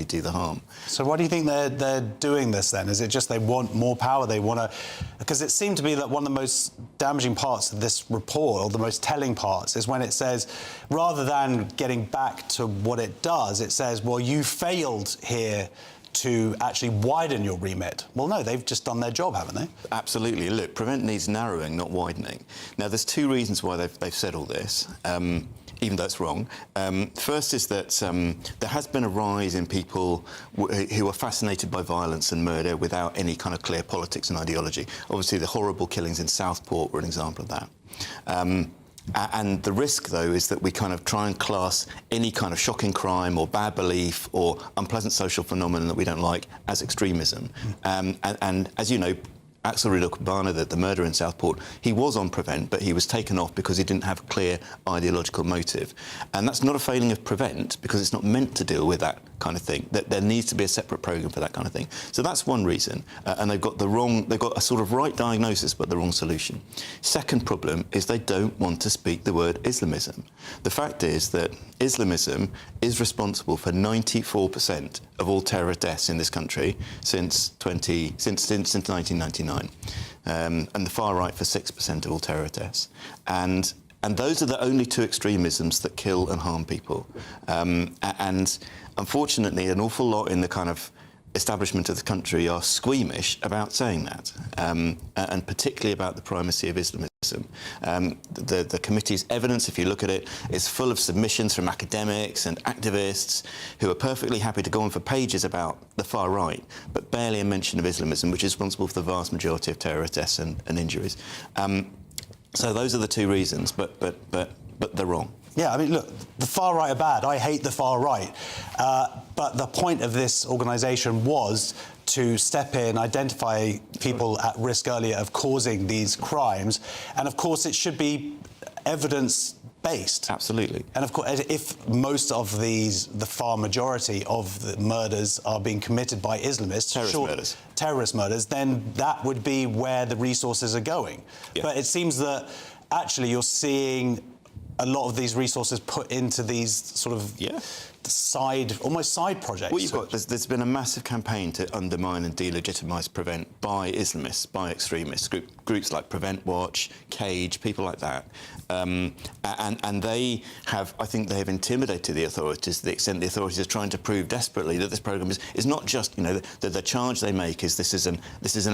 do the harm. So why do you think they're doing this then? Is it just they want more power? They want to... Because it seemed to be that one of the most damaging parts of this report, or the most telling parts, is when it says, rather than getting back to what it does, it says, well, you failed here to actually widen your remit. Well, no, they've just done their job, haven't they? Absolutely. Look, Prevent needs narrowing, not widening. Now, there's two reasons why they've said all this. Even though it's wrong. First is that there has been a rise in people who are fascinated by violence and murder without any kind of clear politics and ideology. Obviously, the horrible killings in Southport were an example of that. And the risk, though, is that we kind of try and class any kind of shocking crime or bad belief or unpleasant social phenomenon that we don't like as extremism. And as you know, Axel Rudolph, the murderer in Southport, he was on Prevent, but he was taken off because he didn't have a clear ideological motive. And that's not a failing of Prevent, because it's not meant to deal with that kind of thing. That there needs to be a separate programme for that kind of thing. So that's one reason. And they've got a sort of right diagnosis, but the wrong solution. Second problem is they don't want to speak the word Islamism. The fact is that Islamism is responsible for 94% of all terror deaths in this country since 1999. And the far right for 6% of all terror deaths. And those are the only two extremisms that kill and harm people. And unfortunately, an awful lot in the kind of establishment of the country are squeamish about saying that, and particularly about the primacy of Islamism. The committee's evidence, if you look at it, is full of submissions from academics and activists who are perfectly happy to go on for pages about the far right, but barely a mention of Islamism, which is responsible for the vast majority of terrorist deaths and injuries. So those are the two reasons, but they're wrong. Yeah, I mean, look, the far right are bad. I hate the far right. But the point of this organisation was to step in, identify people at risk earlier of causing these crimes. And, of course, it should be evidence-based. Absolutely. And, of course, if most of the far majority of the murders are being committed by Islamists... Terrorist murders, then that would be where the resources are going. Yeah. But it seems that, actually, you're seeing a lot of these resources put into these sort of almost side projects. What you've got, there's been a massive campaign to undermine and delegitimise Prevent by Islamists, by extremists, groups like Prevent Watch, Cage, people like that. And they have, I think they have intimidated the authorities to the extent the authorities are trying to prove desperately that this programme is not just, you know, the charge they make is this is an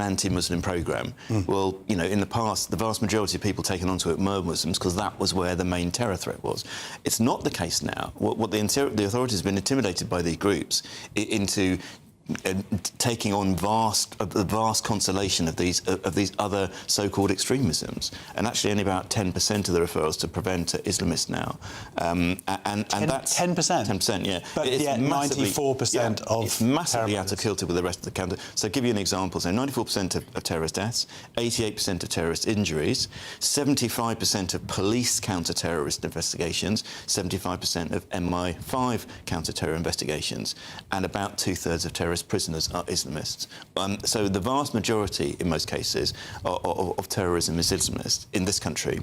anti-Muslim programme. Well, you know, in the past, the vast majority of people taken onto it were Muslims because that was where the main terror threat was. It's not the case now. What the authorities have been intimidated by these groups into taking on the vast constellation of these other so-called extremisms, and actually only about 10% of the referrals to Prevent are Islamist now, and that's 10%. 10%, yeah. But it's 94% of it's massively out of kilter with the rest of the counter. So, I'll give you an example. So, 94% of terrorist deaths, 88% of terrorist injuries, 75% of police counter-terrorist investigations, 75% of MI5 counter-terror investigations, and about 2/3 of terrorist prisoners are Islamists. So the vast majority, in most cases, of terrorism is Islamist in this country.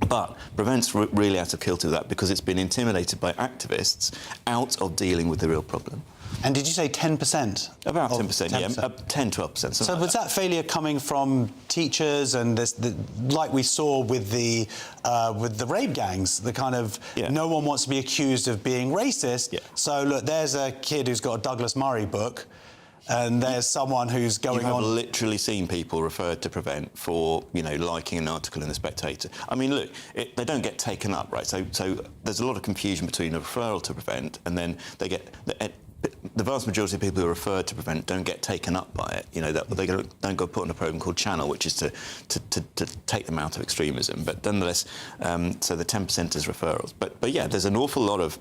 But Prevent's really out of kilter with that because it's been intimidated by activists out of dealing with the real problem. And did you say 10%? About 10%, yeah, 10, 12%. So was that failure coming from teachers and like we saw with the rape gangs, the kind of no one wants to be accused of being racist, so look, there's a kid who's got a Douglas Murray book, and there's someone who's going on... I've literally seen people referred to Prevent for, you know, liking an article in The Spectator. I mean, look, they don't get taken up, right? So there's a lot of confusion between a referral to Prevent and then they get... The vast majority of people who are referred to Prevent don't get taken up by it. You know, they don't go put on a programme called Channel, which is to take them out of extremism. But nonetheless, so the 10% is referrals. But yeah, there's an awful lot of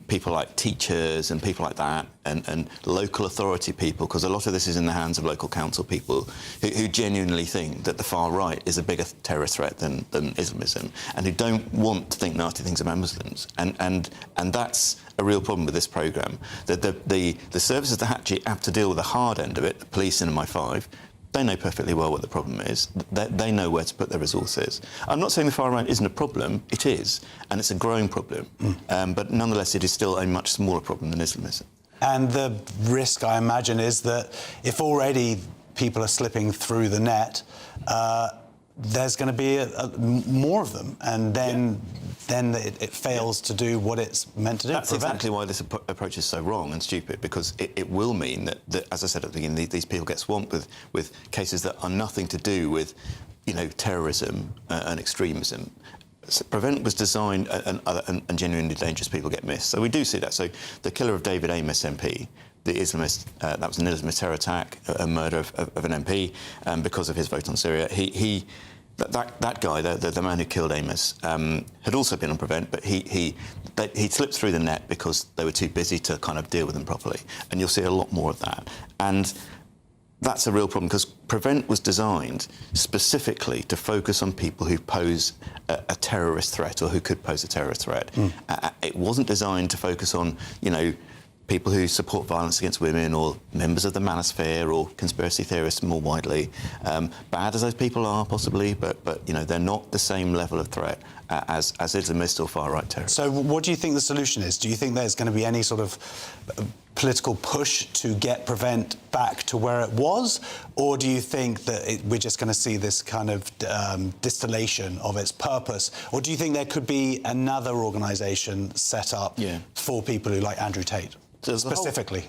people like teachers and people like that, and local authority people, because a lot of this is in the hands of local council people who genuinely think that the far right is a bigger terror threat than Islamism, and who don't want to think nasty things about Muslims. And that's a real problem with this programme. The services that actually have to deal with the hard end of it, the police and MI5, They know perfectly well what the problem is. They know where to put their resources. I'm not saying the far right isn't a problem. It is, and it's a growing problem. But nonetheless, it is still a much smaller problem than Islamism. And the risk, I imagine, is that if already people are slipping through the net, there's going to be more of them, and then it fails to do what it's meant to do. That's exactly why this approach is so wrong and stupid, because it will mean that, as I said at the beginning, these people get swamped with cases that are nothing to do with, terrorism and extremism. So Pevent was designed, and genuinely dangerous people get missed. So we do see that. So the killer of David Amos MP, the Islamist, that was an Islamist terror attack, a murder of an MP because of his vote on Syria. That guy, the man who killed Amos, had also been on Pevent, but he slipped through the net because they were too busy to kind of deal with him properly. And you'll see a lot more of that. And that's a real problem, because Pevent was designed specifically to focus on people who pose a terrorist threat, or who could pose a terrorist threat. It wasn't designed to focus on, people who support violence against women, or members of the manosphere, or conspiracy theorists more widely. Bad as those people are, possibly, but they're not the same level of threat as Islamist or far-right terrorists. So what do you think the solution is? Do you think there's going to be any sort of political push to get Pevent back to where it was? Or do you think that we're just going to see this kind of distillation of its purpose? Or do you think there could be another organisation set up for people who like Andrew Tate? Specifically?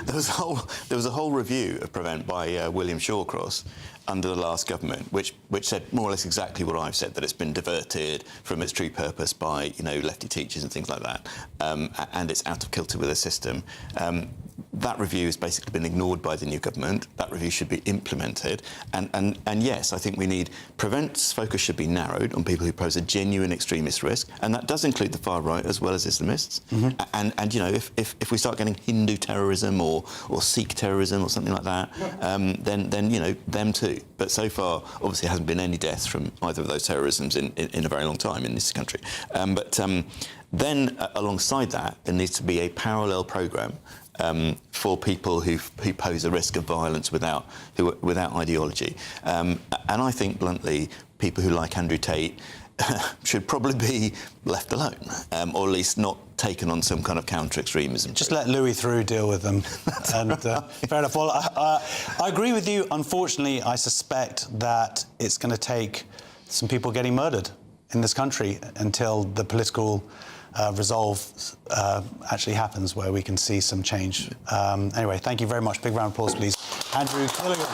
There was a whole review of Pevent by William Shawcross under the last government, which said more or less exactly what I've said, that it's been diverted from its true purpose by lefty teachers and things like that, and it's out of kilter with the system. That review has basically been ignored by the new government. That review should be implemented, and yes, I think we need Pevent's focus should be narrowed on people who pose a genuine extremist risk, and that does include the far right as well as Islamists. And if we start getting Hindu terrorism or Sikh terrorism or something like that, then them too. But so far, obviously, there hasn't been any deaths from either of those terrorisms in a very long time in this country. Then, alongside that, there needs to be a parallel programme for people who pose a risk of violence without ideology. And I think, bluntly, people who like Andrew Tate should probably be left alone, or at least not taken on some kind of counter-extremism. Just let Louis Theroux deal with them. And fair enough. Well, I agree with you. Unfortunately, I suspect that it's going to take some people getting murdered in this country until the political resolve actually happens, where we can see some change. Anyway, thank you very much. Big round of applause, please. Andrew Gilligan.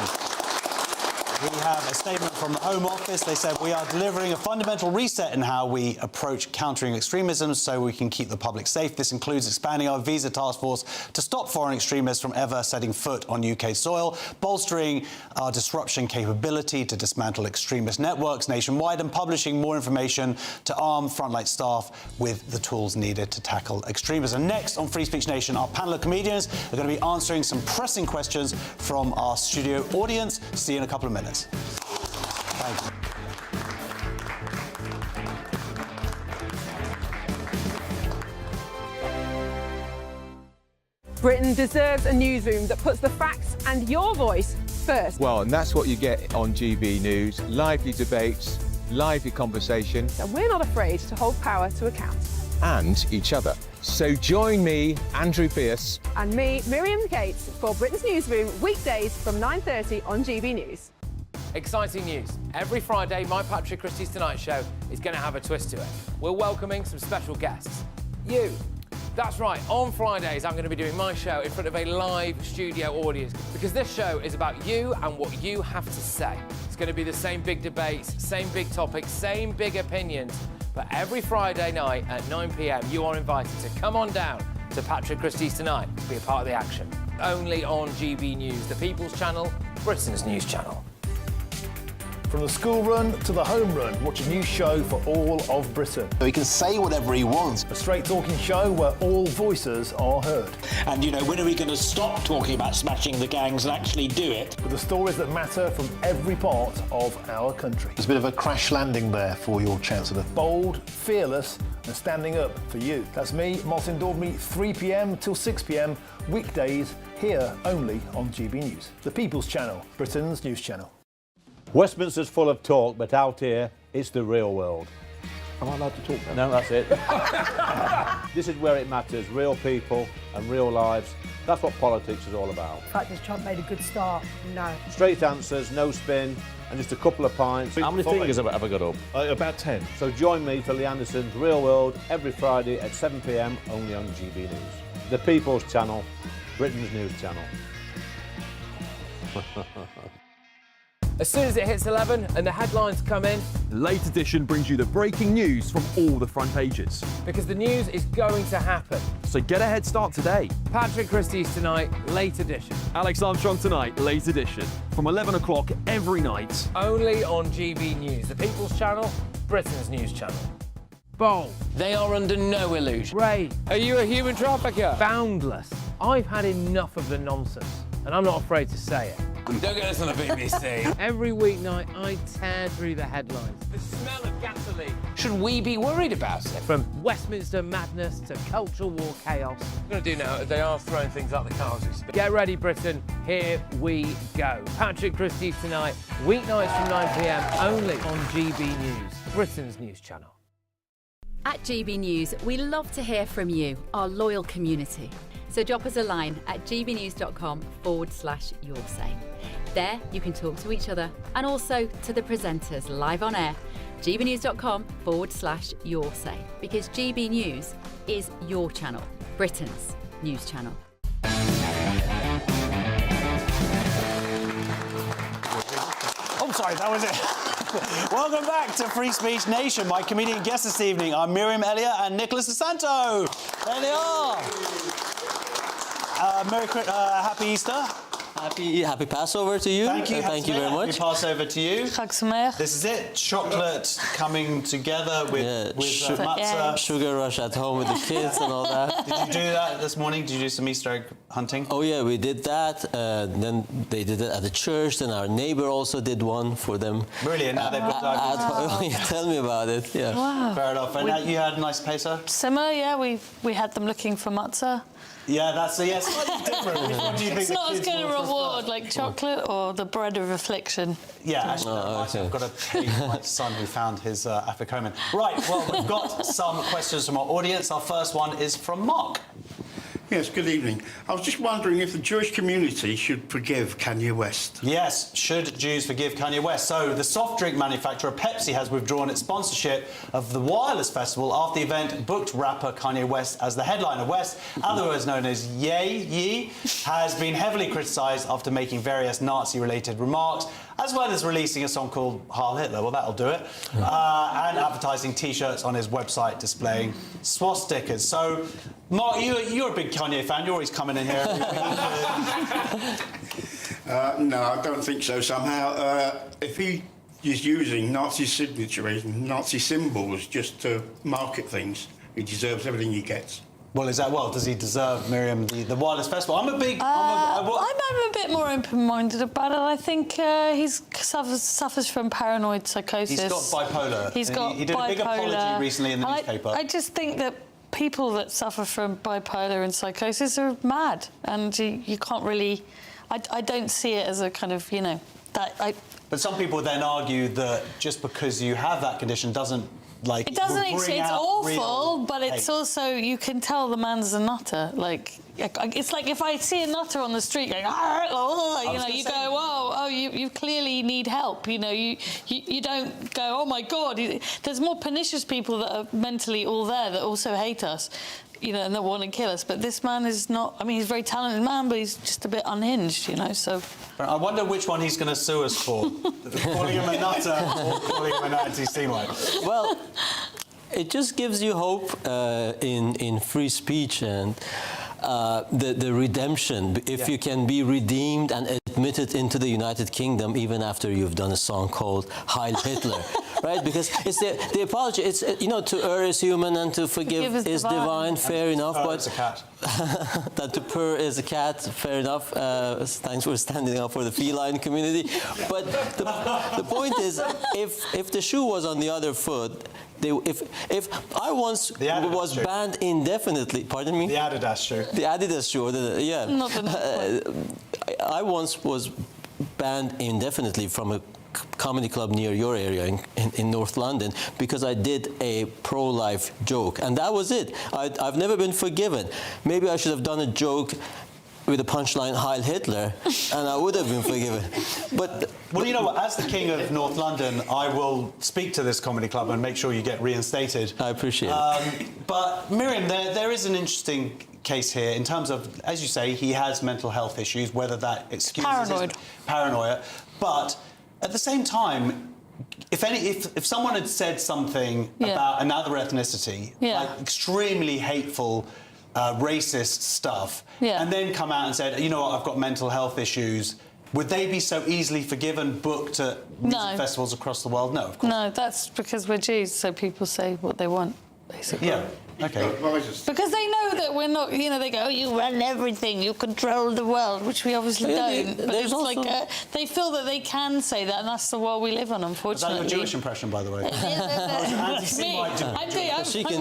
We have a statement from the Home Office. They said, we are delivering a fundamental reset in how we approach countering extremism so we can keep the public safe. This includes expanding our visa task force to stop foreign extremists from ever setting foot on UK soil, bolstering our disruption capability to dismantle extremist networks nationwide, and publishing more information to arm frontline staff with the tools needed to tackle extremism. Next on Free Speech Nation, our panel of comedians are going to be answering some pressing questions from our studio audience. See you in a couple of minutes. Thank you. Britain deserves a newsroom that puts the facts and your voice first. Well, and that's what you get on GB News. Lively debates, lively conversation. And we're not afraid to hold power to account. And each other. So join me, Andrew Pierce. And me, Miriam Gates, for Britain's Newsroom, weekdays from 9:30 on GB News. Exciting news. Every Friday, my Patrick Christie's Tonight Show is going to have a twist to it. We're welcoming some special guests. You. That's right, on Fridays I'm going to be doing my show in front of a live studio audience, because this show is about you and what you have to say. It's going to be the same big debates, same big topics, same big opinions, but every Friday night at 9 p.m. you are invited to come on down to Patrick Christie's Tonight to be a part of the action. Only on GB News, the People's Channel, Britain's news channel. From the school run to the home run, watch a new show for all of Britain. He can say whatever he wants. A straight-talking show where all voices are heard. And, when are we going to stop talking about smashing the gangs and actually do it? With the stories that matter from every part of our country. There's a bit of a crash landing there for your Chancellor. Bold, fearless and standing up for you. That's me, Martin Daubney, 3 p.m. till 6 p.m. weekdays, here only on GB News, the People's Channel, Britain's news channel. Westminster's full of talk, but out here, it's the real world. Am I allowed to talk now? No, that's it. This is where it matters, real people and real lives. That's what politics is all about. In fact, has Trump made a good start? No. Straight answers, no spin, and just a couple of pints. How many fingers have I got up? About 10. So join me for Lee Anderson's Real World every Friday at 7 p.m. only on GB News. The People's Channel, Britain's news channel. As soon as it hits 11 and the headlines come in, Late Edition brings you the breaking news from all the front pages. because the news is going to happen. So get a head start today. Patrick Christie's Tonight, Late Edition. Alex Armstrong Tonight, Late Edition. From 11 o'clock every night. Only on GB News, the People's Channel, Britain's news channel. Bold. They are under no illusion. Ray. Are you a human trafficker? Boundless. I've had enough of the nonsense, and I'm not afraid to say it. Don't get this on the BBC. Every weeknight, I tear through the headlines. The smell of gasoline. Should we be worried about it? From Westminster madness to cultural war chaos. I'm going to do now, they are throwing things up the car as we speak. Get ready, Britain. Here we go. Patrick Christie's Tonight, weeknights from 9 p.m. only on GB News, Britain's news channel. At GB News, we love to hear from you, our loyal community. So drop us a line at gbnews.com/yoursay. There you can talk to each other and also to the presenters live on air. gbnews.com/yoursay, because GB News is your channel, Britain's news channel. Oh, sorry, that was it. Welcome back to Free Speech Nation. My comedian guests this evening are Miriam, Elliott and Nicholas Desanto. There they are. Happy Easter. Happy Passover to you. Thank you. Thank you very much. Happy Passover to you. This is it. Chocolate coming together with matzah. Sugar rush at home with the kids and all that. Did you do that this morning? Did you do some Easter egg hunting? Oh yeah, we did that. Then they did it at the church. Then our neighbor also did one for them. Brilliant. Now they've got that. Tell me about it. Yeah. Wow. Fair enough. And you had a nice Pesach? Similar, yeah. We had them looking for matzah. Yeah, that's slightly different. What do you think? It's not as good a reward like chocolate or the bread of affliction. Yeah, actually, I've got a pig, my son, who found his afikoman. Right, well, we've got some questions from our audience. Our first one is from Mark. Yes, good evening. I was just wondering if the Jewish community should forgive Kanye West. Yes, should Jews forgive Kanye West? So the soft drink manufacturer Pepsi has withdrawn its sponsorship of the Wireless Festival after the event booked rapper Kanye West as the headliner. West, otherwise known as Ye, has been heavily criticised after making various Nazi-related remarks, as well as releasing a song called Heil Hitler, well, that'll do it, and advertising T-shirts on his website displaying swastikas. So, Mark, you're a big Kanye fan. You're always coming in here every week. No, I don't think so somehow. If he is using Nazi signatures and Nazi symbols just to market things, he deserves everything he gets. Well, does he deserve, Miriam, the Wireless Festival? I'm a bit more open-minded about it. I think he suffers from paranoid psychosis. He's got bipolar. He did a big apology recently in the newspaper. I just think that people that suffer from bipolar and psychosis are mad, and you can't really... I don't see it as a kind of, But some people then argue that just because you have that condition doesn't... it doesn't exist. It's awful, but it's also, you can tell the man's a nutter. It's like if I see a nutter on the street going, you go, whoa, you clearly need help. You don't go, oh my God. There's more pernicious people that are mentally all there that also hate us, and that want to kill us. But this man is not. I mean, he's a very talented man, but he's just a bit unhinged, So. I wonder which one he's going to sue us for, calling him a nutter or calling him an anti-Semite. Well, it just gives you hope in free speech and the redemption. If you can be redeemed and admitted into the United Kingdom even after you've done a song called Heil Hitler, right? Because it's the apology. It's to err is human and to forgive is divine. Fair enough, but a cat. that to purr is a cat. Fair enough. Thanks for standing up for the feline community. But the point is, if the shoe was on the other foot, If I once was banned indefinitely, pardon me? The Adidas shoe. The Adidas shoe, yeah. Not the I once was banned indefinitely from a comedy club near your area in North London because I did a pro-life joke, and that was it. I've never been forgiven. Maybe I should have done a joke with a punchline Heil Hitler, and I would have been forgiven. But well, you know what? As the king of North London, I will speak to this comedy club and make sure you get reinstated. I appreciate it. But Miriam, there is an interesting case here in terms of, as you say, he has mental health issues, whether that excuses his paranoia. But at the same time, if someone had said something about another ethnicity, like extremely hateful, racist stuff, and then come out and said, you know what, I've got mental health issues, would they be so easily forgiven, booked at music festivals across the world? No, of course. No, that's because we're Jews, so people say what they want, basically. Yeah. Okay. Because they know that we're not, you know, they go, oh, you run everything, you control the world, which we obviously don't. But it's like, they feel that they can say that, and that's the world we live on, unfortunately. Is that your Jewish impression, by the way? I'm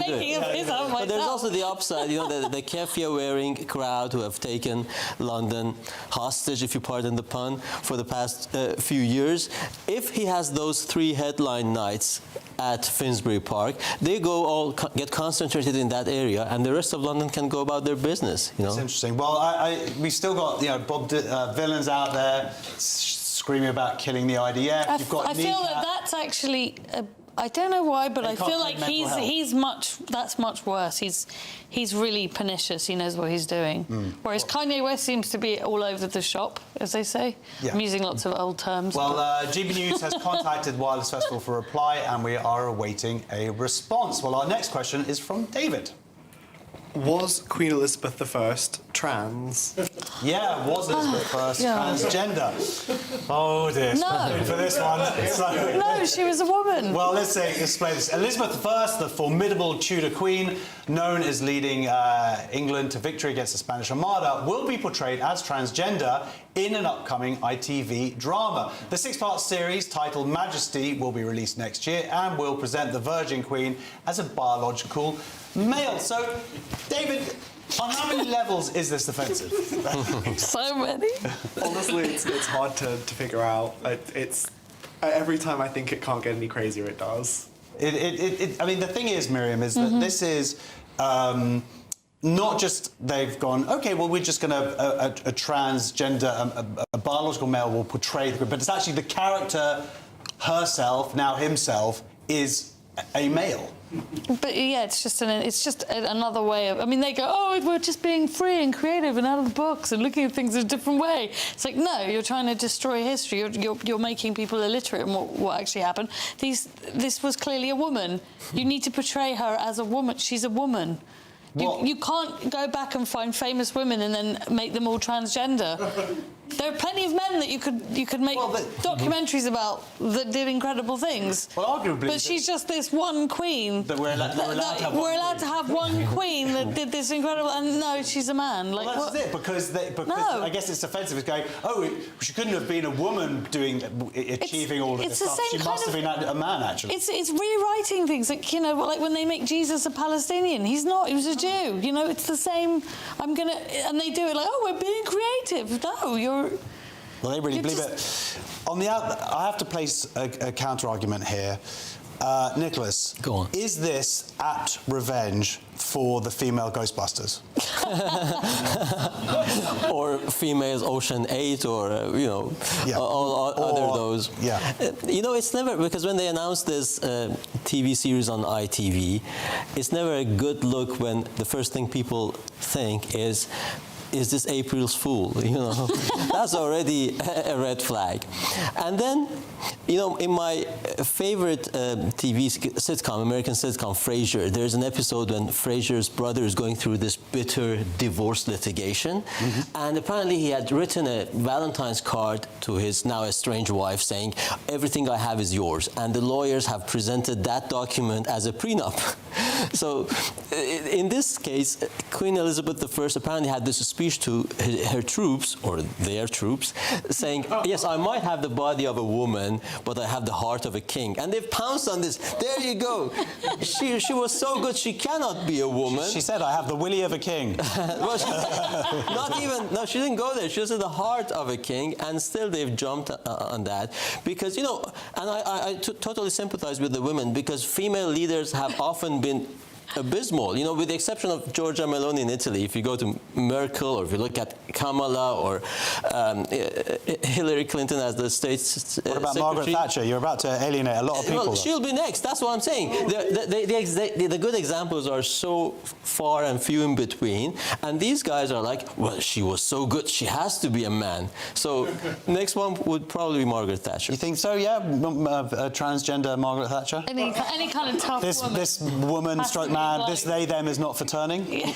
making a piss out of myself. But there's also the upside, you know, the keffiyeh-wearing crowd who have taken London hostage, if you pardon the pun, for the past few years. If he has those 3 headline nights at Finsbury Park, they go all get concentrated in that area, and the rest of London can go about their business. You know, it's interesting. Well, we still got Bob Dylan's out there screaming about killing the IDF. I feel that that's actually. I don't know why, but I feel like that's much worse. He's really pernicious. He knows what he's doing. Whereas Kanye West seems to be all over the shop, as they say. Yeah. I'm using lots of old terms. Well, GB News has contacted Wireless Festival for a reply, and we are awaiting a response. Well, our next question is from David. Was Queen Elizabeth I trans? Yeah, was Elizabeth I transgender? Oh dear, no. For this one. No, she was a woman. Well, let's explain this. Elizabeth I, the formidable Tudor queen, known as leading England to victory against the Spanish Armada, will be portrayed as transgender in an upcoming ITV drama. The 6-part series, titled Majesty, will be released next year and will present the Virgin Queen as a biological male. So, David, on how many levels is this offensive? So many. Honestly, it's hard to figure out. Every time I think it can't get any crazier, it does. I mean, the thing is, Miriam, is that this is not just they've gone, OK, well, we're just going to a transgender, a biological male will portray the, but it's actually the character herself, now himself, is a male. But yeah, it's just another way of. I mean, they go, oh, we're just being free and creative and out of the box and looking at things in a different way. It's like, no, you're trying to destroy history. You're making people illiterate in what actually happened. This was clearly a woman. You need to portray her as a woman. She's a woman. You can't go back and find famous women and then make them all transgender. There are plenty of men that you could make documentaries about that did incredible things. Well, arguably, but she's just this one queen. That we're allowed to have one queen that did this incredible. And no, she's a man. Like, well, that's it. Because I guess it's offensive. It's going, oh, she couldn't have been a woman achieving all of this stuff. She must have been a man, actually. It's rewriting things. Like, you know, like when they make Jesus a Palestinian, he's not. He was a Jew. You know, it's the same. And they do it like, oh, we're being creative. No, you're. Well, they really believe it. I have to place a counter-argument here. Nicholas, go on. Is this apt revenge for the female Ghostbusters? Or females Ocean 8, or all other those. Yeah. You know, it's never, because when they announced this TV series on ITV, it's never a good look when the first thing people think is this April's Fool? You know, that's already a red flag. And then, you know, in my favorite TV sitcom, American sitcom, Frasier, there's an episode when Frasier's brother is going through this bitter divorce litigation, and apparently he had written a Valentine's card to his now estranged wife saying, everything I have is yours, and the lawyers have presented that document as a prenup. So in this case, Queen Elizabeth I apparently had this speech to her troops, or their troops, saying, yes, I might have the body of a woman, but I have the heart of a king. And they've pounced on this. There you go. She was so good, she cannot be a woman. She said, I have the willy of a king. Well, no, she didn't go there. She was the heart of a king, and still they've jumped on that. Because, you know, and I totally sympathize with the women, because female leaders have often been abysmal, you know, with the exception of Giorgia Meloni in Italy. If you go to Merkel, or if you look at Kamala, or Hilary Clinton as the state What about secretary. Margaret Thatcher? You're about to alienate a lot of people. Well, she'll be next. That's what I'm saying. The good examples are so far and few in between, and these guys are like, well, she was so good, she has to be a man. So next one would probably be Margaret Thatcher. You think so? Yeah, transgender Margaret Thatcher. Any kind of tough woman. This woman, stroke man, this they them is not for turning. Yeah.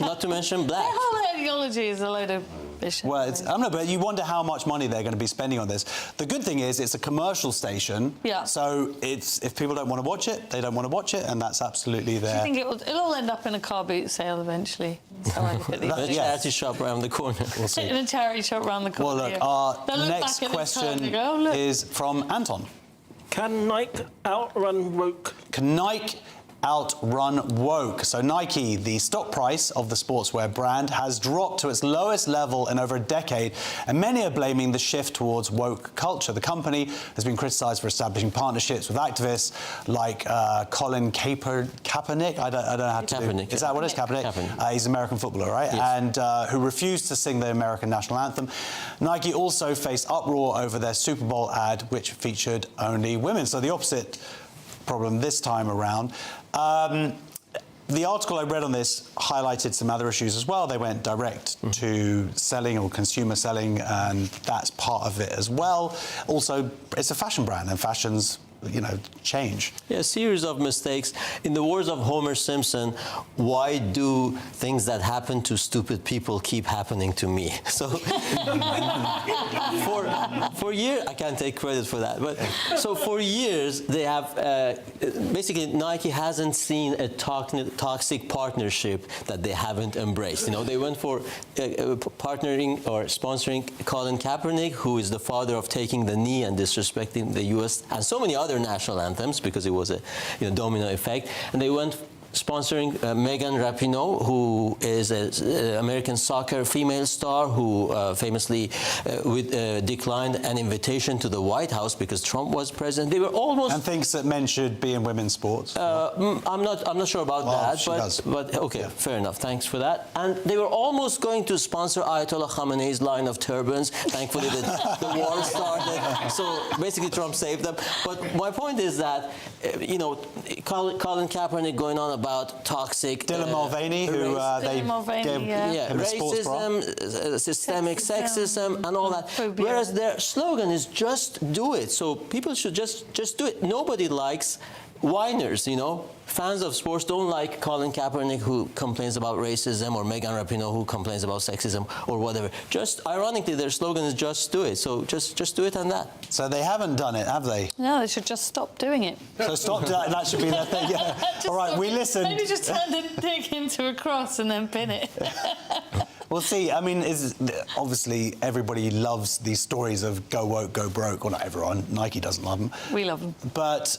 Not to mention black. Their whole ideology is a load of bullshit. Well, I don't know, but you wonder how much money they're going to be spending on this. The good thing is it's a commercial station. Yeah. So if people don't want to watch it, they don't want to watch it, and that's absolutely Do you there. think it'll all end up in a car boot sale eventually? That's how I look at these A things. charity shop around the corner. We'll see. In a charity shop around the corner. Well, look, yeah. our They'll look next back at this car and question they go, "Oh, look." is from Anton. Can Nike outrun woke? Can Nike outrun woke? So Nike, the stock price of the sportswear brand, has dropped to its lowest level in over a decade, and many are blaming the shift towards woke culture. The company has been criticised for establishing partnerships with activists like Colin Kaepernick. I don't know how to Kaepernick, do. Is that what it is? Kaepernick? Kaepernick. He's an American footballer, right? Yes. And who refused to sing the American national anthem. Nike also faced uproar over their Super Bowl ad, which featured only women. So the opposite problem this time around. The article I read on this highlighted some other issues as well. They went direct to selling or consumer selling, and that's part of it as well. Also, it's a fashion brand, and fashions, you know, change. Yeah, a series of mistakes. In the words of Homer Simpson, why do things that happen to stupid people keep happening to me? So for years, I can't take credit for that, but so for years they have, basically Nike hasn't seen a toxic partnership that they haven't embraced. You know, they went for partnering or sponsoring Colin Kaepernick, who is the father of taking the knee and disrespecting the U.S. and so many other national anthems, because it was a domino effect, and they went sponsoring Megan Rapinoe, who is an American soccer female star who famously declined an invitation to the White House because Trump was president. They were almost... And thinks that men should be in women's sports. I'm not sure about that, but okay, yeah. Fair enough. Thanks for that. And they were almost going to sponsor Ayatollah Khamenei's line of turbans. Thankfully, the war started. So basically, Trump saved them. But my point is that, you know, Colin Kaepernick going on about toxic... Dylan Mulvaney, who they gave him a sports bra. Racism, systemic sexism, and all that. Whereas their slogan is just do it. So people should just do it. Nobody likes whiners, you know. Fans of sports don't like Colin Kaepernick, who complains about racism, or Megan Rapinoe, who complains about sexism, or whatever. Just ironically, their slogan is just do it. So just do it and that. So they haven't done it, have they? No, they should just stop doing it. So stop that should be their thing. Yeah. All right, we listened. Maybe just turn the dick into a cross and then pin it. Well, see, I mean, obviously everybody loves these stories of go woke, go broke. Well, not everyone. Nike doesn't love them. We love them. But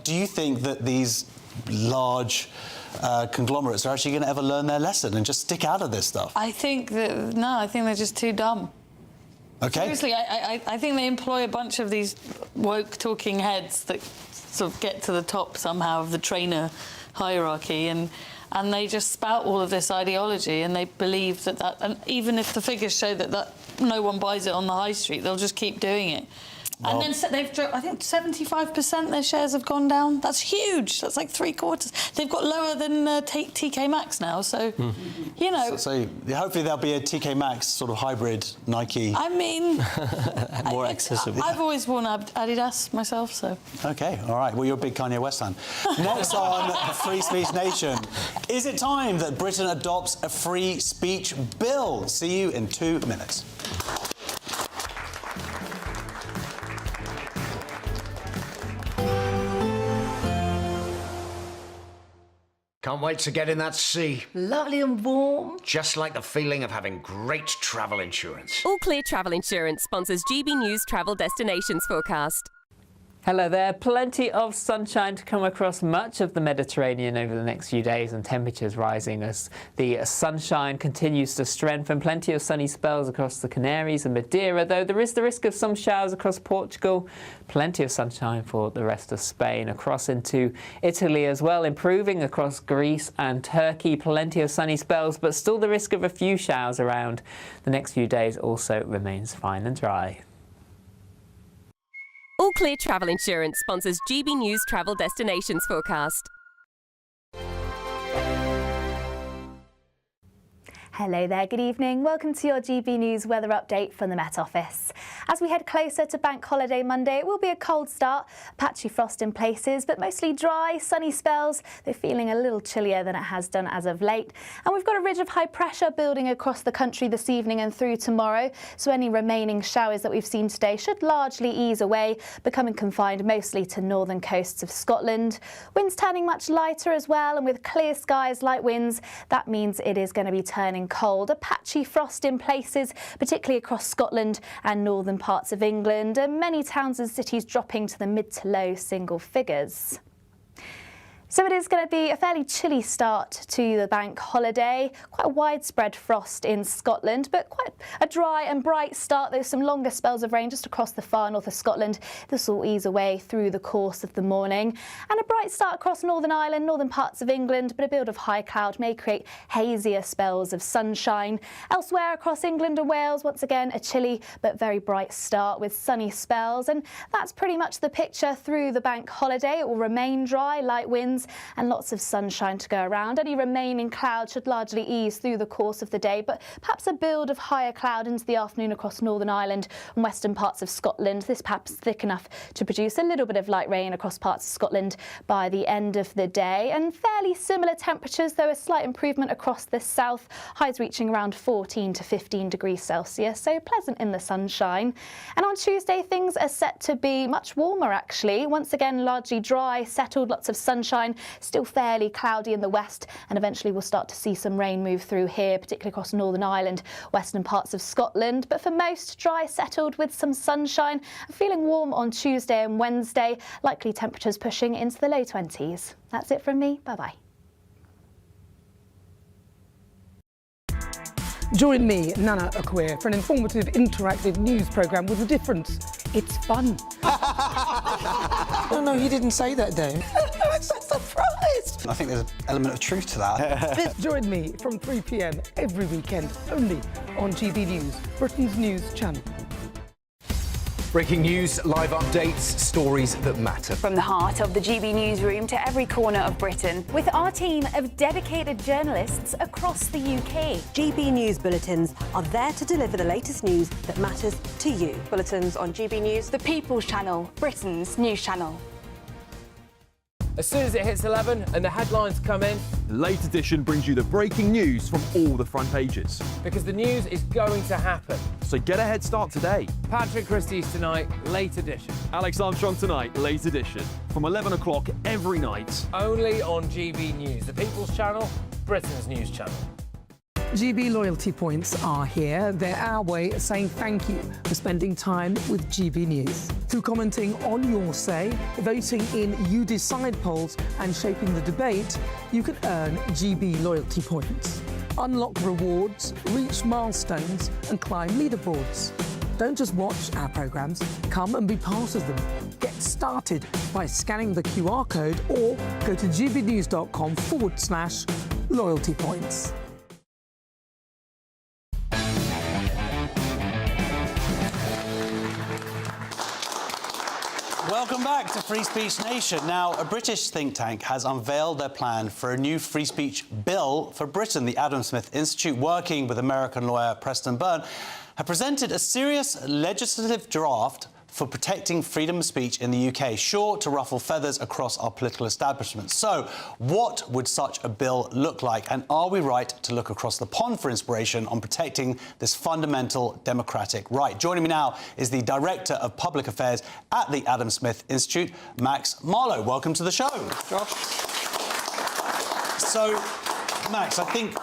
do you think that these large conglomerates are actually going to ever learn their lesson and just stick out of this stuff? I think that, no, I think they're just too dumb. Okay. Seriously, I think they employ a bunch of these woke talking heads that sort of get to the top somehow of the trainer hierarchy, and they just spout all of this ideology, and they believe that and even if the figures show that no one buys it on the high street, they'll just keep doing it. Well, and then they've, I think 75% their shares have gone down. That's huge. That's like 3/4. They've got lower than TK Maxx now, so, you know. So hopefully there'll be a TK Maxx sort of hybrid Nike. I mean... more accessible. I've always worn Adidas myself, so... OK, all right. Well, you're a big Kanye West fan. Next on Free Speech Nation. Is it time that Britain adopts a free speech bill? See you in 2 minutes. Can't wait to get in that sea. Lovely and warm. Just like the feeling of having great travel insurance. All Clear Travel Insurance sponsors GB News Travel Destinations Forecast. Hello there. Plenty of sunshine to come across much of the Mediterranean over the next few days, and temperatures rising as the sunshine continues to strengthen. Plenty of sunny spells across the Canaries and Madeira, though there is the risk of some showers across Portugal. Plenty of sunshine for the rest of Spain, across into Italy as well, improving across Greece and Turkey. Plenty of sunny spells, but still the risk of a few showers around. The next few days also remains fine and dry. All Clear Travel Insurance sponsors GB News Travel Destinations Forecast. Hello there, good evening. Welcome to your GB News weather update from the Met Office. As we head closer to Bank Holiday Monday, it will be a cold start, patchy frost in places, but mostly dry, sunny spells. They're feeling a little chillier than it has done as of late. And we've got a ridge of high pressure building across the country this evening and through tomorrow, so any remaining showers that we've seen today should largely ease away, becoming confined mostly to northern coasts of Scotland. Winds turning much lighter as well, and with clear skies, light winds, that means it is going to be turning cold. A patchy frost in places, particularly across Scotland and northern parts of England, and many towns and cities dropping to the mid to low single figures. So it is going to be a fairly chilly start to the bank holiday. Quite a widespread frost in Scotland, but quite a dry and bright start. There's some longer spells of rain just across the far north of Scotland. This will ease away through the course of the morning. And a bright start across Northern Ireland, northern parts of England, but a build of high cloud may create hazier spells of sunshine. Elsewhere across England and Wales, once again, a chilly but very bright start with sunny spells. And that's pretty much the picture through the bank holiday. It will remain dry, light winds, and lots of sunshine to go around. Any remaining clouds should largely ease through the course of the day, but perhaps a build of higher cloud into the afternoon across Northern Ireland and western parts of Scotland. This perhaps thick enough to produce a little bit of light rain across parts of Scotland by the end of the day. And fairly similar temperatures, though a slight improvement across the south, highs reaching around 14 to 15 degrees Celsius, so pleasant in the sunshine. And on Tuesday, things are set to be much warmer actually. Once again, largely dry, settled, lots of sunshine, still fairly cloudy in the west, and eventually we'll start to see some rain move through here, particularly across Northern Ireland, western parts of Scotland. But for most, dry, settled with some sunshine, feeling warm on Tuesday and Wednesday, likely temperatures pushing into the low 20s. That's it from me. Bye-bye. Join me, Nana Akwe, for an informative, interactive news programme with a difference. It's fun. No, he didn't say that, though. I'm so surprised. I think there's an element of truth to that. Join me from 3 p.m. every weekend, only on GB News, Britain's news channel. Breaking news, live updates, stories that matter. From the heart of the GB newsroom to every corner of Britain, with our team of dedicated journalists across the UK. GB News bulletins are there to deliver the latest news that matters to you. Bulletins on GB News, the People's Channel, Britain's news channel. As soon as it hits 11 and the headlines come in, The Late Edition brings you the breaking news from all the front pages. because the news is going to happen. So get a head start today. Patrick Christie's tonight, Late Edition. Alex Armstrong tonight, Late Edition. From 11 o'clock every night. Only on GB News, the People's Channel, Britain's news channel. GB loyalty points are here. They're our way of saying thank you for spending time with GB News. Through commenting on your say, voting in You Decide polls and shaping the debate, you can earn GB loyalty points. Unlock rewards, reach milestones and climb leaderboards. Don't just watch our programmes, come and be part of them. Get started by scanning the QR code or go to gbnews.com/loyalty points. Welcome back to Free Speech Nation. Now, a British think tank has unveiled their plan for a new free speech bill for Britain. The Adam Smith Institute, working with American lawyer Preston Byrne, have presented a serious legislative draft for protecting freedom of speech in the UK, sure to ruffle feathers across our political establishment. So, what would such a bill look like? And are we right to look across the pond for inspiration on protecting this fundamental democratic right? Joining me now is the Director of Public Affairs at the Adam Smith Institute, Max Marlow. Welcome to the show. Josh. So, Max, I think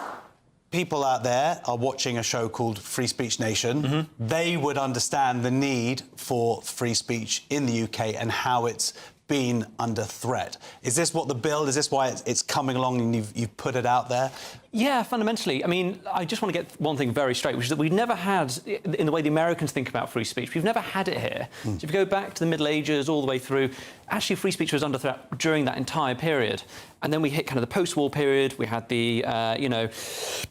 people out there are watching a show called Free Speech Nation. They would understand the need for free speech in the UK and how it's been under threat. Is this what the bill, is this why it's coming along and you've put it out there? Yeah, fundamentally. I mean, I just want to get one thing very straight, which is that we've never had, in the way the Americans think about free speech, we've never had it here. So if you go back to the Middle Ages all the way through, actually free speech was under threat during that entire period. And then we hit kind of the post-war period. We had the,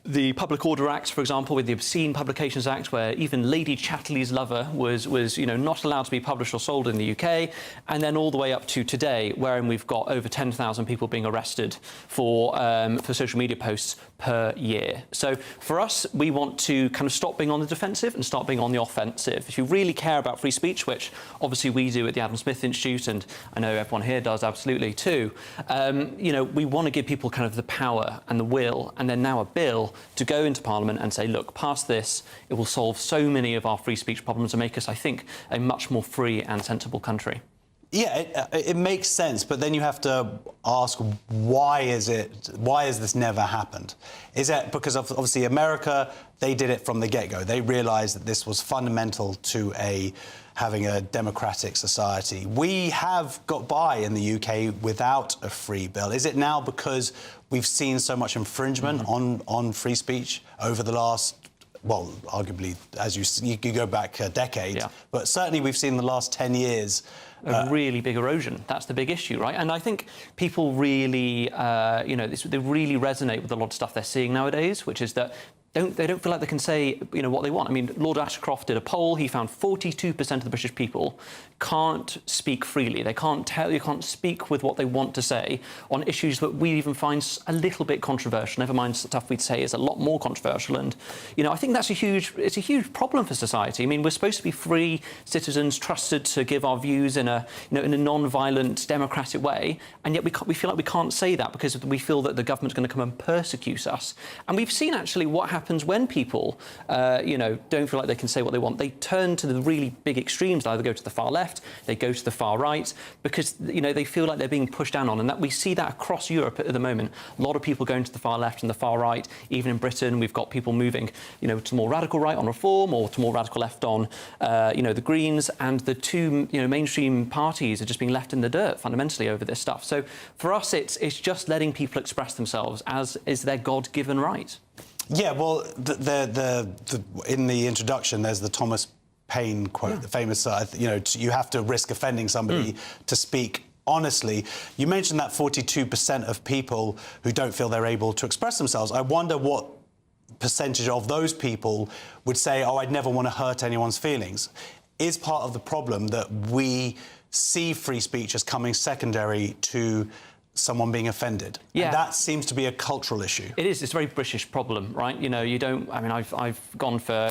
the Public Order Act, for example, with the Obscene Publications Act, where even Lady Chatterley's lover was not allowed to be published or sold in the UK. And then all the way up to today, wherein we've got over 10,000 people being arrested for social media posts per year. So for us, we want to kind of stop being on the defensive and start being on the offensive. If you really care about free speech, which obviously we do at the Adam Smith Institute, and I know everyone here does absolutely too, we want to give people kind of the power and the will, and then now a bill to go into Parliament and say, look, pass this, it will solve so many of our free speech problems and make us, I think, a much more free and sensible country. Yeah, it makes sense, but then you have to ask, why has this never happened? Is it because of, obviously, America, they did it from the get-go. They realised that this was fundamental to having a democratic society. We have got by in the UK without a free bill. Is it now because we've seen so much infringement on free speech over the last, well, arguably, as you go back a decade, but certainly we've seen the last 10 years a really big erosion. That's the big issue, right? And I think people really, they really resonate with a lot of stuff they're seeing nowadays, which is that they don't feel like they can say, what they want. I mean, Lord Ashcroft did a poll. He found 42% of the British people can't speak freely. They can't speak with what they want to say on issues that we even find a little bit controversial. Never mind stuff we'd say is a lot more controversial. And, I think that's a huge problem for society. I mean, we're supposed to be free citizens, trusted to give our views in a non-violent, democratic way, and yet we feel like we can't say that because we feel that the government's going to come and persecute us. And we've seen actually what happens when people, don't feel like they can say what they want. They turn to the really big extremes. They either go to the far left, they go to the far right, because they feel like they're being pushed down on, and that we see that across Europe at the moment. A lot of people going to the far left and the far right. Even in Britain, we've got people moving, to more radical right on reform or to more radical left on, the Greens, and the two, mainstream parties are just being left in the dirt fundamentally over this stuff. So for us, it's just letting people express themselves as is their God-given right. Yeah, well, in the introduction, there's the Thomas Paine quote, the famous, you have to risk offending somebody to speak honestly. You mentioned that 42% of people who don't feel they're able to express themselves. I wonder what percentage of those people would say, oh, I'd never want to hurt anyone's feelings. Is part of the problem that we see free speech as coming secondary to someone being offended. Yeah. And that seems to be a cultural issue. It is. It's a very British problem, right? You don't... I mean, I've gone for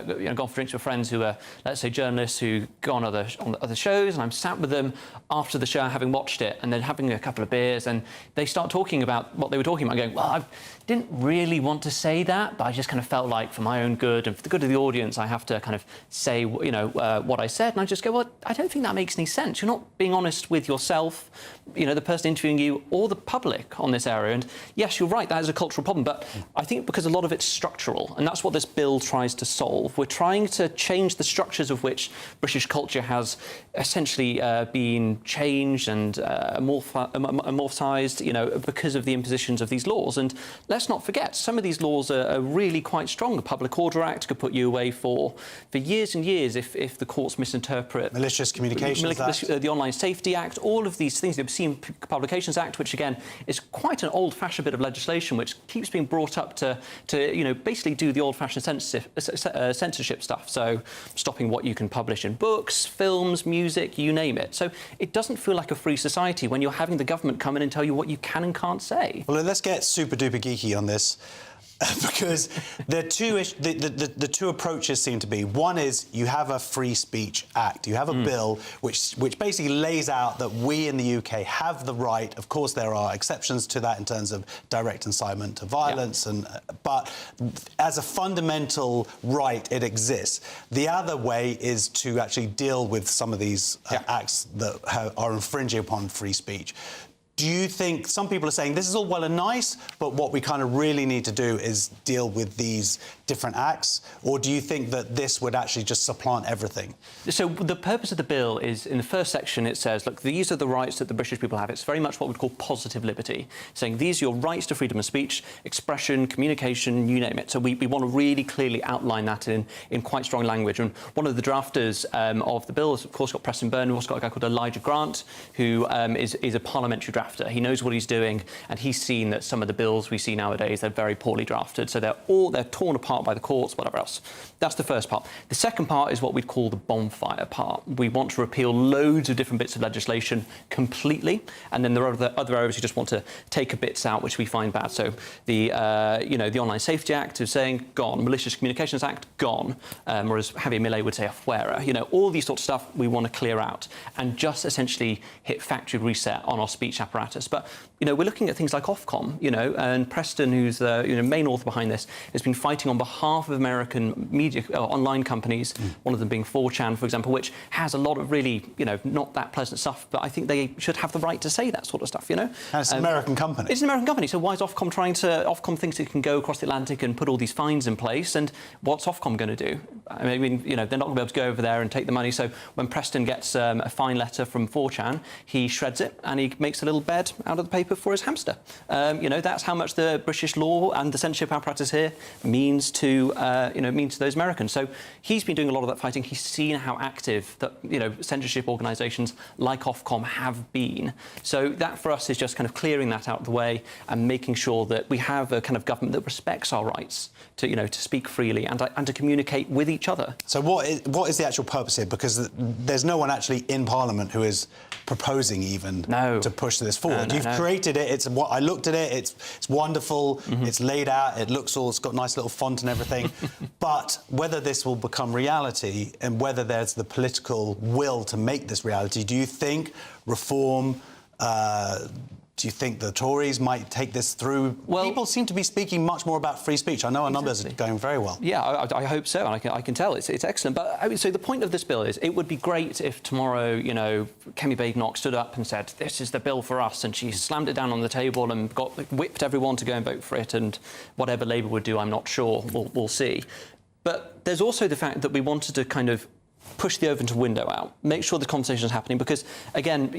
drinks with friends who are, let's say, journalists who go on other shows, and I'm sat with them after the show having watched it, and then having a couple of beers, and they start talking about what they were talking about, going, well, I didn't really want to say that, but I just kind of felt like for my own good and for the good of the audience, I have to kind of say, what I said. And I just go, well, I don't think that makes any sense. You're not being honest with yourself, the person interviewing you, or the public on this area. And yes, you're right, that is a cultural problem, but I think because a lot of it's structural, and that's what this bill tries to solve. We're trying to change the structures of which British culture has essentially been changed and amorphized, because of the impositions of these laws. And let's not forget, some of these laws are really quite strong. The Public Order Act could put you away for years and years if the courts misinterpret. Malicious Communications Act. The Online Safety Act, all of these things. The Obscene Publications Act, which again is quite an old-fashioned bit of legislation, which keeps being brought up to basically do the old-fashioned censorship stuff. So stopping what you can publish in books, films, music, you name it. So it doesn't feel like a free society when you're having the government come in and tell you what you can and can't say. Well, let's get super-duper geeky on this. Because the two approaches seem to be, one is you have a Free Speech Act. You have a bill which basically lays out that we in the UK have the right. Of course, there are exceptions to that in terms of direct incitement to violence, but as a fundamental right, it exists. The other way is to actually deal with some of these acts that are infringing upon free speech. Do you think some people are saying this is all well and nice, but what we kind of really need to do is deal with these different acts? Or do you think that this would actually just supplant everything? So the purpose of the bill is, in the first section, it says, look, these are the rights that the British people have. It's very much what we'd call positive liberty, saying these are your rights to freedom of speech, expression, communication, you name it. So we want to really clearly outline that in quite strong language. And one of the drafters of the bill has, of course, got Preston Byrne. We've also got a guy called Elijah Grant, who is a parliamentary drafter. He knows what he's doing, and he's seen that some of the bills we see nowadays, they're very poorly drafted. So they're torn apart by the courts, whatever else. That's the first part. The second part is what we'd call the bonfire part. We want to repeal loads of different bits of legislation completely, and then there are other areas we just want to take bits out which we find bad. So the Online Safety Act is saying gone, Malicious Communications Act gone, or as Javier Milei would say, afuera. All these sorts of stuff we want to clear out and just essentially hit factory reset on our speech apparatus. But we're looking at things like Ofcom, and Preston, who's the main author behind this, has been fighting on behalf of American media online companies. One of them being 4chan, for example, which has a lot of really not that pleasant stuff. But I think they should have the right to say that sort of stuff. And it's an American company. It's an American company. So why is Ofcom Ofcom thinks it can go across the Atlantic and put all these fines in place? And what's Ofcom going to do? I mean, they're not going to be able to go over there and take the money. So when Preston gets a fine letter from 4chan, he shreds it and he makes a little bed out of the paper for his hamster. That's how much the British law and the censorship apparatus here means to those Americans. So he's been doing a lot of that fighting. He's seen how active that censorship organisations like Ofcom have been. So that for us is just kind of clearing that out of the way and making sure that we have a kind of government that respects our rights to speak freely and to communicate with each other. So what is the actual purpose here? Because there's no one actually in Parliament who is proposing even to push this forward. You've created it. I looked at it. It's wonderful. It's laid out. It's got nice little font and everything. But whether this will become reality and whether there's the political will to make this reality, do you think reform? Do you think the Tories might take this through? Well, people seem to be speaking much more about free speech. I know our numbers are going very well. Yeah, I hope so, and I can tell it's excellent. But so the point of this bill is, it would be great if tomorrow, Kemi Badenoch stood up and said, "This is the bill for us," and she slammed it down on the table and whipped everyone to go and vote for it. And whatever Labour would do, I'm not sure. We'll see. But there's also the fact that we wanted to kind of push the Overton window out, make sure the conversation is happening, because, again,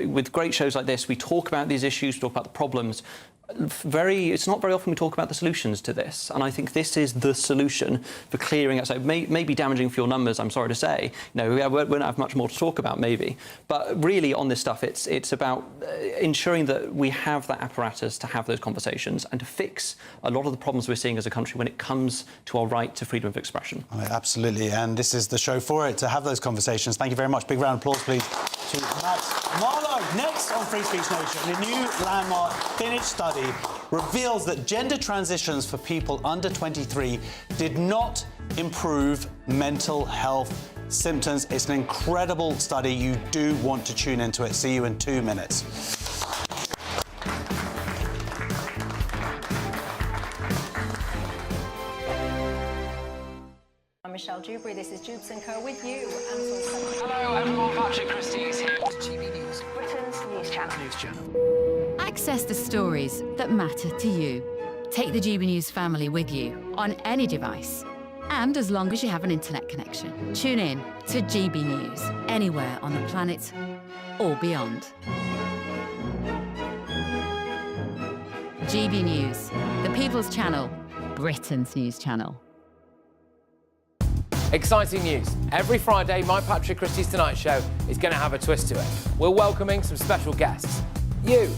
with great shows like this, we talk about these issues, we talk about the problems. It's not very often we talk about the solutions to this, and I think this is the solution for clearing it. So it may be damaging for your numbers, I'm sorry to say. We won't have much more to talk about, maybe. But really, on this stuff, it's about ensuring that we have that apparatus to have those conversations and to fix a lot of the problems we're seeing as a country when it comes to our right to freedom of expression. Absolutely, and this is the show for it, to have those conversations. Thank you very much. Big round of applause, please, to Matt Marlow. Next on Free Speech Nation, a new landmark Finnish study reveals that gender transitions for people under 23 did not improve mental health symptoms. It's an incredible study. You do want to tune into it. See you in 2 minutes. I'm Michelle Dewberry. This is Jubes & Co. with you. Hello everyone, Patrick Christie is here. GB News, Britain's news channel. Access the stories that matter to you. Take the GB News family with you on any device. And as long as you have an internet connection, tune in to GB News anywhere on the planet or beyond. GB News, the People's Channel, Britain's news channel. Exciting news. Every Friday, my Patrick Christie's Tonight Show is going to have a twist to it. We're welcoming some special guests. You.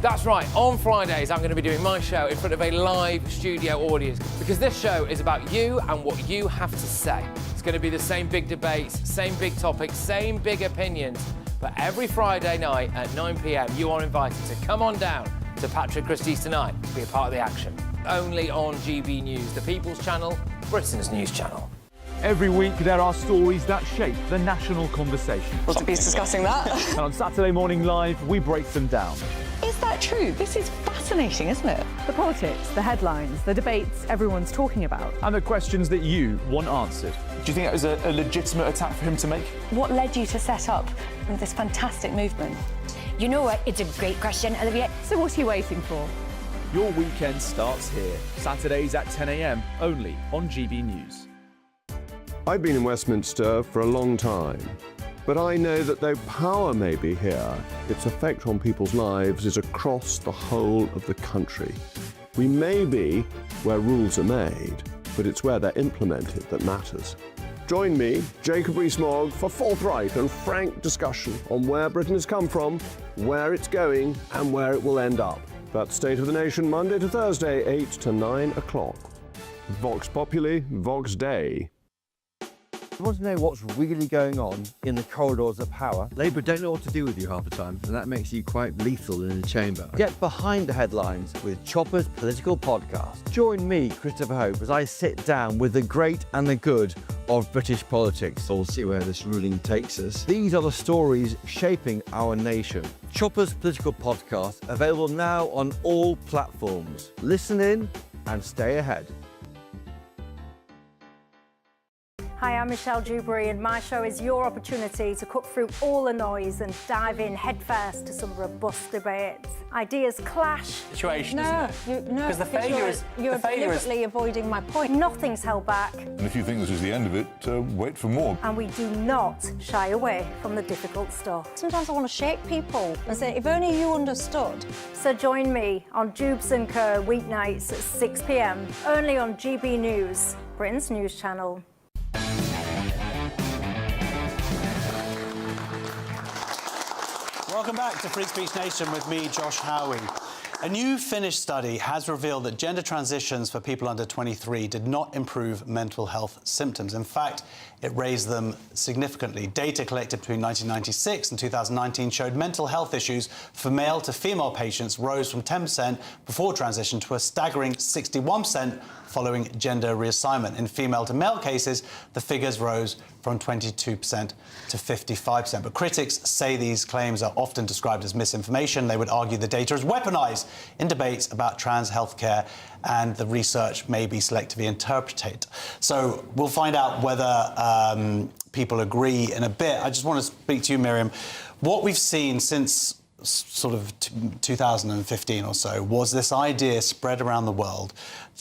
That's right, on Fridays I'm going to be doing my show in front of a live studio audience, because this show is about you and what you have to say. It's going to be the same big debates, same big topics, same big opinions. But every Friday night at 9 p.m, you are invited to come on down to Patrick Christie's Tonight to be a part of the action. Only on GB News, the People's Channel, Britain's news channel. Every week there are stories that shape the national conversation. We'll be discussing that. And on Saturday Morning Live, we break them down. Is that true? This is fascinating, isn't it? The politics, the headlines, the debates everyone's talking about. And the questions that you want answered. Do you think that was a legitimate attack for him to make? What led you to set up this fantastic movement? You know what? It's a great question, Olivia. So what are you waiting for? Your weekend starts here. Saturdays at 10 a.m. only on GB News. I've been in Westminster for a long time, but I know that though power may be here, its effect on people's lives is across the whole of the country. We may be where rules are made, but it's where they're implemented that matters. Join me, Jacob Rees-Mogg, for forthright and frank discussion on where Britain has come from, where it's going, and where it will end up. That's State of the Nation, Monday to Thursday, 8 to 9 o'clock. Vox Populi, Vox Dei. You want to know what's really going on in the corridors of power? Labour don't know what to do with you half the time, and that makes you quite lethal in the chamber. Get behind the headlines with Chopper's Political Podcast. Join me, Christopher Hope, as I sit down with the great and the good of British politics. We'll see where this ruling takes us. These are the stories shaping our nation. Chopper's Political Podcast, available now on all platforms. Listen in and stay ahead. Hi, I'm Michelle Dewberry, and my show is your opportunity to cut through all the noise and dive in headfirst to some robust debates. Ideas clash. Situation, No, Because the failure is... You're deliberately avoiding my point. Nothing's held back. And if you think this is the end of it, wait for more. And we do not shy away from the difficult stuff. Sometimes I want to shake people and say, if only you understood. So join me on Jubes & Co. weeknights at 6 p.m, only on GB News, Britain's news channel. Welcome back to Free Speech Nation with me, Josh Howie. A new Finnish study has revealed that gender transitions for people under 23 did not improve mental health symptoms. In fact, it raised them significantly. Data collected between 1996 and 2019 showed mental health issues for male to female patients rose from 10% before transition to a staggering 61% following gender reassignment. In female to male cases, the figures rose from 22% to 55%. But critics say these claims are often described as misinformation. They would argue the data is weaponized in debates about trans healthcare, and the research may be selectively interpreted. So we'll find out whether people agree in a bit. I just want to speak to you, Miriam. What we've seen since sort of 2015 or so was this idea spread around the world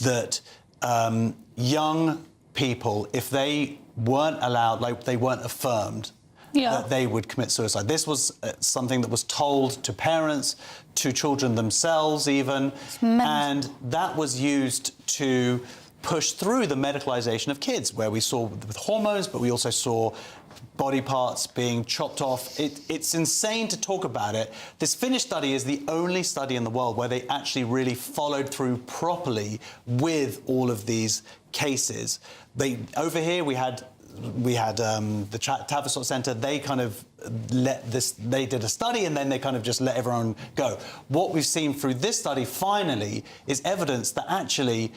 that young people, if they weren't allowed, like they weren't affirmed, that they would commit suicide. This was something that was told to parents, to children themselves even, and that was used to push through the medicalisation of kids, where we saw with hormones, but we also saw body parts being chopped off. It's insane to talk about it. This Finnish study is the only study in the world where they actually really followed through properly with all of these cases. Over here we had the Tavistock Centre. They kind of they did a study and then they kind of just let everyone go. What we've seen through this study finally is evidence that actually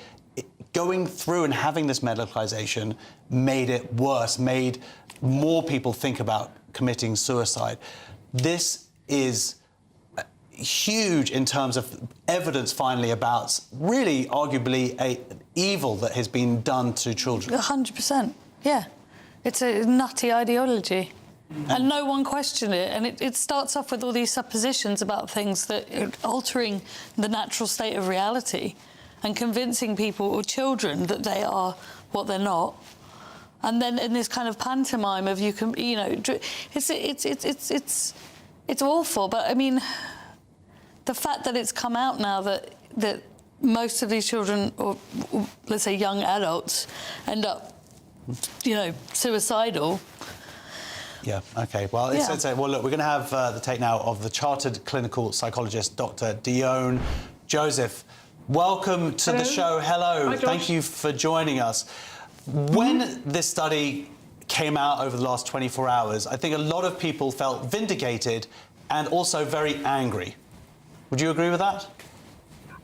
going through and having this medicalisation made it worse, made more people think about committing suicide. This is huge in terms of evidence finally about really arguably an evil that has been done to children. 100%, yeah. It's a nutty ideology. And no one questioned it. And it starts off with all these suppositions about things that are altering the natural state of reality and convincing people or children that they are what they're not. And then in this kind of pantomime of it's awful. But I mean, the fact that it's come out now that most of these children, or let's say young adults, end up, suicidal. Yeah, OK. Well, well, look, we're going to have the take now of the chartered clinical psychologist, Dr. Dione Joseph. Welcome to the show. Hello. Hi, thank you for joining us. When this study came out over the last 24 hours, I think a lot of people felt vindicated and also very angry. Would you agree with that?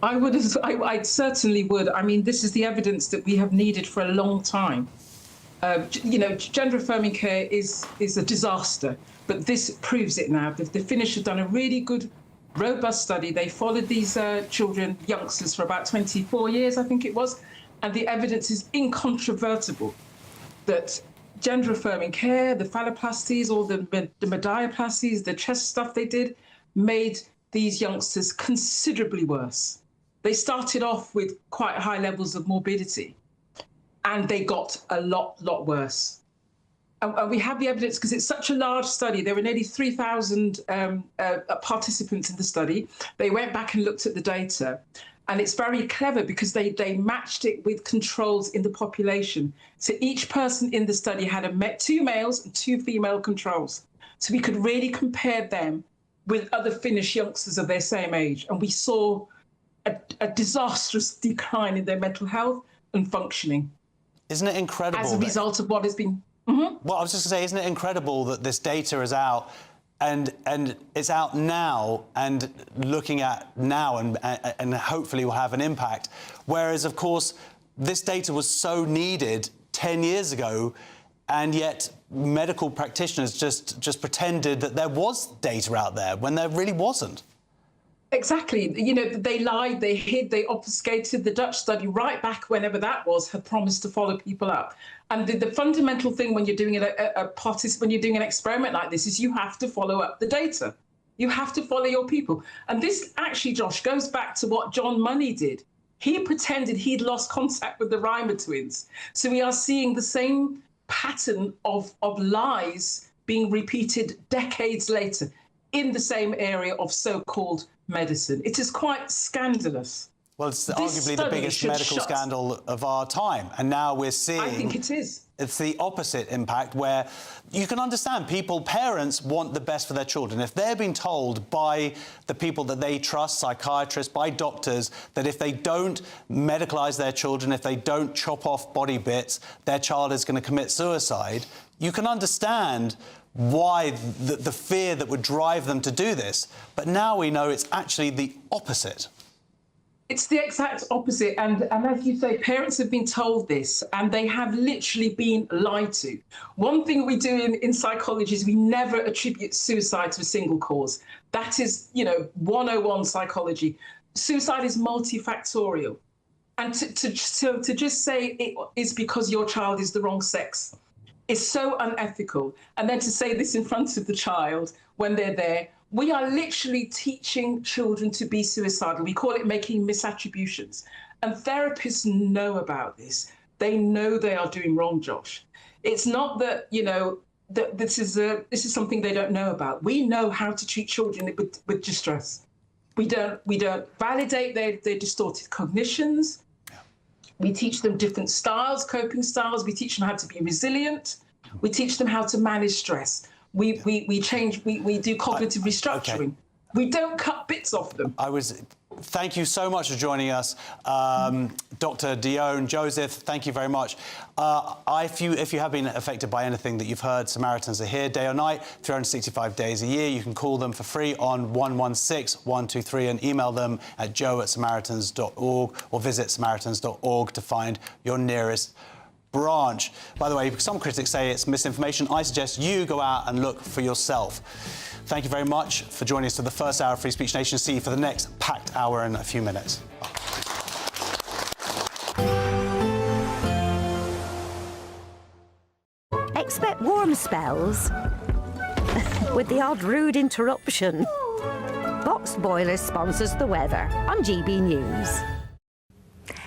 I certainly would. I mean, this is the evidence that we have needed for a long time. Gender affirming care is a disaster, but this proves it now. The Finnish have done a really good, robust study. They followed these youngsters for about 24 years, I think it was, and the evidence is incontrovertible that gender affirming care, the phalloplasties, all the medioplasties, the chest stuff they did, made these youngsters considerably worse. They started off with quite high levels of morbidity, and they got a lot worse. And we have the evidence because it's such a large study. There were nearly 3,000 participants in the study. They went back and looked at the data. And it's very clever because they matched it with controls in the population. So each person in the study had 2 males and 2 female controls. So we could really compare them with other Finnish youngsters of their same age. And we saw a disastrous decline in their mental health and functioning. Isn't it incredible? As a result of what has been... Well, I was just going to say, isn't it incredible that this data is out and it's out now and looking at now and hopefully will have an impact. Whereas, of course, this data was so needed 10 years ago, and yet medical practitioners just pretended that there was data out there when there really wasn't. Exactly. You know, they lied, they hid, they obfuscated. The Dutch study, right back whenever that was, had promised to follow people up. And the fundamental thing when you're doing when you're doing an experiment like this is you have to follow up the data. You have to follow your people. And this actually, Josh, goes back to what John Money did. He pretended he'd lost contact with the Reimer twins. So we are seeing the same pattern of lies being repeated decades later in the same area of so-called medicine. It is quite scandalous. Well, it's arguably the biggest medical scandal of our time. And now we're seeing... I think it is. It's the opposite impact, where you can understand parents want the best for their children. If they're being told by the people that they trust, psychiatrists, by doctors, that if they don't medicalise their children, if they don't chop off body bits, their child is going to commit suicide, you can understand why the fear that would drive them to do this. But now we know it's actually the opposite. It's the exact opposite. And as you say, parents have been told this and they have literally been lied to. One thing we do in psychology is we never attribute suicide to a single cause. That is, 101 psychology. Suicide is multifactorial. And to just say it is because your child is the wrong sex is so unethical. And then to say this in front of the child when they're there, we are literally teaching children to be suicidal. We call it making misattributions. And therapists know about this. They know they are doing wrong, Josh. It's not that, that this is something they don't know about. We know how to treat children with distress. We don't validate their distorted cognitions. We teach them different styles, coping styles. We teach them how to be resilient. We teach them how to manage stress. We do cognitive restructuring. Okay. We don't cut bits off them. Thank you so much for joining us, Dr. Dione, Joseph. Thank you very much. If you have been affected by anything that you've heard, Samaritans are here day or night, 365 days a year. You can call them for free on 116 123 and email them at joe@samaritans.org or visit samaritans.org to find your nearest branch. By the way, some critics say it's misinformation. I suggest you go out and look for yourself. Thank you very much for joining us for the first hour of Free Speech Nation. See you for the next packed hour in a few minutes. Expect warm spells with the odd rude interruption. Box Boiler sponsors the weather on GB News.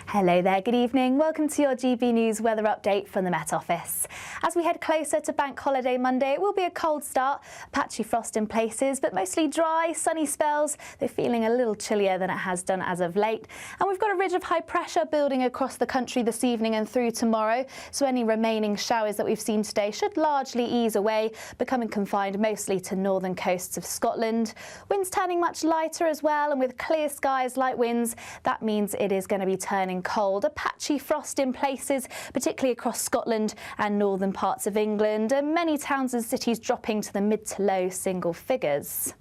Hello there, good evening. Welcome to your GB News weather update from the Met Office. As we head closer to Bank Holiday Monday, it will be a cold start, patchy frost in places, but mostly dry, sunny spells. They're feeling a little chillier than it has done as of late. And we've got a ridge of high pressure building across the country this evening and through tomorrow. So any remaining showers that we've seen today should largely ease away, becoming confined mostly to northern coasts of Scotland. Winds turning much lighter as well, and with clear skies, light winds, that means it is going to be turning cold. A patchy frost in places, particularly across Scotland and northern parts of England, and many towns and cities dropping to the mid to low single figures.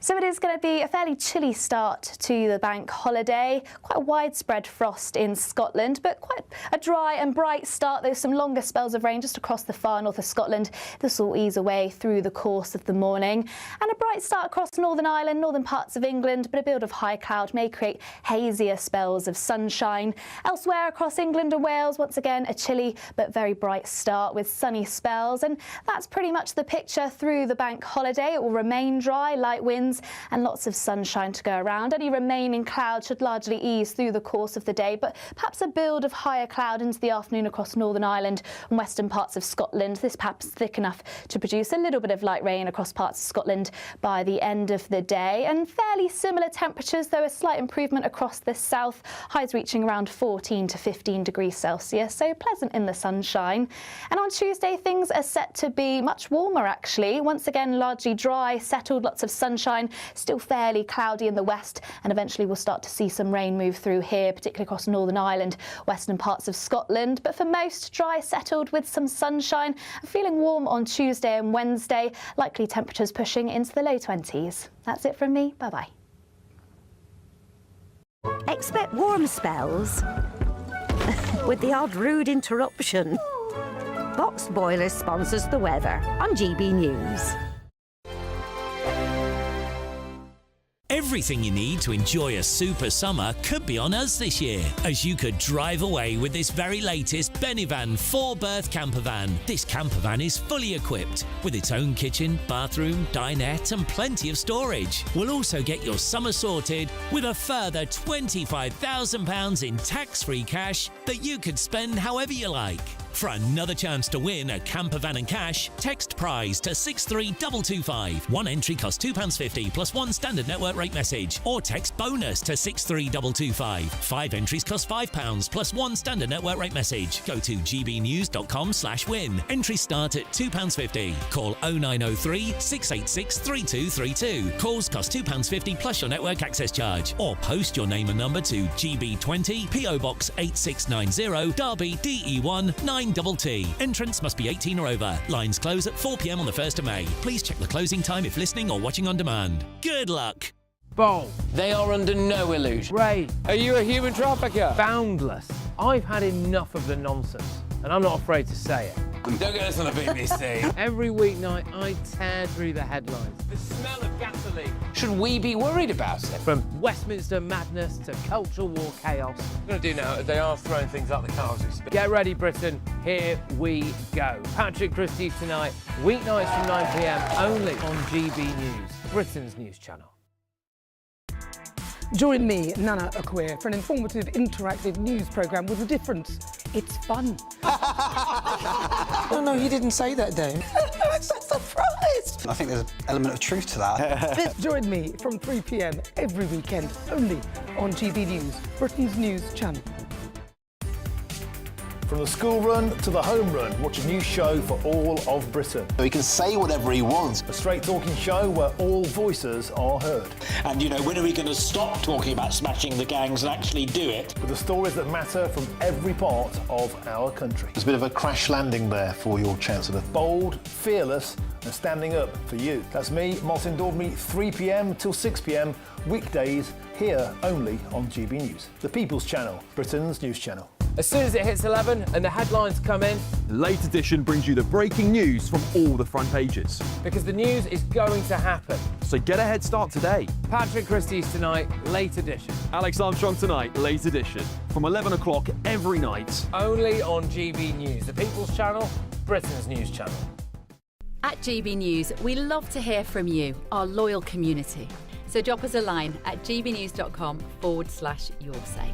So it is going to be a fairly chilly start to the bank holiday. Quite a widespread frost in Scotland, but quite a dry and bright start. There's some longer spells of rain just across the far north of Scotland. This will ease away through the course of the morning. And a bright start across Northern Ireland, northern parts of England, but a build of high cloud may create hazier spells of sunshine. Elsewhere across England and Wales, once again, a chilly but very bright start with sunny spells. And that's pretty much the picture through the bank holiday. It will remain dry, light winds and lots of sunshine to go around. Any remaining clouds should largely ease through the course of the day, but perhaps a build of higher cloud into the afternoon across Northern Ireland and western parts of Scotland. This perhaps thick enough to produce a little bit of light rain across parts of Scotland by the end of the day. And fairly similar temperatures, though a slight improvement across the south, highs reaching around 14 to 15 degrees Celsius, so pleasant in the sunshine. And on Tuesday, things are set to be much warmer actually. Once again, largely dry, settled, lots of sunshine, still fairly cloudy in the west, and eventually we'll start to see some rain move through here, particularly across Northern Ireland, western parts of Scotland. But for most, dry, settled with some sunshine, and feeling warm on Tuesday and Wednesday, likely temperatures pushing into the low 20s. That's it from me. Bye-bye. Expect warm spells with the odd rude interruption. Boxed Boiler sponsors the weather on GB News. Everything you need to enjoy a super summer could be on us this year, as you could drive away with this very latest Benivan 4-berth camper van. This camper van is fully equipped with its own kitchen, bathroom, dinette and plenty of storage. We'll also get your summer sorted with a further £25,000 in tax-free cash that you could spend however you like. For another chance to win a camper van and cash, text prize to 63225. One entry costs £2.50 plus one standard network rate message, or text bonus to 63225. 5 entries cost £5 plus one standard network rate message. Go to gbnews.com/win. Entries start at £2.50. Call 0903 686 3232. Calls cost £2.50 plus your network access charge, or post your name and number to GB20 PO Box 8690 Derby DE1 9TT. Entrance must be 18 or over. Lines close at 4 p.m. on the 1st of May. Please check the closing time if listening or watching on demand. Good luck. Bold. They are under no illusion. Ray. Are you a human trafficker? Boundless. I've had enough of the nonsense, and I'm not afraid to say it. Don't get us on a BBC. Every weeknight, I tear through the headlines. The smell of gasoline. Should we be worried about it? From Westminster madness to cultural war chaos. What we're going to do now is they are throwing things out the car as we speak. Get ready, Britain. Here we go. Patrick Christie's tonight, weeknights from 9 p.m. only on GB News, Britain's news channel. Join me, Nana Akweer, for an informative, interactive news programme with a difference. It's fun. No, he didn't say that, Dave. I'm so surprised. I think there's an element of truth to that. Join me from 3 p.m. every weekend, only on GB News, Britain's news channel. From the school run to the home run, watch a new show for all of Britain. He can say whatever he wants. A straight-talking show where all voices are heard. And, you know, when are we going to stop talking about smashing the gangs and actually do it? With the stories that matter from every part of our country. There's a bit of a crash landing there for your Chancellor. Bold, fearless and standing up for you. That's me, Martin Daubney, 3 p.m. till 6 p.m, weekdays, here only on GB News. The People's Channel, Britain's news channel. As soon as it hits 11 and the headlines come in, the Late Edition brings you the breaking news from all the front pages. Because the news is going to happen. So get a head start today. Patrick Christie's tonight, Late Edition. Alex Armstrong tonight, Late Edition. From 11 o'clock every night. Only on GB News, the People's Channel, Britain's news channel. At GB News, we love to hear from you, our loyal community. So drop us a line at gbnews.com/yoursay.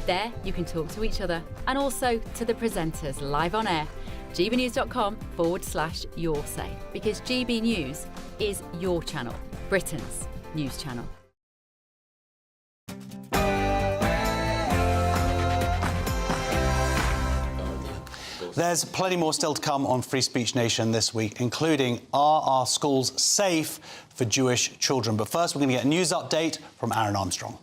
There, you can talk to each other and also to the presenters live on air. gbnews.com/yoursay, because GB News is your channel, Britain's news channel. There's plenty more still to come on Free Speech Nation this week, including are our schools safe for Jewish children? But first, we're going to get a news update from Aaron Armstrong.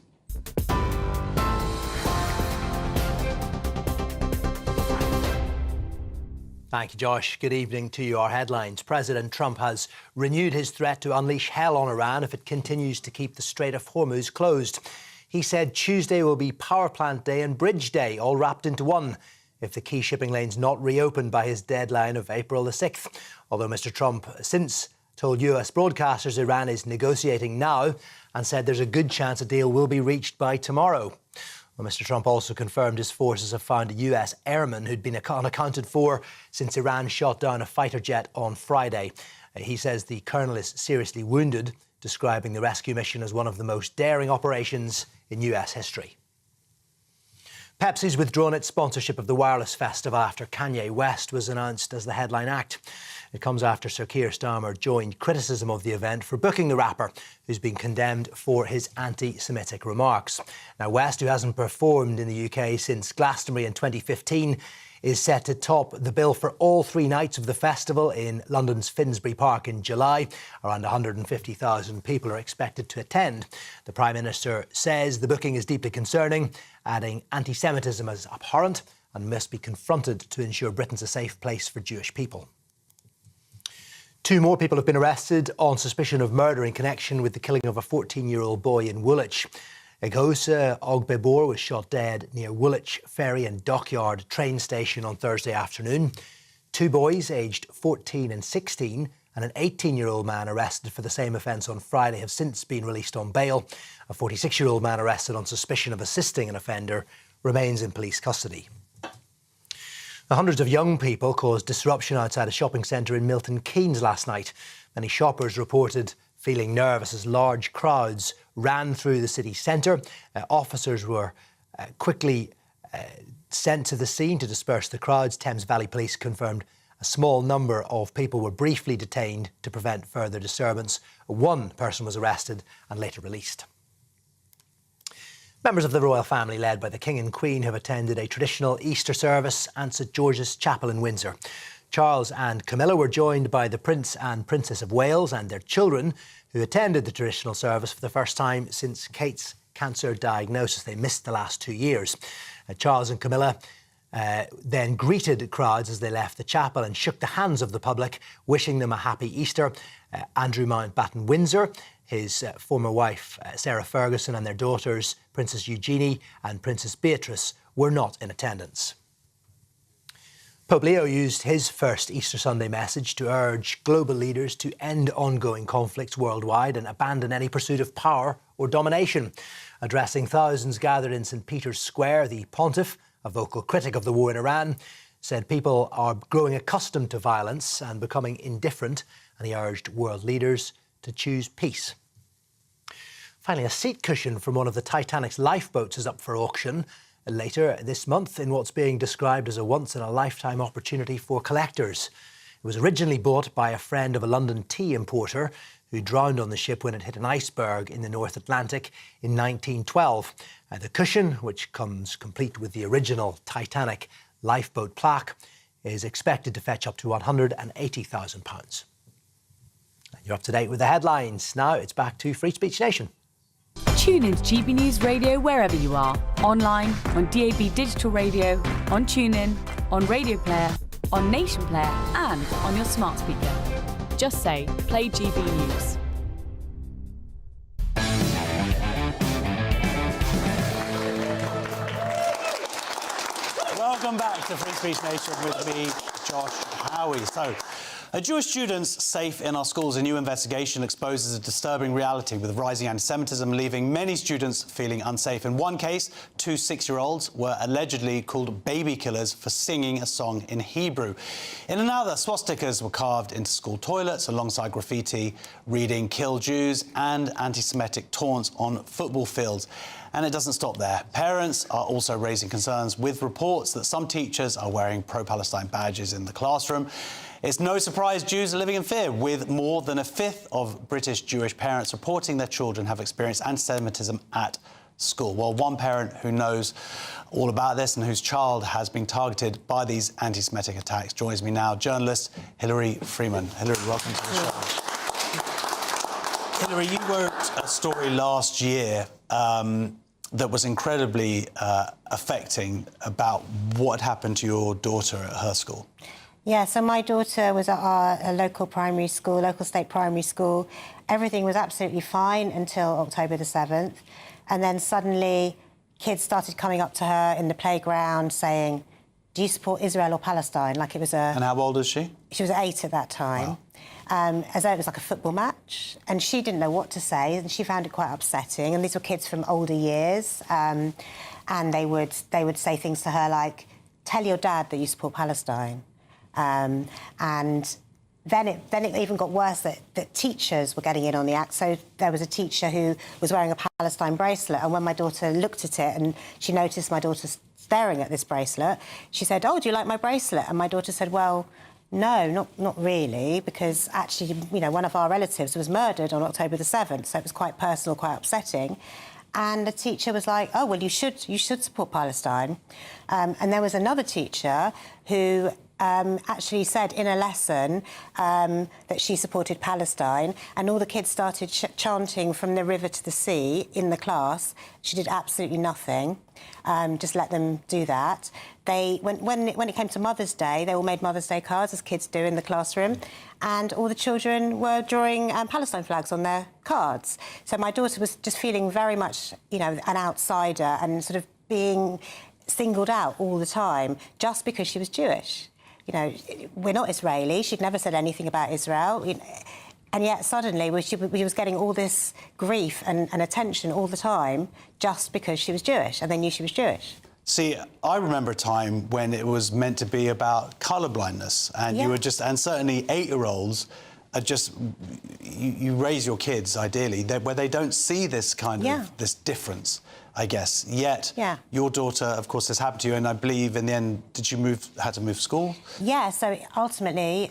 Thank you, Josh. Good evening to you. Our headlines. President Trump has renewed his threat to unleash hell on Iran if it continues to keep the Strait of Hormuz closed. He said Tuesday will be power plant day and bridge day, all wrapped into one, if the key shipping lanes not reopened by his deadline of April the 6th. Although Mr. Trump since told US broadcasters Iran is negotiating now and said there's a good chance a deal will be reached by tomorrow. Well, Mr. Trump also confirmed his forces have found a US airman who'd been unaccounted for since Iran shot down a fighter jet on Friday. He says the colonel is seriously wounded, describing the rescue mission as one of the most daring operations in US history. Pepsi's withdrawn its sponsorship of the Wireless Festival after Kanye West was announced as the headline act. It comes after Sir Keir Starmer joined criticism of the event for booking the rapper, who's been condemned for his anti-Semitic remarks. Now, West, who hasn't performed in the UK since Glastonbury in 2015, is set to top the bill for all 3 nights of the festival in London's Finsbury Park in July. Around 150,000 people are expected to attend. The Prime Minister says the booking is deeply concerning, adding anti-Semitism is abhorrent and must be confronted to ensure Britain's a safe place for Jewish people. 2 more people have been arrested on suspicion of murder in connection with the killing of a 14-year-old boy in Woolwich. Egosa Ogbebor was shot dead near Woolwich Ferry and Dockyard train station on Thursday afternoon. 2 boys aged 14 and 16 and an 18-year-old man arrested for the same offence on Friday have since been released on bail. A 46-year-old man arrested on suspicion of assisting an offender remains in police custody. Hundreds of young people caused disruption outside a shopping centre in Milton Keynes last night. Many shoppers reported feeling nervous as large crowds ran through the city centre. Officers were quickly sent to the scene to disperse the crowds. Thames Valley Police confirmed a small number of people were briefly detained to prevent further disturbance. 1 person was arrested and later released. Members of the royal family, led by the King and Queen, have attended a traditional Easter service at St George's Chapel in Windsor. Charles and Camilla were joined by the Prince and Princess of Wales and their children, who attended the traditional service for the first time since Kate's cancer diagnosis. They missed the last 2 years. Charles and Camilla then greeted crowds as they left the chapel and shook the hands of the public, wishing them a happy Easter. Andrew Mountbatten Windsor, his former wife Sarah Ferguson, and their daughters Princess Eugenie and Princess Beatrice were not in attendance. Pope Leo used his first Easter Sunday message to urge global leaders to end ongoing conflicts worldwide and abandon any pursuit of power or domination. Addressing thousands gathered in St Peter's Square, the pontiff, a vocal critic of the war in Iran, said people are growing accustomed to violence and becoming indifferent, and he urged world leaders to choose peace. Finally, a seat cushion from one of the Titanic's lifeboats is up for auction later this month in what's being described as a once-in-a-lifetime opportunity for collectors. It was originally bought by a friend of a London tea importer who drowned on the ship when it hit an iceberg in the North Atlantic in 1912. The cushion, which comes complete with the original Titanic lifeboat plaque, is expected to fetch up to £180,000. You're up to date with the headlines. Now it's back to Free Speech Nation. Tune in to GB News Radio wherever you are. Online, on DAB Digital Radio, on TuneIn, on Radio Player, on Nation Player and on your smart speaker. Just say, play GB News. Welcome back to Free Speech Nation with me, Josh Howie. So, are Jewish students safe in our schools? A new investigation exposes a disturbing reality with rising anti-Semitism, leaving many students feeling unsafe. In one case, 2 6-year-olds were allegedly called baby killers for singing a song in Hebrew. In another, swastikas were carved into school toilets alongside graffiti reading "Kill Jews" and anti-Semitic taunts on football fields. And it doesn't stop there. Parents are also raising concerns with reports that some teachers are wearing pro-Palestine badges in the classroom. It's no surprise Jews are living in fear, with more than a fifth of British Jewish parents reporting their children have experienced anti-Semitism at school. Well, one parent who knows all about this and whose child has been targeted by these anti-Semitic attacks joins me now, journalist Hilary Freeman. Hilary, welcome to the show. Hilary, you wrote a story last year that was incredibly affecting about what happened to your daughter at her school. Yeah, so my daughter was at a local primary school, local state primary school. Everything was absolutely fine until October the 7th. And then suddenly kids started coming up to her in the playground saying, do you support Israel or Palestine? Like it was a... And how old is she? She was 8 at that time. Wow. As though it was like a football match. And she didn't know what to say, and she found it quite upsetting. And these were kids from older years. And they would say things to her like, tell your dad that you support Palestine. And then it even got worse that teachers were getting in on the act. So there was a teacher who was wearing a Palestine bracelet, and when my daughter looked at it and she noticed my daughter staring at this bracelet, she said, oh, do you like my bracelet? And my daughter said, well, no, not really, because actually, you know, one of our relatives was murdered on October the 7th, so it was quite personal, quite upsetting. And the teacher was like, oh, well, you should support Palestine. And there was another teacher who actually said in a lesson that she supported Palestine, and all the kids started chanting from the river to the sea in the class. She did absolutely nothing, just let them do that. When it came to Mother's Day, they all made Mother's Day cards, as kids do in the classroom, and all the children were drawing Palestine flags on their cards. So my daughter was just feeling very much, you know, an outsider and sort of being singled out all the time just because she was Jewish. You know, we're not Israeli. She'd never said anything about Israel. And yet suddenly she was getting all this grief and attention all the time just because she was Jewish, and they knew she was Jewish. See, I remember a time when it was meant to be about colourblindness, and you were just, and certainly 8-year-olds are just, you raise your kids, ideally, where they don't see this kind of, this difference, I guess. Yet, your daughter, of course, this happened to you, and I believe in the end, had to move school? Yeah, so ultimately,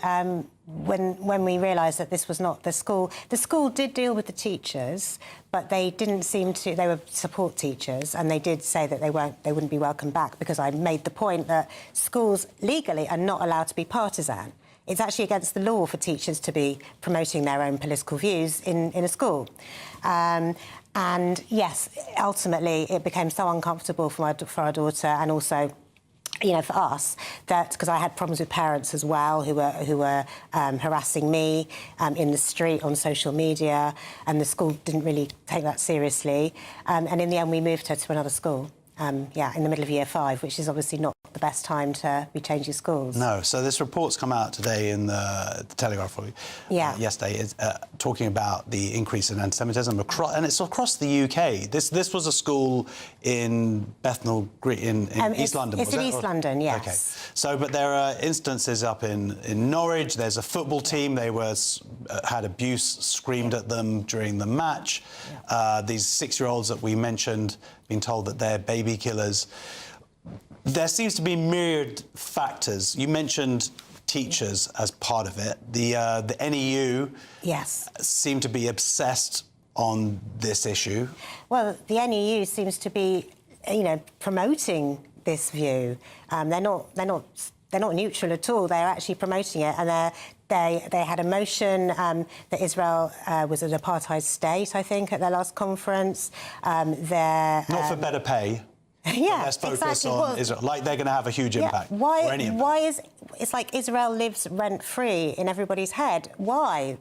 when we realised that this was not the school did deal with the teachers, but they didn't seem to, they were support teachers, and they did say that they wouldn't be welcome back, because I made the point that schools legally are not allowed to be partisan. It's actually against the law for teachers to be promoting their own political views in a school. And yes, ultimately it became so uncomfortable for our daughter, and also, you know, for us, that because I had problems with parents as well who were harassing me in the street, on social media, and the school didn't really take that seriously. And in the end, we moved her to another school. In the middle of Year 5, which is obviously not the best time to be changing schools. No, so this report's come out today in the Telegraph, yesterday, talking about the increase in anti-Semitism, and it's across the UK. This was a school in Bethnal Green, in East London, was it? It's in East London, yes. OK. So, but there are instances up in Norwich. There's a football team. They had abuse screamed at them during the match. These 6-year-olds that we mentioned, being told that they're baby killers. There seems to be myriad factors. You mentioned teachers as part of it. The NEU seem to be obsessed on this issue. Well, the NEU seems to be, you know, promoting this view. They're not neutral at all. They're actually promoting it, and they had a motion that Israel was an apartheid state, I think, at their last conference. Not for better pay. Let's focus on Israel. Like they're going to have a huge impact. It's like Israel lives rent-free in everybody's head. Why?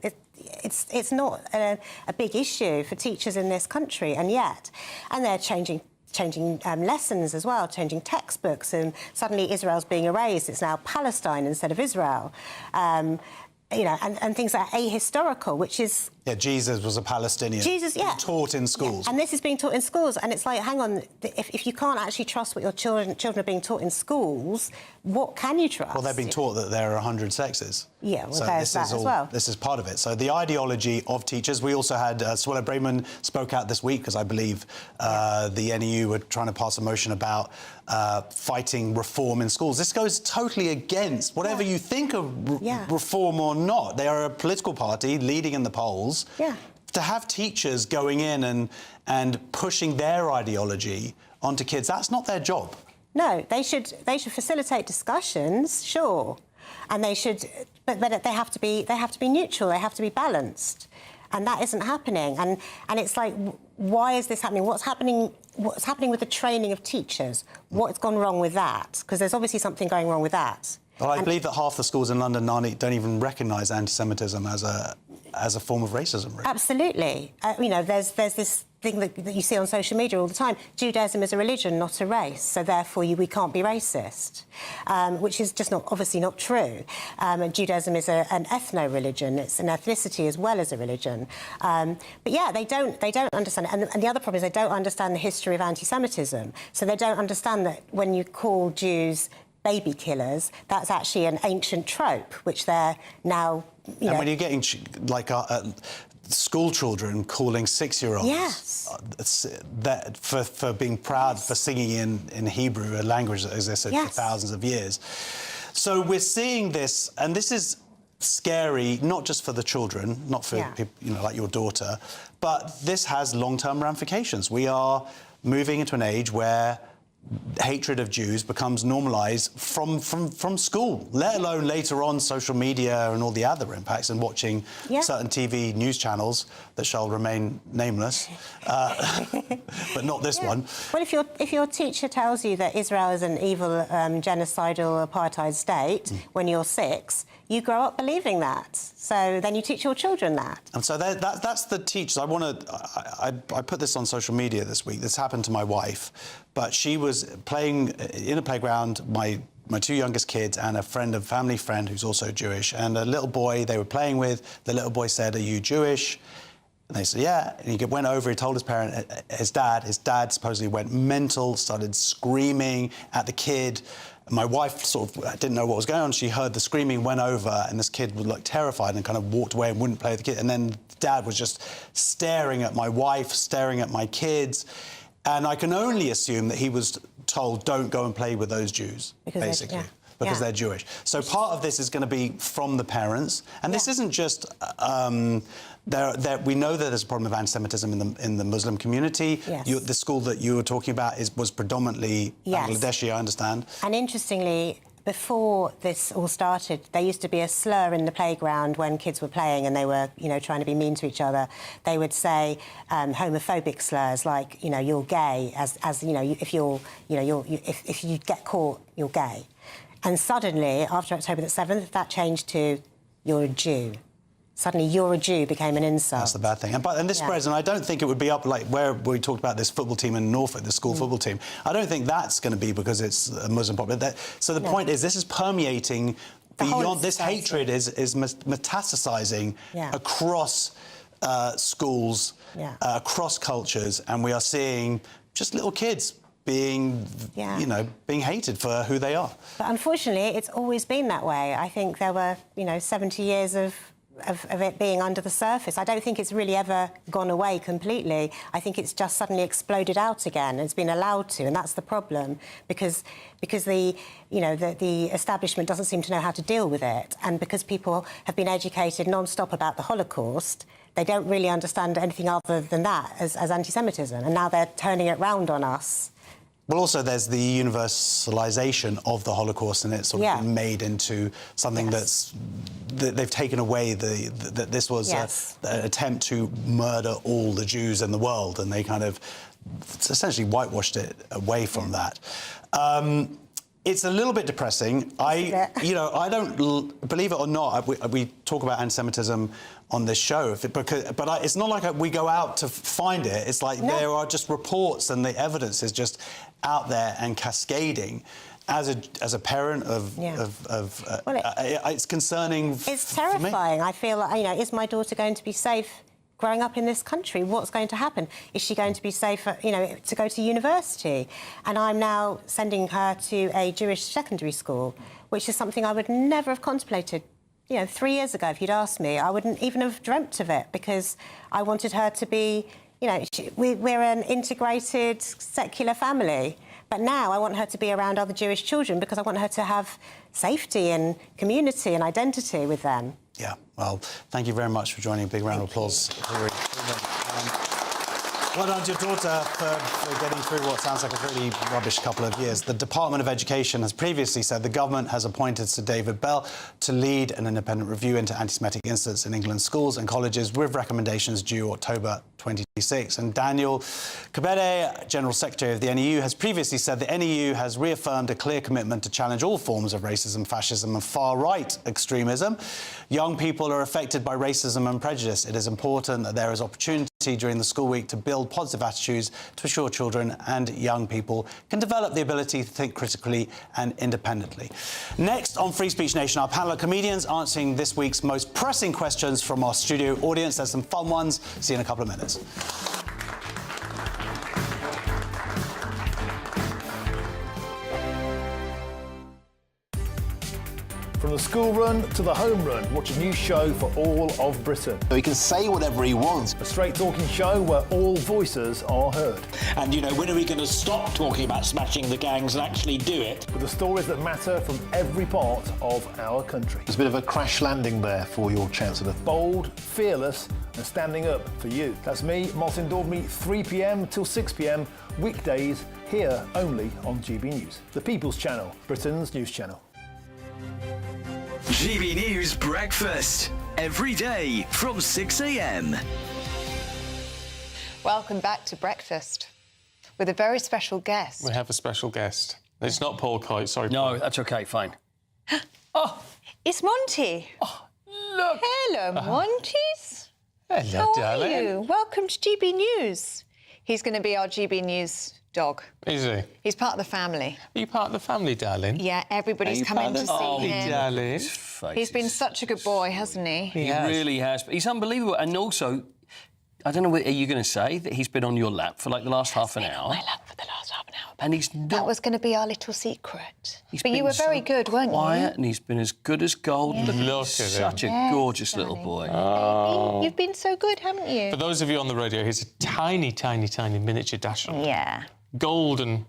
It's not a big issue for teachers in this country, and they're changing lessons as well, changing textbooks, and suddenly Israel's being erased. It's now Palestine instead of Israel. You know, and things that are ahistorical, which is... Yeah, Jesus was a Palestinian. Jesus, taught in schools. And this is being taught in schools, and it's like, hang on, if you can't actually trust what your children are being taught in schools, what can you trust? Well, they're being taught that there are 100 sexes. Yeah, well, so there's that as well. This is part of it. So the ideology of teachers. We also had Suella Braverman spoke out this week, because I believe the NEU were trying to pass a motion about fighting reform in schools. This goes totally against whatever you think of reform or not. They are a political party leading in the polls. To have teachers going in and pushing their ideology onto kids, that's not their job. No, they should facilitate discussions, sure, and they should, but they have to be neutral. They have to be balanced, and that isn't happening. And it's like, why is this happening? What's happening with the training of teachers? What's gone wrong with that? Because there's obviously something going wrong with that. Well, I believe that half the schools in London don't even recognise anti-Semitism as a form of racism. Really. Absolutely. You know, there's this thing that you see on social media all the time. Judaism is a religion, not a race, so therefore we can't be racist, which is just obviously not true. And Judaism is an ethno-religion. It's an ethnicity as well as a religion. But yeah, they don't understand it. And the other problem is they don't understand the history of anti-Semitism. So they don't understand that when you call Jews baby killers, that's actually an ancient trope, which they're now, you know... And when you're getting, like, school children calling 6-year-olds for being proud for singing in Hebrew, a language that existed for thousands of years. So we're seeing this, and this is scary, not just for the children, not for people, you know, like your daughter, but this has long-term ramifications. We are moving into an age where hatred of Jews becomes normalised from school, let alone later on social media and all the other impacts, and watching certain TV news channels that shall remain nameless, but not this one. Well, if your teacher tells you that Israel is an evil, genocidal apartheid state when you're 6, you grow up believing that. So then you teach your children that. And so that's the teachers. I put this on social media this week. This happened to my wife, but she was playing in a playground, my 2 youngest kids and a family friend who's also Jewish, and a little boy they were playing with, the little boy said, "Are you Jewish?" And they said, "Yeah." And he went over, he told his dad supposedly went mental, started screaming at the kid. My wife sort of didn't know what was going on. She heard the screaming, went over, and this kid was, like, terrified and kind of walked away and wouldn't play with the kid. And then Dad was just staring at my wife, staring at my kids. And I can only assume that he was told, don't go and play with those Jews, basically. Because they're Jewish. So part of this is going to be from the parents. And this isn't just... we know that there's a problem of anti-Semitism in the Muslim community. The school that you were talking about was predominantly Bangladeshi, I understand. And interestingly, before this all started, there used to be a slur in the playground when kids were playing and they were, you know, trying to be mean to each other. They would say homophobic slurs like, you know, you're gay, as you know, if you get caught, you're gay. And suddenly, after October the 7th, that changed to you're a Jew. Suddenly, you're a Jew became an insult. That's the bad thing. And this spreads, and I don't think it would be up, like, where we talked about this football team in Norfolk, the school football team. I don't think that's going to be because it's a Muslim problem. So the point is, this is permeating beyond... This hatred is metastasizing across schools, across cultures, and we are seeing just little kids being, you know, being hated for who they are. But unfortunately, it's always been that way. I think there were, you know, 70 years of it being under the surface. I don't think it's really ever gone away completely. I think it's just suddenly exploded out again. It's been allowed to, and that's the problem, because the establishment doesn't seem to know how to deal with it, and because people have been educated non-stop about the Holocaust, they don't really understand anything other than that as anti-Semitism, and now they're turning it round on us. Well, also, there's the universalisation of the Holocaust, and it's sort of been made into something they've taken away that this was an attempt to murder all the Jews in the world, and they kind of essentially whitewashed it away from that. It's a little bit depressing. I don't believe it or not. We talk about anti-Semitism on this show, but it's not like we go out to find it. It's like there are just reports, and the evidence is just out there and cascading. As a parent it's concerning. It's terrifying. I feel like, you know, is my daughter going to be safe growing up in this country? What's going to happen? Is she going to be safe, you know, to go to university? And I'm now sending her to a Jewish secondary school, which is something I would never have contemplated. You know, 3 years ago, if you'd asked me, I wouldn't even have dreamt of it, because I wanted her to be, you know, we're an integrated secular family. But now I want her to be around other Jewish children because I want her to have safety and community and identity with them. Yeah, well, thank you very much for joining. Big round of applause, Hilary Freeman. Well done to your daughter for getting through what sounds like a really rubbish couple of years. The Department of Education has previously said the government has appointed Sir David Bell to lead an independent review into anti-Semitic incidents in England's schools and colleges, with recommendations due October 2026. And Daniel Kabede, General Secretary of the NEU, has previously said the NEU has reaffirmed a clear commitment to challenge all forms of racism, fascism and far-right extremism. Young people are affected by racism and prejudice. It is important that there is opportunity during the school week to build positive attitudes to ensure children and young people can develop the ability to think critically and independently. Next on Free Speech Nation, our panel of comedians answering this week's most pressing questions from our studio audience. There's some fun ones. See you in a couple of minutes. From the school run to the home run, watch a new show for all of Britain. He can say whatever he wants. A straight-talking show where all voices are heard. And, you know, when are we going to stop talking about smashing the gangs and actually do it? With the stories that matter from every part of our country. There's a bit of a crash landing there for your Chancellor. Bold, fearless and standing up for you. That's me, Martin Daubney, 3 p.m. till 6 p.m, weekdays, here only on GB News. The People's Channel, Britain's news channel. GB News Breakfast, every day from 6 a.m. Welcome back to Breakfast with a very special guest. We have a special guest. It's not Paul Kite, sorry. No, that's OK, fine. Oh, it's Monty. Oh, look. Hello, Monties. Hello, How darling. are you? Welcome to GB News. He's going to be our GB News dog. Is he? He's part of the family. Are you part of the family, darling? Yeah, everybody's come in to see him. Darling. He's been such a good boy, hasn't he? He really has. He's unbelievable. And also, I don't know what are you going to say, that he's been on your lap for like the last half an hour? My lap for the last half an hour. And he's not... That was going to be our little secret. He's But you been were very so good, weren't you? quiet, and he's been as good as gold. Yeah. Look Look he's at such him. a gorgeous little boy. Oh. You've been so good, haven't you? For those of you on the radio, he's a tiny, tiny, tiny miniature dasher. Yeah. Golden.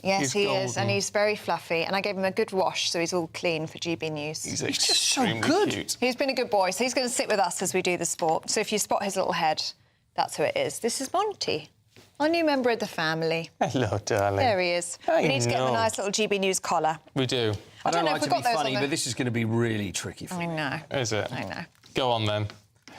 Yes, He's he is, golden. and he's very fluffy. And I gave him a good wash, so he's all clean for GB News. He's just so good. Cute. He's been a good boy, so he's going to sit with us as we do the sport. So if you spot his little head, that's who it is. This is Monty, our new member of the family. Hello, darling. There he is. I We need to get him a know. nice little GB News collar. We do. I don't know like if to we've be got those funny, on the... but this is going to be really tricky for I you. know. Is it? I know. Go on, then.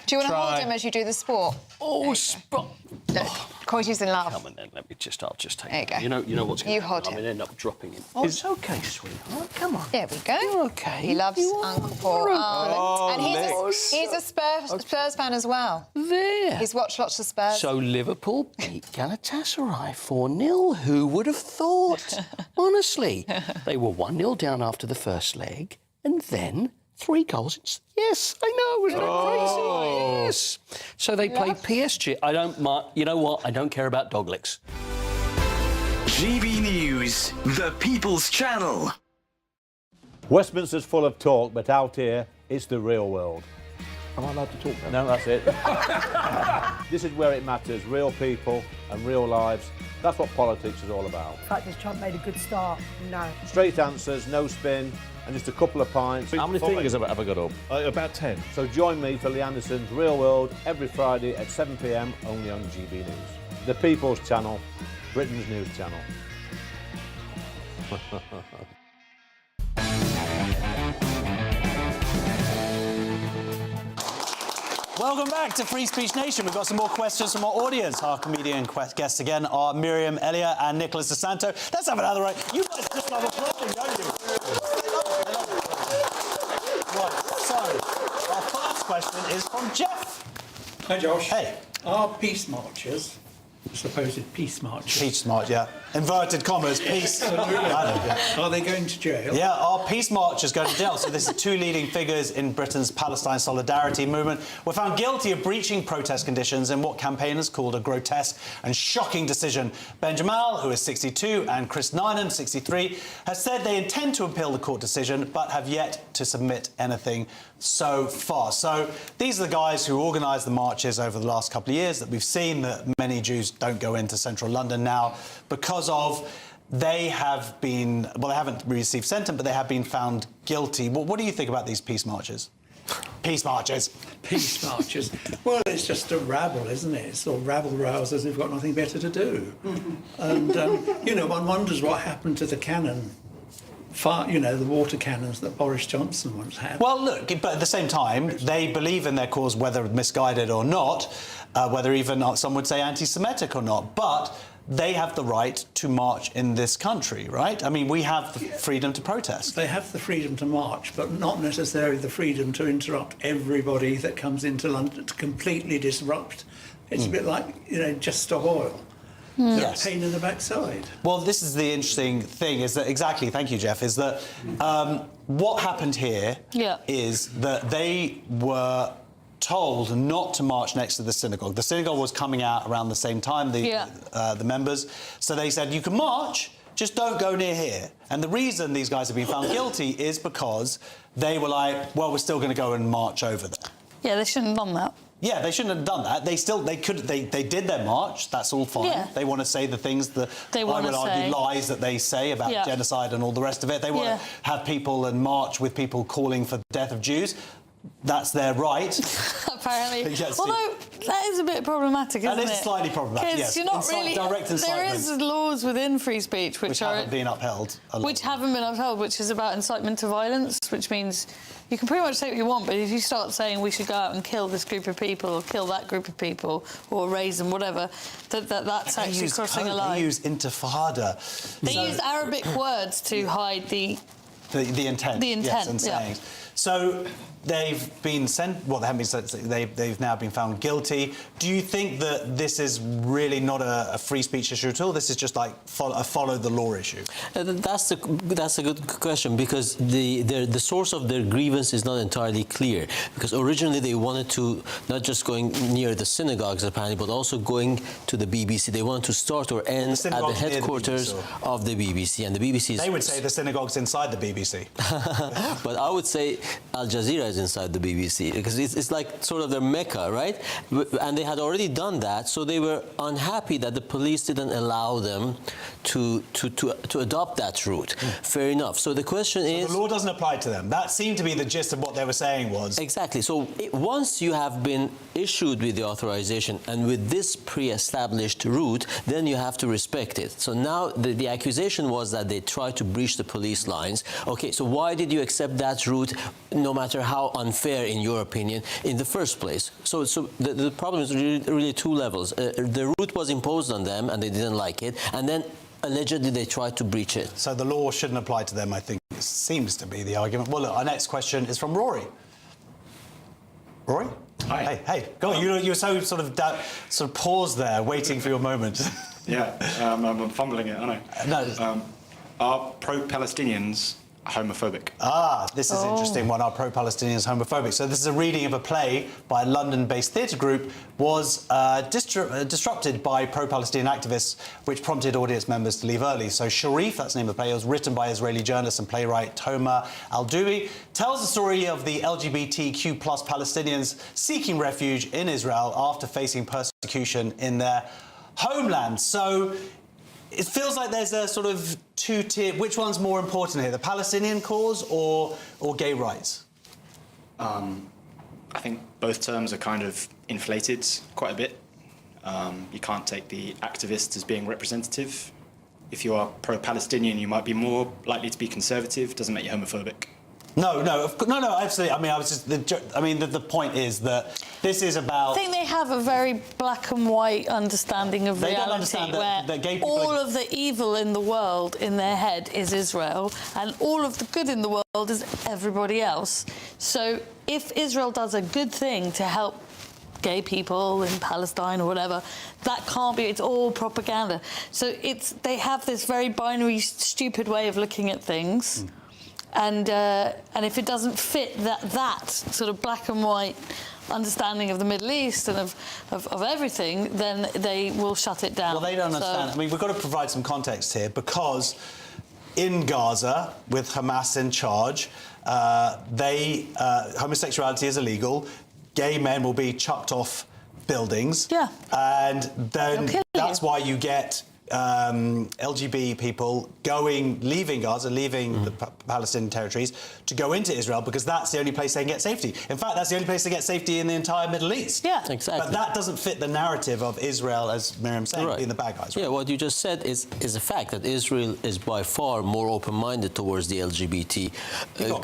Do you want to hold Try. him as you do the sport? Oh, spot. Look, Coity's in love. Come on then, let me just, I'll just take There you it. go. You know what's going You to hold happen. I'm him. going to end up dropping him. Oh, it's OK, sweetheart. Come on. There we go. You're OK. He loves Uncle Paul. Oh, and he's a Spurs fan as well. There. He's watched lots of Spurs. So Liverpool beat Galatasaray 4-0. Who would have thought? Honestly. They were 1-0 down after the first leg, and then 3 goals. Yes, I know. Isn't that crazy? Yes. So they play PSG. I don't mind. You know what? I don't care about dog licks. GB News, the People's Channel. Westminster's full of talk, but out here, it's the real world. Am I allowed to talk now? No, that's it. This is where it matters. Real people and real lives. That's what politics is all about. The fact is Trump made a good start. No. Straight answers, no spin, and just a couple of pints. How many fingers have I got up? About 10. So join me for Lee Anderson's Real World every Friday at 7 p.m. only on GB News. The People's Channel, Britain's news channel. Welcome back to Free Speech Nation. We've got some more questions from our audience. Our comedian guests again are Miriam, Elliott and Nicholas Desanto. Let's have another round. You guys just love applauding, don't you? Right, so our first question is from Jeff. Hi, Josh. Hey. Are peace marchers, supposed peace marchers... Peace march, yeah. Inverted commas, peace. Are they going to jail? Yeah, our peace marchers going to jail. So this is 2 leading figures in Britain's Palestine solidarity movement were found guilty of breaching protest conditions in what campaigners called a grotesque and shocking decision. Ben Jamal, who is 62, and Chris Nynan, 63, has said they intend to appeal the court decision but have yet to submit anything so far. So these are the guys who organised the marches over the last couple of years that we've seen that many Jews don't go into central London now because of they have been, well, they haven't received sentence, but they have been found guilty. What do you think about these peace marches? Peace marches. Peace marches. Well, it's just a rabble, isn't it? It's all rabble-rousers who've got nothing better to do. And, you know, one wonders what happened to the cannon, the water cannons that Boris Johnson once had. Well, look, but at the same time, they believe in their cause, whether misguided or not, whether even some would say anti-Semitic or not, but they have the right to march in this country, right? I mean, we have the freedom to protest. They have the freedom to march, but not necessarily the freedom to interrupt everybody that comes into London, to completely disrupt. It's a bit like, just stop oil. Yes. Pain in the backside. Well, this is the interesting thing, is that exactly, thank you, Jeff, is that what happened here is that they were told not to march next to the synagogue. The synagogue was coming out around the same time, the members. So they said, you can march, just don't go near here. And the reason these guys have been found guilty is because they were like, well, we're still going to go and march over there. Yeah, they shouldn't have done that. Yeah, they shouldn't have done that. They did their march. That's all fine. Yeah. They want to say the things that they I would argue lies that they say about Yeah. genocide and all the rest of it. They want to have people and march with people calling for the death of Jews. That's their right. Apparently. Yes, Although that is a bit problematic, isn't it? That is slightly problematic, yes. Because you're not really... Direct incitement. There is laws within free speech which haven't been upheld. Which haven't been upheld, which is about incitement to violence, which means you can pretty much say what you want, but if you start saying we should go out and kill this group of people or kill that group of people or raise them, whatever, that's actually crossing a line. They use intifada. They use Arabic words to hide the intent. The intent, yes, and sayings. So they've been sent. Well, they haven't been sent. They've now been found guilty. Do you think that this is really not a free speech issue at all? This is just like a follow the law issue. That's a good question, because the source of their grievance is not entirely clear. Because originally they wanted to not just going near the synagogues apparently, but also going to the BBC. They wanted to start or end at the headquarters of the BBC, and the BBC. They would say the synagogue's inside the BBC. But I would say Al Jazeera is inside the BBC, because it's like sort of their Mecca, right? And they had already done that, so they were unhappy that the police didn't allow them to adopt that route. Fair enough. So the question is... the law doesn't apply to them. That seemed to be the gist of what they were saying was... Exactly. So once you have been issued with the authorization and with this pre-established route, then you have to respect it. So now the accusation was that they tried to breach the police lines. Okay, so why did you accept that route, no matter how unfair, in your opinion, in the first place? So the problem is really two levels. The route was imposed on them and they didn't like it, and then allegedly they tried to breach it. So the law shouldn't apply to them, I think, seems to be the argument. Well, look, our next question is from Rory. Rory? Hi. Hey, go on. You were so sort of paused there, waiting for your moment. Yeah, I'm fumbling it, aren't I? No. Are pro-Palestinians homophobic? This is an interesting one. Are pro-Palestinians homophobic? So this is a reading of a play by a London-based theatre group, was disrupted by pro-Palestinian activists, which prompted audience members to leave early. So Sharif, that's the name of the play, was written by Israeli journalist and playwright Tomer Al-Doubi, tells the story of the LGBTQ+ Palestinians seeking refuge in Israel after facing persecution in their homeland. So it feels like there's a sort of two-tier... Which one's more important here, the Palestinian cause or gay rights? I think both terms are kind of inflated quite a bit. You can't take the activists as being representative. If you are pro-Palestinian, you might be more likely to be conservative. Doesn't make you homophobic. No, absolutely. I mean, the point is that this is about... I think they have a very black and white understanding of reality, don't understand that gay people all of the evil in the world in their head is Israel, and all of the good in the world is everybody else. So if Israel does a good thing to help gay people in Palestine or whatever, that can't be, it's all propaganda. So they have this very binary, stupid way of looking at things. And if it doesn't fit that sort of black and white understanding of the Middle East and of everything, then they will shut it down. Well, they don't understand. I mean, we've got to provide some context here, because in Gaza, with Hamas in charge, homosexuality is illegal. Gay men will be chucked off buildings. Yeah. And then that's why you get LGBT people leaving Gaza, leaving the Palestinian territories to go into Israel because that's the only place they can get safety. In fact, that's the only place they get safety in the entire Middle East. Yeah, exactly. But that doesn't fit the narrative of Israel, as Miriam said, being the bad guys. Right? Yeah, what you just said is a fact that Israel is by far more open-minded towards the LGBT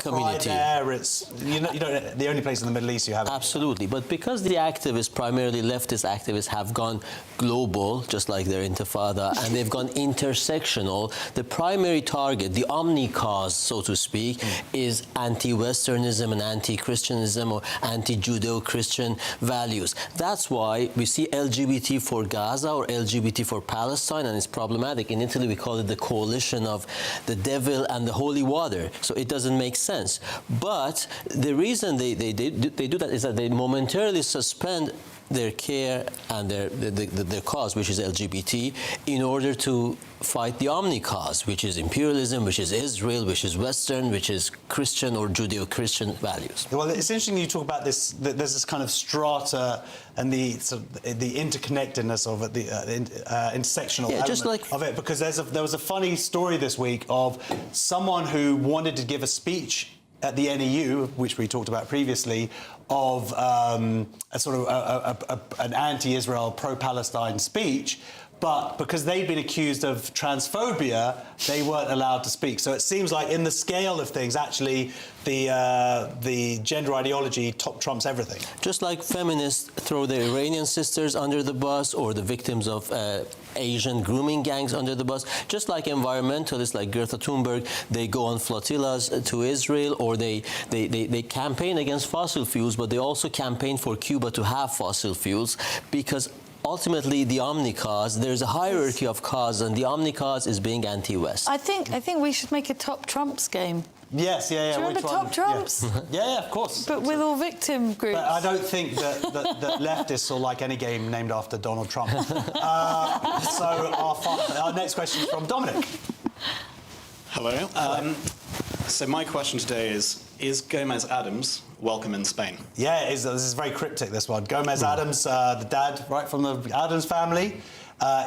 community. There, it's the only place in the Middle East you have. Absolutely, but because the activists, primarily leftist activists, have gone global, just like their Intifada, and they've gone intersectional, the primary target, the omni-cause, so to speak, is anti-Westernism and anti-Christianism or anti-Judeo-Christian values. That's why we see LGBT for Gaza or LGBT for Palestine, and it's problematic. In Italy, we call it the coalition of the devil and the holy water. So it doesn't make sense. But the reason they do that is that they momentarily suspend their care and their cause, which is LGBT, in order to fight the omni-cause, which is imperialism, which is Israel, which is Western, which is Christian or Judeo-Christian values. Well, it's interesting you talk about this, there's this kind of strata and the interconnectedness of it, the intersectional element of it, because there was a funny story this week of someone who wanted to give a speech at the NEU, which we talked about previously, of an anti-Israel, pro-Palestine speech, but because they'd been accused of transphobia, they weren't allowed to speak. So it seems like in the scale of things, actually, the gender ideology trumps everything. Just like feminists throw their Iranian sisters under the bus, or the victims of Asian grooming gangs under the bus, just like environmentalists like Greta Thunberg, they go on flotillas to Israel, or they campaign against fossil fuels, but they also campaign for Cuba to have fossil fuels, because ultimately the omni-cause, there's a hierarchy of cause, and the omni-cause is being anti-West. I think we should make a Top Trumps game. Yes, yeah. Do you remember Top Trumps? Yeah, of course. But with all victim groups. But I don't think that leftists will like any game named after Donald Trump. So our next question is from Dominic. Hello. So my question today is Gomez Adams welcome in Spain? Yeah, this is very cryptic, this one. Gomez Adams, the dad, right, from the Adams family.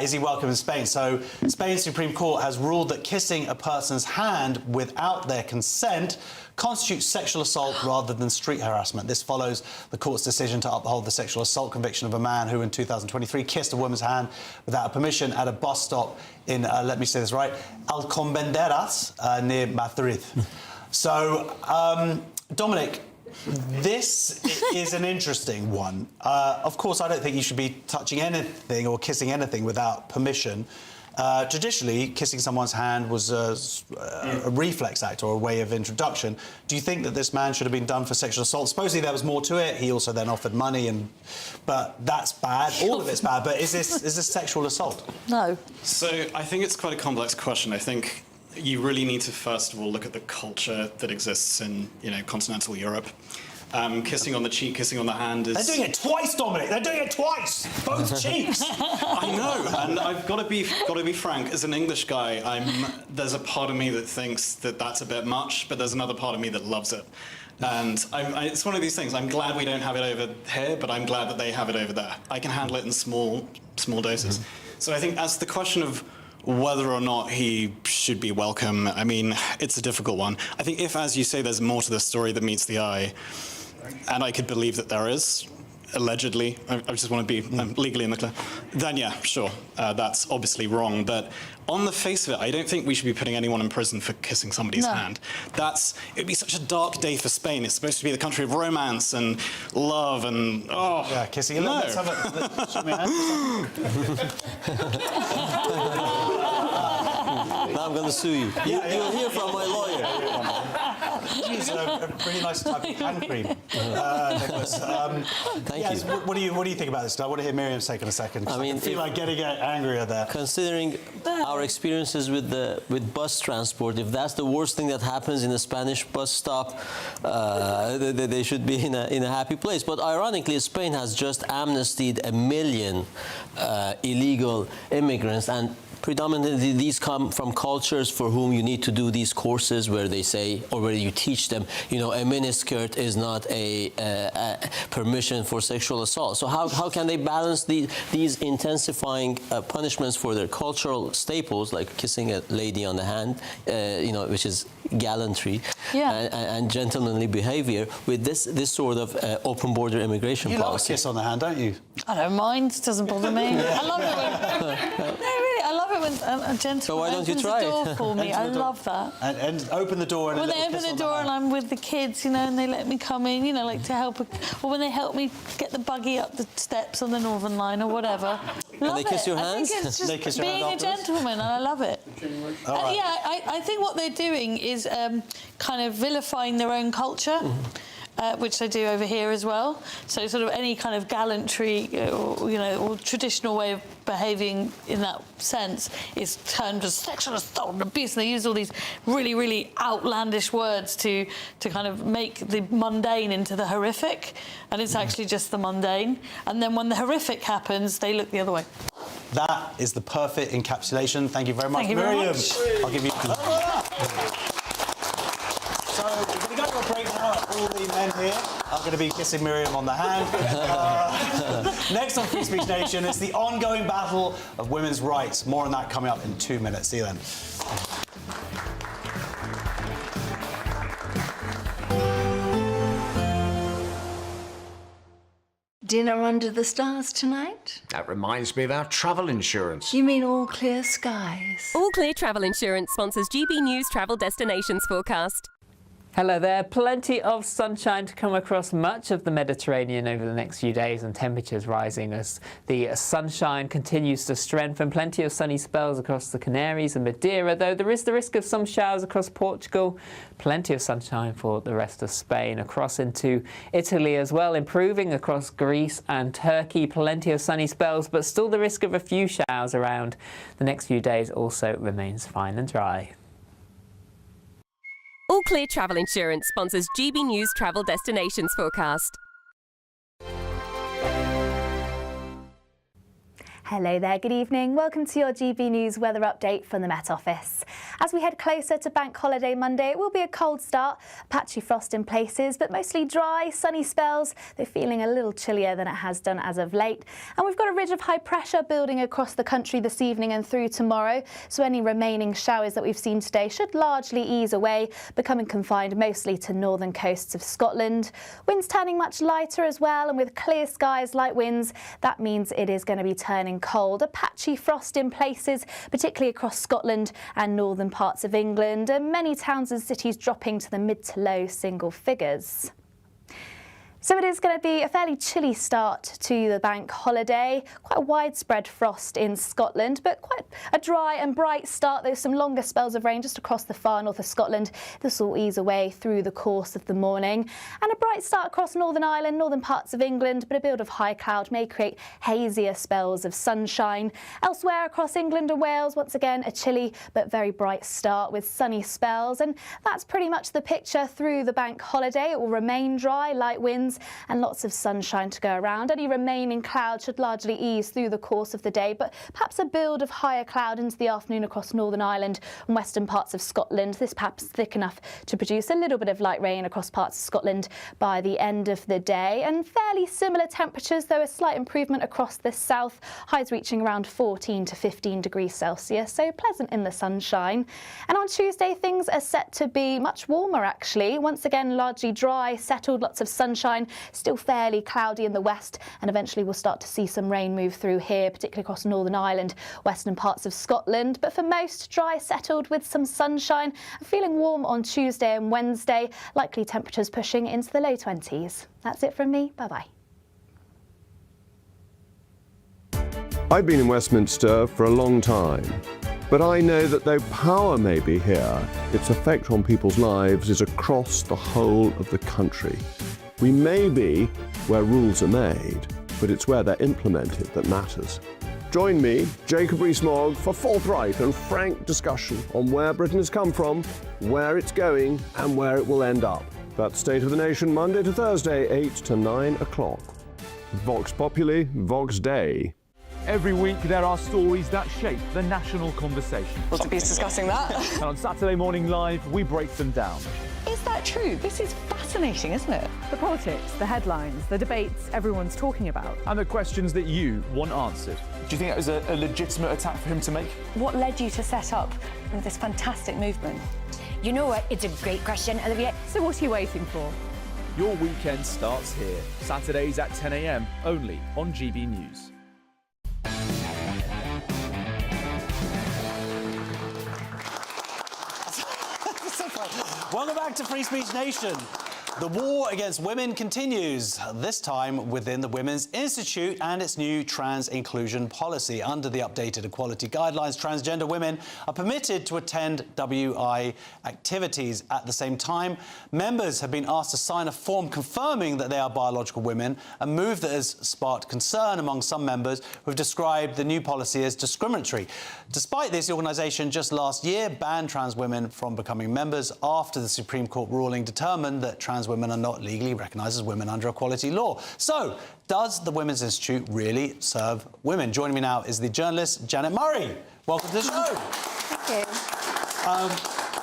Is he welcome in Spain? So Spain's Supreme Court has ruled that kissing a person's hand without their consent constitutes sexual assault rather than street harassment. This follows the court's decision to uphold the sexual assault conviction of a man who in 2023 kissed a woman's hand without permission at a bus stop in, let me say this right, Alcobenderas near Madrid. So, Dominic, this is an interesting one. Of course, I don't think you should be touching anything or kissing anything without permission. Traditionally, kissing someone's hand was a reflex act or a way of introduction. Do you think that this man should have been done for sexual assault? Supposedly there was more to it. He also then offered money, but that's bad. All of it's bad. But is this sexual assault? No. So I think it's quite a complex question. I think you really need to first of all look at the culture that exists in continental Europe. Kissing on the cheek, kissing on the hand is... They're doing it twice, Dominic! They're doing it twice! Both cheeks! I know, and I've got to be frank, as an English guy, there's a part of me that thinks that that's a bit much, but there's another part of me that loves it. And it's one of these things, I'm glad we don't have it over here, but I'm glad that they have it over there. I can handle it in small doses. So I think as the question of whether or not he should be welcome, I mean, it's a difficult one. I think if, as you say, there's more to the story that meets the eye, and I could believe that there is, allegedly, I just want to be legally in the clear, then yeah, sure, that's obviously wrong. But on the face of it, I don't think we should be putting anyone in prison for kissing somebody's hand. It'd be such a dark day for Spain. It's supposed to be the country of romance and love and, Yeah, kissing. No. Let's have a... Show me a hand. Now I'm going to sue you. You'll hear from my lawyer. Geez, a really nice type of hand cream, Nicholas. Thank you. What do you think about this? I want to hear Miriam's take in a second. I mean, I feel like getting angrier there. Considering our experiences with bus transport, if that's the worst thing that happens in a Spanish bus stop, they should be in a happy place. But ironically, Spain has just amnestied 1 million illegal immigrants, and predominantly these come from cultures for whom you need to do these courses where they say, or where you teach them, you know, a miniskirt is not a permission for sexual assault. So how can they balance these intensifying punishments for their cultural staples, like kissing a lady on the hand, you know, which is gallantry and gentlemanly behavior, with this sort of open border immigration policy? You love a kiss on the hand, don't you? I don't mind. It doesn't bother me. I love it when... No, really, I love it when a gentleman so why don't you opens try the door it? for me. I love that. And open the door and when they open the door and I'm with the kids, you know, and they let me come in, you know, like to help, or when they help me get the buggy up the steps on the Northern Line or whatever. And they kiss your hands? I think it's just They kiss your being hand a gentleman, and I love it. Right. Yeah, I think what they're doing is kind of vilifying their own culture. Which they do over here as well. So sort of any kind of gallantry, or traditional way of behaving in that sense is termed as sexual assault and abuse. And they use all these really, really outlandish words to kind of make the mundane into the horrific, and it's actually just the mundane. And then when the horrific happens, they look the other way. That is the perfect encapsulation. Thank you very much, Thank you Miriam. very much. I'll give you. So we're going to go to a break now. All the men here are going to be kissing Miriam on the hand. Next on Free Speech Nation, it's the ongoing battle of women's rights. More on that coming up in 2 minutes. See you then. Dinner under the stars tonight? That reminds me of our travel insurance. You mean All Clear Skies? All Clear Travel Insurance sponsors GB News Travel Destinations Forecast. Hello there. Plenty of sunshine to come across much of the Mediterranean over the next few days, and temperatures rising as the sunshine continues to strengthen. Plenty of sunny spells across the Canaries and Madeira, though there is the risk of some showers across Portugal. Plenty of sunshine for the rest of Spain, across into Italy as well, improving across Greece and Turkey. Plenty of sunny spells, but still the risk of a few showers around. The next few days also remains fine and dry. All Clear Travel Insurance sponsors GB News Travel Destinations Forecast. Hello there, good evening. Welcome to your GB News weather update from the Met Office. As we head closer to Bank Holiday Monday, it will be a cold start, patchy frost in places, but mostly dry, sunny spells. They're feeling a little chillier than it has done as of late. And we've got a ridge of high pressure building across the country this evening and through tomorrow. So any remaining showers that we've seen today should largely ease away, becoming confined mostly to northern coasts of Scotland. Winds turning much lighter as well, and with clear skies, light winds, that means it is going to be turning cold. A patchy frost in places, particularly across Scotland and northern parts of England, and many towns and cities dropping to the mid to low single figures. So it is going to be a fairly chilly start to the bank holiday. Quite a widespread frost in Scotland, but quite a dry and bright start. There's some longer spells of rain just across the far north of Scotland. This will ease away through the course of the morning. And a bright start across Northern Ireland, northern parts of England, but a build of high cloud may create hazier spells of sunshine. Elsewhere across England and Wales, once again, a chilly but very bright start with sunny spells. And that's pretty much the picture through the bank holiday. It will remain dry, light winds, and lots of sunshine to go around. Any remaining clouds should largely ease through the course of the day, but perhaps a build of higher cloud into the afternoon across Northern Ireland and western parts of Scotland. This perhaps thick enough to produce a little bit of light rain across parts of Scotland by the end of the day. And fairly similar temperatures, though a slight improvement across the south, highs reaching around 14 to 15 degrees Celsius, so pleasant in the sunshine. And on Tuesday, things are set to be much warmer actually. Once again, largely dry, settled, lots of sunshine. Still fairly cloudy in the west, and eventually we'll start to see some rain move through here, particularly across Northern Ireland, western parts of Scotland. But for most, dry, settled with some sunshine, and feeling warm on Tuesday and Wednesday, likely temperatures pushing into the low 20s. That's it from me. Bye-bye. I've been in Westminster for a long time, but I know that though power may be here, its effect on people's lives is across the whole of the country. We may be where rules are made, but it's where they're implemented that matters. Join me, Jacob Rees-Mogg, for forthright and frank discussion on where Britain has come from, where it's going, and where it will end up. That's State of the Nation, Monday to Thursday, 8 to 9 o'clock. Vox Populi, Vox Dei. Every week there are stories that shape the national conversation. We'll be discussing that. And on Saturday Morning Live, we break them down. Is that true? This is fascinating, isn't it? The politics, the headlines, the debates everyone's talking about. And the questions that you want answered. Do you think that was a legitimate attack for him to make? What led you to set up this fantastic movement? You know what? It's a great question, Olivia. So what are you waiting for? Your weekend starts here. Saturdays at 10 a.m, only on GB News. Welcome back to Free Speech Nation. The war against women continues, this time within the Women's Institute and its new trans inclusion policy. Under the updated equality guidelines, transgender women are permitted to attend WI activities. At the same time, members have been asked to sign a form confirming that they are biological women, a move that has sparked concern among some members who have described the new policy as discriminatory. Despite this, the organisation just last year banned trans women from becoming members after the Supreme Court ruling determined that trans women are not legally recognised as women under equality law. So, does the Women's Institute really serve women? Joining me now is the journalist Janet Murray. Welcome to the show. Thank you.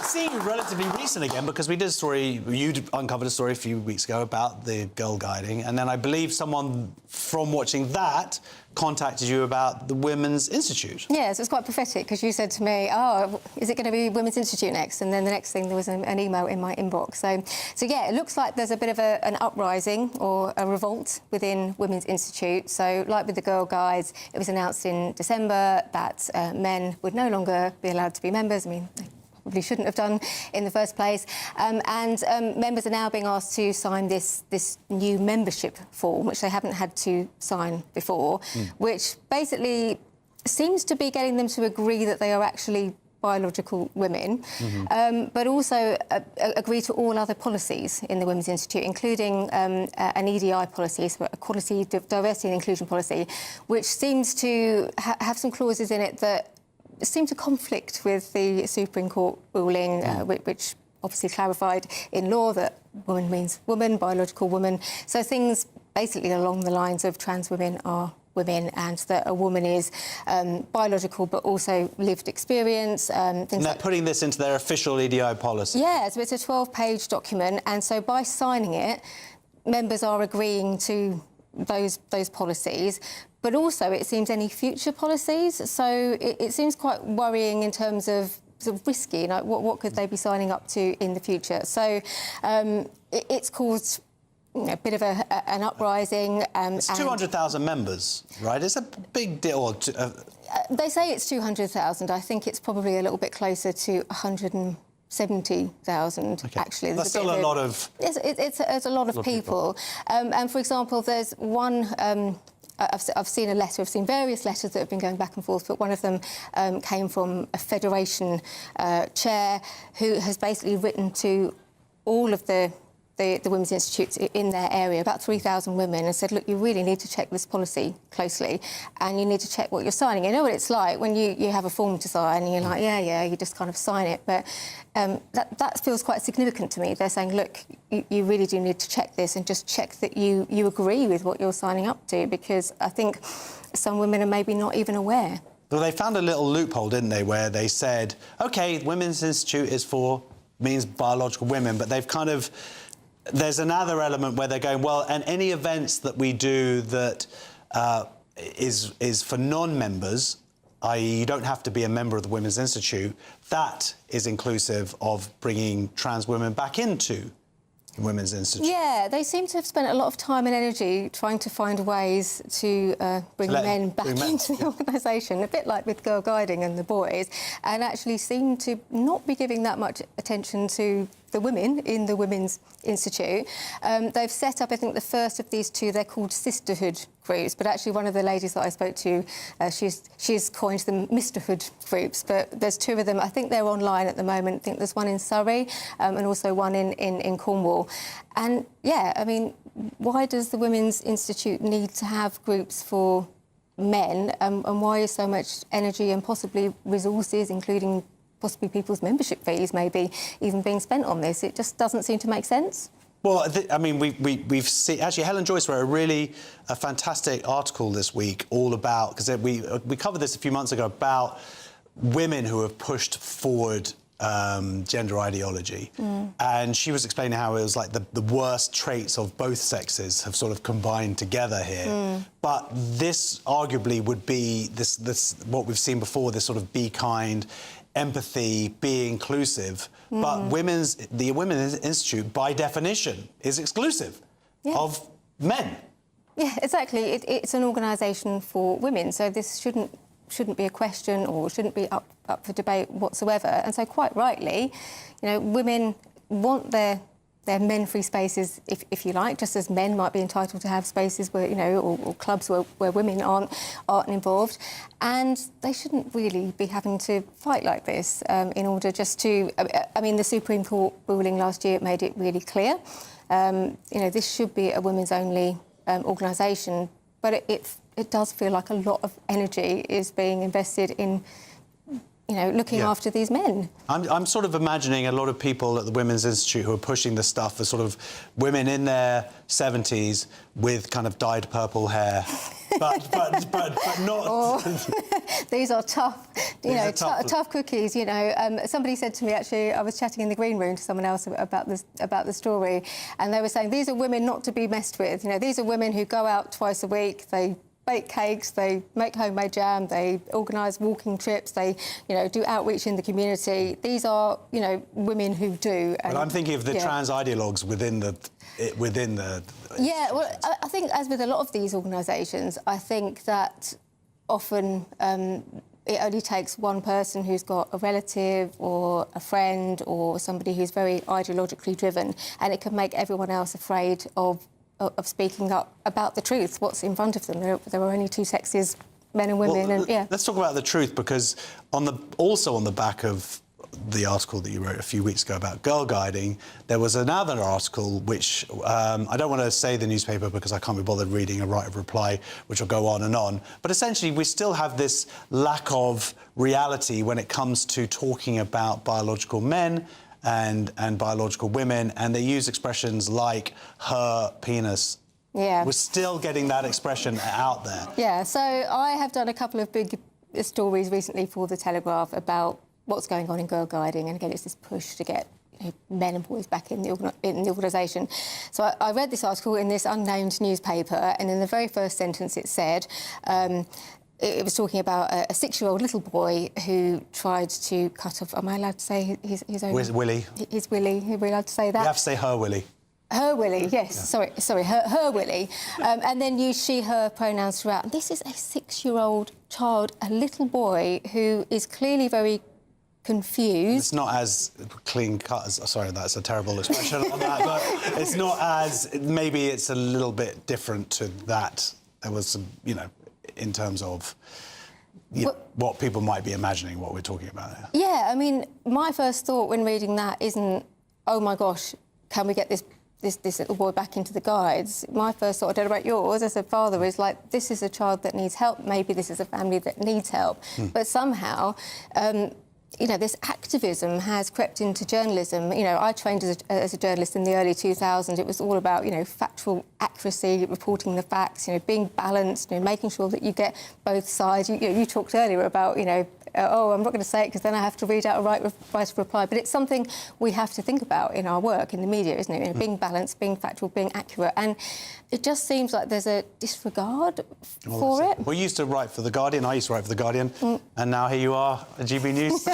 Seeing you relatively recent again, because we did a story, you uncovered a story a few weeks ago about the girl guiding, and then I believe someone from watching that contacted you about the Women's Institute. Yes, it's quite prophetic, because you said to me, oh, is it going to be Women's Institute next? And then the next thing, there was an email in my inbox. So yeah, it looks like there's a bit of an uprising or a revolt within Women's Institute. So like with the Girl Guides, it was announced in December that men would no longer be allowed to be members. I mean, they probably shouldn't have done in the first place. Members are now being asked to sign this new membership form, which they haven't had to sign before, which basically seems to be getting them to agree that they are actually biological women, but also agree to all other policies in the Women's Institute, including an EDI policy, so equality, diversity and inclusion policy, which seems to have some clauses in it that seem to conflict with the Supreme Court ruling, which obviously clarified in law that woman means woman, biological woman. So things basically along the lines of trans women are women, and that a woman is biological but also lived experience. And they're putting this into their official EDI policy? Yeah, so it's a 12-page document, and so by signing it, members are agreeing to those policies, but also it seems any future policies. So it seems quite worrying in terms of sort of risky, like what could they be signing up to in the future? So it's caused a bit of an uprising. It's 200,000 members, right? It's a big deal. They say it's 200,000. I think it's probably a little bit closer to 170,000, actually. That's still a lot of... It's a lot of people. And, for example, there's one... I've seen a letter, I've seen various letters that have been going back and forth, but one of them came from a federation chair who has basically written to all of the Women's Institutes in their area, about 3,000 women, and said, look, you really need to check this policy closely, and you need to check what you're signing. You know what it's like when you have a form to sign and you're like, yeah, you just kind of sign it. But that feels quite significant to me. They're saying, look, you really do need to check this and just check that you agree with what you're signing up to, because I think some women are maybe not even aware. Well, they found a little loophole, didn't they, where they said, OK, Women's Institute means biological women, but they've kind of... There's another element where they're going, well, and any events that we do that is for non-members, i.e. you don't have to be a member of the Women's Institute, that is inclusive of bringing trans women back into Women's Institute. Yeah, they seem to have spent a lot of time and energy trying to find ways to bring men back into the organisation, a bit like with Girl Guiding and the boys, and actually seem to not be giving that much attention to the women in the Women's Institute. They've set up, I think, the first of these two. They're called sisterhood groups, but actually one of the ladies that I spoke to, she's coined them misterhood groups, but there's two of them. I think they're online at the moment. I think there's one in Surrey and also one in Cornwall. And, yeah, I mean, why does the Women's Institute need to have groups for men, and why is so much energy and possibly resources, including possibly people's membership fees maybe, even being spent on this? It just doesn't seem to make sense. Well, I mean, we've seen... Actually, Helen Joyce wrote a fantastic article this week all about... Because we covered this a few months ago about women who have pushed forward gender ideology. And she was explaining how it was like the worst traits of both sexes have sort of combined together here. But this arguably would be this what we've seen before, this sort of be kind, empathy, be inclusive. But the Women's Institute, by definition, is exclusive of men. Yeah, exactly. It's an organisation for women, so this shouldn't be a question or shouldn't be up for debate whatsoever. And so, quite rightly, you know, women want their men-free spaces, if you like, just as men might be entitled to have spaces where, you know, or clubs where women aren't involved. And they shouldn't really be having to fight like this in order just to... I mean, the Supreme Court ruling last year made it really clear. You know, this should be a women's-only organisation, but it does feel like a lot of energy is being invested in, you know, looking after these men. I'm sort of imagining a lot of people at the Women's Institute who are pushing this stuff as sort of women in their 70s with kind of dyed purple hair, but not... These are tough, tough cookies, you know. Somebody said to me, actually, I was chatting in the green room to someone else about the story, and they were saying, these are women not to be messed with. You know, these are women who go out twice a week, they bake cakes, they make homemade jam, they organise walking trips, they, you know, do outreach in the community. These are, you know, women who do. But I'm thinking of the trans ideologues within the... Yeah, well, I think, as with a lot of these organisations, I think that often it only takes one person who's got a relative or a friend or somebody who's very ideologically driven, and it can make everyone else afraid of speaking up about the truth, what's in front of them. There are only two sexes, men and women, and Let's talk about the truth, because also on the back of the article that you wrote a few weeks ago about girl guiding, there was another article which I don't want to say the newspaper because I can't be bothered reading a right of reply, which will go on, but essentially we still have this lack of reality when it comes to talking about biological men and biological women, and they use expressions like her penis. Yeah. We're still getting that expression out there. Yeah, so I have done a couple of big stories recently for The Telegraph about what's going on in girl guiding, and again, it's this push to get, you know, men and boys back in the organisation. So I read this article in this unnamed newspaper, and in the very first sentence it said... it was talking about a 6-year-old little boy who tried to cut off... Am I allowed to say his own... Willie. His willy. Are we allowed to say that? You have to say her willy. Her willy, yes. Yeah. Sorry, her willy. And then use she, her pronouns throughout. And this is a 6-year-old child, a little boy, who is clearly very confused. It's not as clean cut as... Sorry, that's a terrible expression on that, but it's not as... Maybe it's a little bit different to that. There was some, you know... in terms of what people might be imagining, what we're talking about here. Yeah, I mean, my first thought when reading that isn't, oh, my gosh, can we get this little boy back into the guides? My first thought, I don't know about yours, as a father, is like, this is a child that needs help. Maybe this is a family that needs help. But somehow... you know, this activism has crept into journalism. You know, I trained as a journalist in the early 2000s. It was all about, you know, factual accuracy, reporting the facts, you know, being balanced, you know, making sure that you get both sides. You talked earlier about, you know, oh, I'm not going to say it because then I have to read out a right of reply. But it's something we have to think about in our work in the media, isn't it? You know, being balanced, being factual, being accurate. And it just seems like there's a disregard for it. We used to write for The Guardian. I used to write for The Guardian. And now here you are at GB News.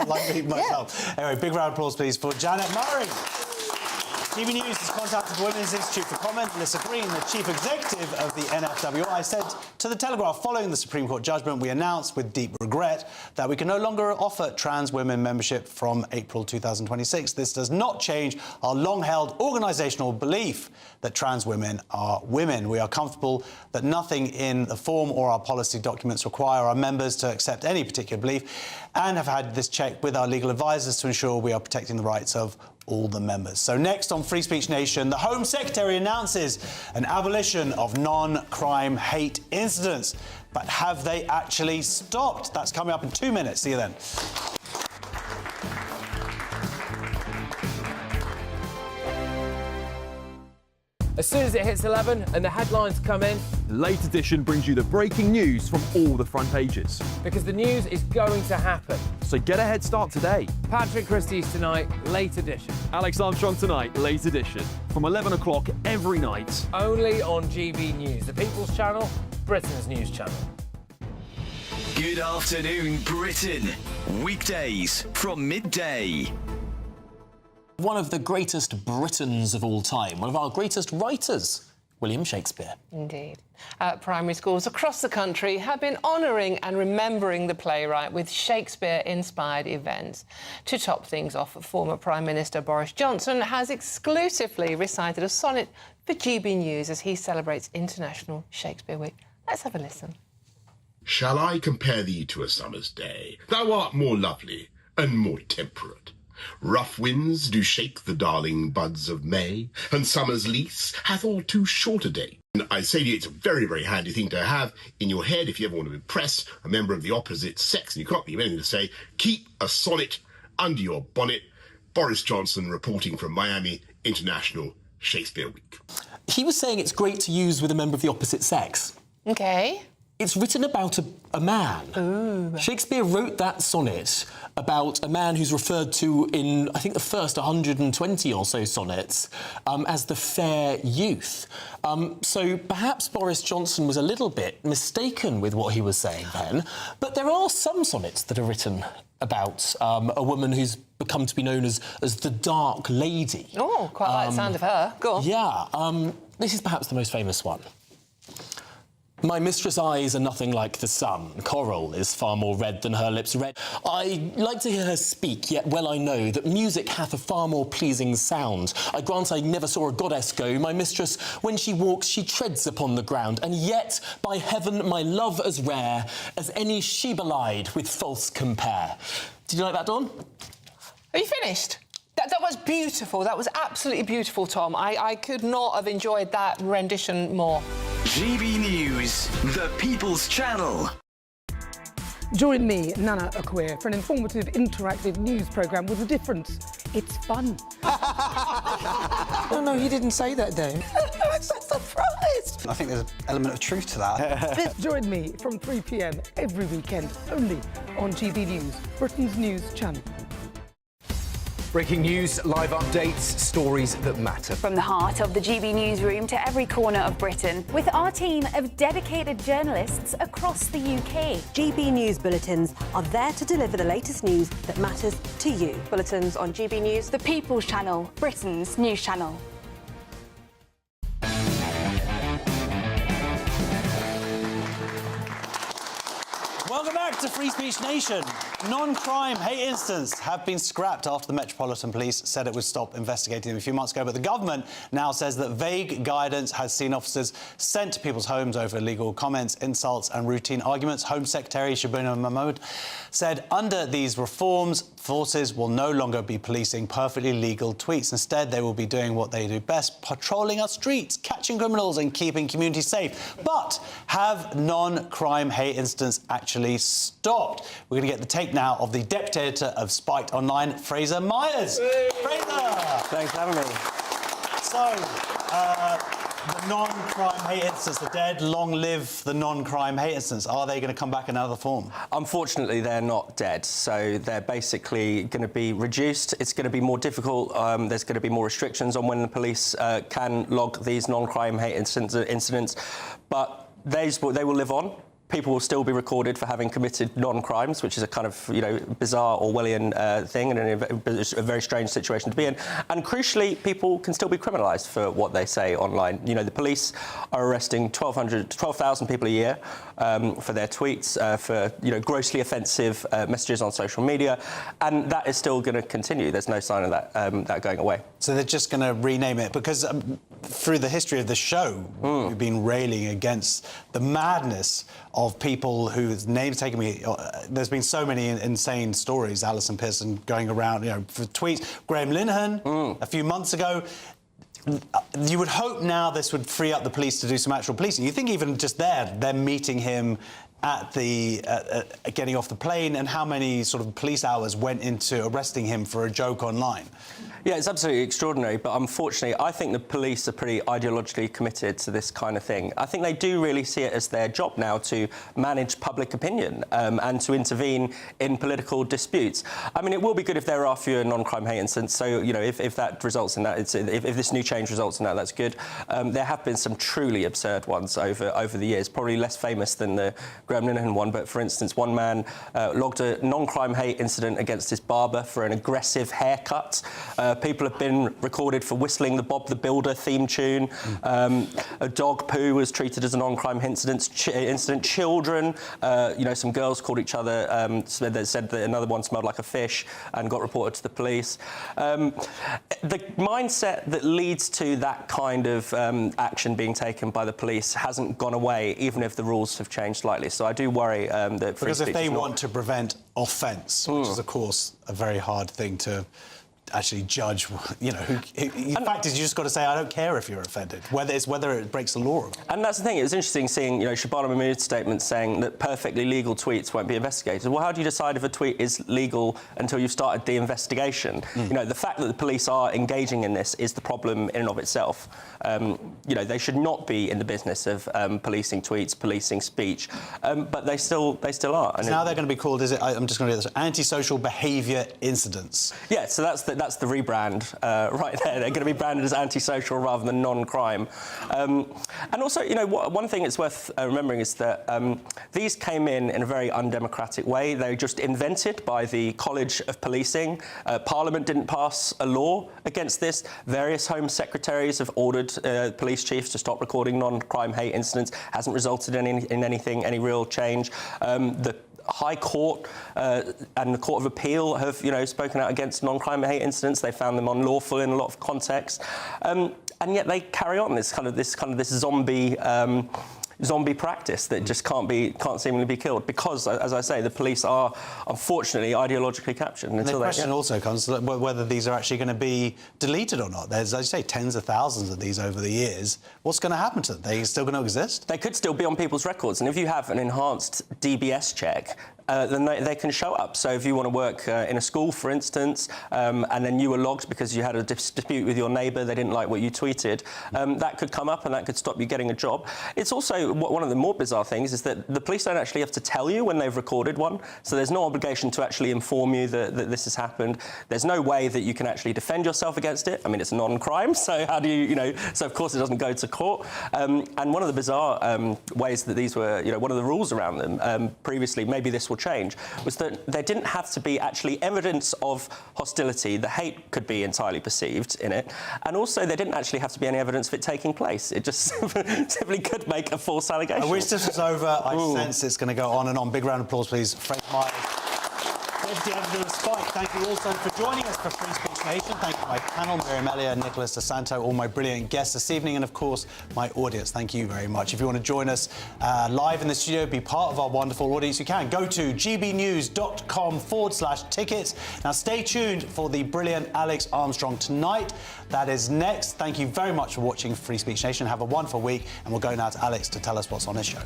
Like me myself. Yeah. Anyway, big round of applause, please, for Janet Murray. GB News has contacted the Women's Institute for comment. Melissa Green, the chief executive of the NFWI, said to The Telegraph, following the Supreme Court judgment, we announced with deep regret that we can no longer offer trans women membership from April 2026. This does not change our long-held organisational belief that trans women are women. We are comfortable that nothing in the form or our policy documents require our members to accept any particular belief, and have had this checked with our legal advisors to ensure we are protecting the rights of all the members. So next on Free Speech Nation, the Home Secretary announces an abolition of non-crime hate incidents. But have they actually stopped? That's coming up in 2 minutes. See you then. As soon as it hits 11 and the headlines come in, Late Edition brings you the breaking news from all the front pages. because the news is going to happen. So get a head start today. Patrick Christie's tonight, Late Edition. Alex Armstrong tonight, Late Edition. From 11 o'clock every night. Only on GB News, the People's Channel, Britain's news channel. Good afternoon, Britain. Weekdays from midday. One of the greatest Britons of all time, one of our greatest writers, William Shakespeare. Indeed. Primary schools across the country have been honouring and remembering the playwright with Shakespeare-inspired events. To top things off, former Prime Minister Boris Johnson has exclusively recited a sonnet for GB News as he celebrates International Shakespeare Week. Let's have a listen. Shall I compare thee to a summer's day? Thou art more lovely and more temperate. Rough winds do shake the darling buds of May, and summer's lease hath all too short a day. And I say to you, it's a very, very handy thing to have in your head if you ever want to impress a member of the opposite sex and you can't think of anything to say. Keep a sonnet under your bonnet. Boris Johnson reporting from Miami International Shakespeare Week. He was saying it's great to use with a member of the opposite sex. OK. It's written about a man. Ooh. Shakespeare wrote that sonnet about a man who's referred to in, I think, the first 120 or so sonnets as the fair youth. So perhaps Boris Johnson was a little bit mistaken with what he was saying then, but there are some sonnets that are written about a woman who's become to be known as the Dark Lady. Oh, quite like the sound of her. Go on. Yeah, this is perhaps the most famous one. My mistress' eyes are nothing like the sun. Coral is far more red than her lips red. I like to hear her speak, yet well I know that music hath a far more pleasing sound. I grant I never saw a goddess go. My mistress, when she walks, she treads upon the ground. And yet, by heaven, my love as rare as any she-belied with false compare. Did you like that, Dawn? Are you finished? That was beautiful. That was absolutely beautiful, Tom. I could not have enjoyed that rendition more. GB News, the People's Channel. Join me, Nana Akweer, for an informative, interactive news programme with a difference. It's fun. No, he didn't say that, though. I'm so surprised. I think there's an element of truth to that. Join me from 3 p.m. every weekend, only on GB News, Britain's news channel. Breaking news, live updates, stories that matter. From the heart of the GB newsroom to every corner of Britain, with our team of dedicated journalists across the UK. GB News bulletins are there to deliver the latest news that matters to you. Bulletins on GB News, the People's Channel, Britain's news channel. Welcome back to Free Speech Nation. Non-crime hate incidents have been scrapped after the Metropolitan Police said it would stop investigating them a few months ago, but the government now says that vague guidance has seen officers sent to people's homes over illegal comments, insults and routine arguments. Home Secretary Shabuna Mahmood said under these reforms, forces will no longer be policing perfectly legal tweets. Instead, they will be doing what they do best, patrolling our streets, catching criminals and keeping communities safe. But have non-crime hate incidents actually stopped? We're going to get the take now of the Deputy Editor of Spiked Online, Fraser Myers. Hey. Fraser! Thanks for having me. So, the non-crime hate incidents, the dead, long live the non-crime hate incidents. Are they going to come back in another form? Unfortunately, they're not dead. So they're basically going to be reduced. It's going to be more difficult. There's going to be more restrictions on when the police can log these non-crime hate incidents. But they will live on. People will still be recorded for having committed non-crimes, which is a kind of, bizarre Orwellian thing and a very strange situation to be in. And crucially, people can still be criminalised for what they say online. The police are arresting 12,000 people a year for their tweets, for, grossly offensive messages on social media. And that is still going to continue. There's no sign of that going away. So they're just going to rename it because through the history of the show, we've been railing against the madness of people whose names taken me. There's been so many insane stories. Alison Pearson going around, for tweets. Graham Linehan a few months ago. You would hope now this would free up the police to do some actual policing. You think even just they're meeting him at the getting off the plane, and how many sort of police hours went into arresting him for a joke online. Yeah, it's absolutely extraordinary, but unfortunately, I think the police are pretty ideologically committed to this kind of thing. I think they do really see it as their job now to manage public opinion and to intervene in political disputes. I mean, it will be good if there are fewer non-crime hate incidents, so, you know, if that results in that, if this new change results in that, that's good. There have been some truly absurd ones over the years, probably less famous than the Graham Linehan one, but for instance, one man logged a non-crime hate incident against his barber for an aggressive haircut. People have been recorded for whistling the Bob the Builder theme tune. A dog poo was treated as a non-crime incident. Children, you know, some girls called each other, they said that another one smelled like a fish and got reported to the police. The mindset that leads to that kind of action being taken by the police hasn't gone away, even if the rules have changed slightly. So I do worry that... Because if they want to prevent offence, which is, of course, a very hard thing to actually judge, you know, the fact is you just got to say, I don't care if you're offended, whether it breaks the law or not. And that's the thing, it was interesting seeing, you know, Shabana Mahmood's statement saying that perfectly legal tweets won't be investigated. Well, how do you decide if a tweet is legal until you've started the investigation? You know, the fact that the police are engaging in this is the problem in and of itself. You know, they should not be in the business of policing tweets, policing speech, but they still are. And now they're going to be called, I'm just going to do this, antisocial behaviour incidents. Yeah, so that's the rebrand right there. They're going to be branded as antisocial rather than non-crime. And also, you know, one thing it's worth remembering is that these came in a very undemocratic way. They were just invented by the College of Policing. Parliament didn't pass a law against this. Various Home Secretaries have ordered police chiefs to stop recording non-crime hate incidents. Hasn't resulted in any real change. The High Court and the Court of Appeal have, you know, spoken out against non-crime hate incidents. They found them unlawful in a lot of contexts, and yet they carry on this zombie practice that just can't seemingly be killed because, as I say, the police are unfortunately ideologically captured. And the question also comes whether these are actually going to be deleted or not. There's, as you say, tens of thousands of these over the years. What's going to happen to them? Are they still going to exist? They could still be on people's records, and if you have an enhanced DBS check, then they can show up. So if you want to work in a school, for instance, and then you were logged because you had a dispute with your neighbour, they didn't like what you tweeted, that could come up and that could stop you getting a job. It's also, one of the more bizarre things is that the police don't actually have to tell you when they've recorded one, so there's no obligation to actually inform you that this has happened. There's no way that you can actually defend yourself against it. I mean, it's a non-crime, so how do you know, so of course it doesn't go to court. And one of the bizarre ways that these were, you know, one of the rules around them previously, maybe this will change, was that there didn't have to be actually evidence of hostility. The hate could be entirely perceived in it, and also there didn't actually have to be any evidence of it taking place. It just simply could make a false allegation. I wish this was over. I sense it's going to go on and on. Big round of applause, please. Fraser Myers, Deputy Editor of Spike. Thank you also for joining us for Free Speech Nation. Thank you to my panel, Miriam, Elliott, Nicholas Desanto, all my brilliant guests this evening, and of course my audience. Thank you very much. If you want to join us live in the studio, be part of our wonderful audience, you can go to gbnews.com/tickets. Now stay tuned for the brilliant Alex Armstrong tonight. That is next. Thank you very much for watching Free Speech Nation. Have a wonderful week, and we'll go now to Alex to tell us what's on his show.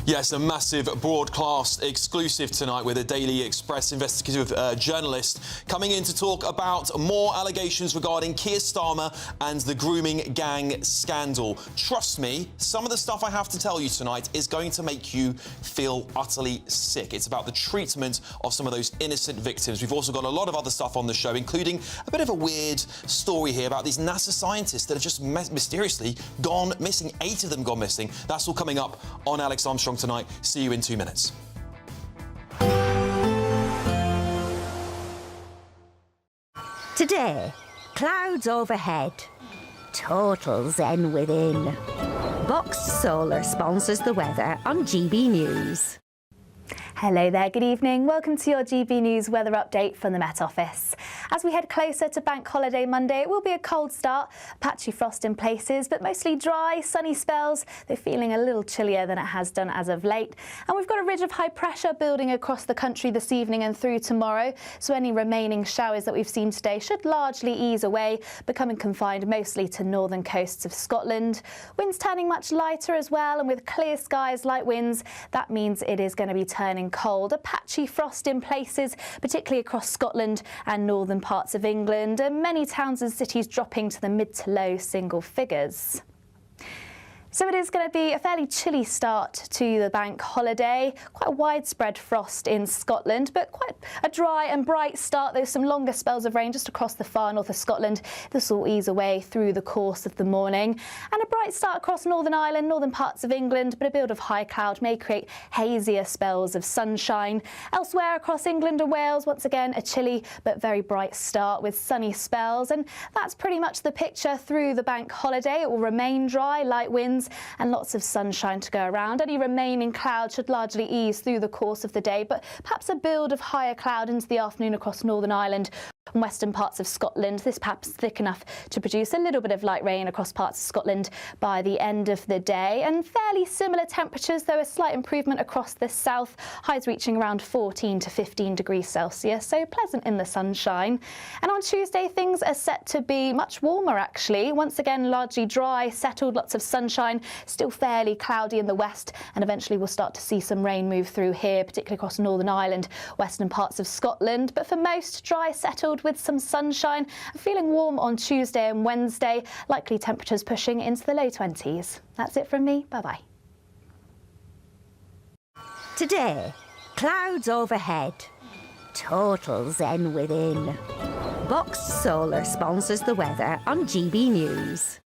Yes, a massive broadcast exclusive tonight with a Daily Express investigative journalist coming in to talk about more allegations regarding Keir Starmer and the grooming gang scandal. Trust me, some of the stuff I have to tell you tonight is going to make you feel utterly sick. It's about the treatment of some of those innocent victims. We've also got a lot of other stuff on the show, including a bit of a weird story here about these NASA scientists that have just mysteriously gone missing. 8 of them gone missing. That's all coming up on Alex Armstrong tonight. See you in 2 minutes. Today, clouds overhead, total zen within. Boxed Solar sponsors the weather on GB News. Hello there, good evening. Welcome to your GB News weather update from the Met Office. As we head closer to Bank Holiday Monday, it will be a cold start, patchy frost in places, but mostly dry, sunny spells. They're feeling a little chillier than it has done as of late. And we've got a ridge of high pressure building across the country this evening and through tomorrow, so any remaining showers that we've seen today should largely ease away, becoming confined mostly to northern coasts of Scotland. Winds turning much lighter as well, and with clear skies, light winds, that means it is going to be turning cold. A patchy frost in places, particularly across Scotland and northern parts of England, and many towns and cities dropping to the mid to low single figures. So it is going to be a fairly chilly start to the bank holiday. Quite a widespread frost in Scotland, but quite a dry and bright start. There's some longer spells of rain just across the far north of Scotland. This will ease away through the course of the morning. And a bright start across Northern Ireland, northern parts of England, but a build of high cloud may create hazier spells of sunshine. Elsewhere across England and Wales, once again, a chilly but very bright start with sunny spells. And that's pretty much the picture through the bank holiday. It will remain dry, light winds, and lots of sunshine to go around. Any remaining clouds should largely ease through the course of the day, but perhaps a build of higher cloud into the afternoon across Northern Ireland and western parts of Scotland. This perhaps thick enough to produce a little bit of light rain across parts of Scotland by the end of the day. And fairly similar temperatures, though a slight improvement across the south, highs reaching around 14 to 15 degrees Celsius, so pleasant in the sunshine. And on Tuesday, things are set to be much warmer actually. Once again, largely dry, settled, lots of sunshine, still fairly cloudy in the west, and eventually we'll start to see some rain move through here, particularly across Northern Ireland, western parts of Scotland. But for most, dry, settled with some sunshine, feeling warm on Tuesday and Wednesday, likely temperatures pushing into the low 20s. That's it from me. Bye-bye. Today, clouds overhead, total zen within. Boxed Solar sponsors the weather on GB News.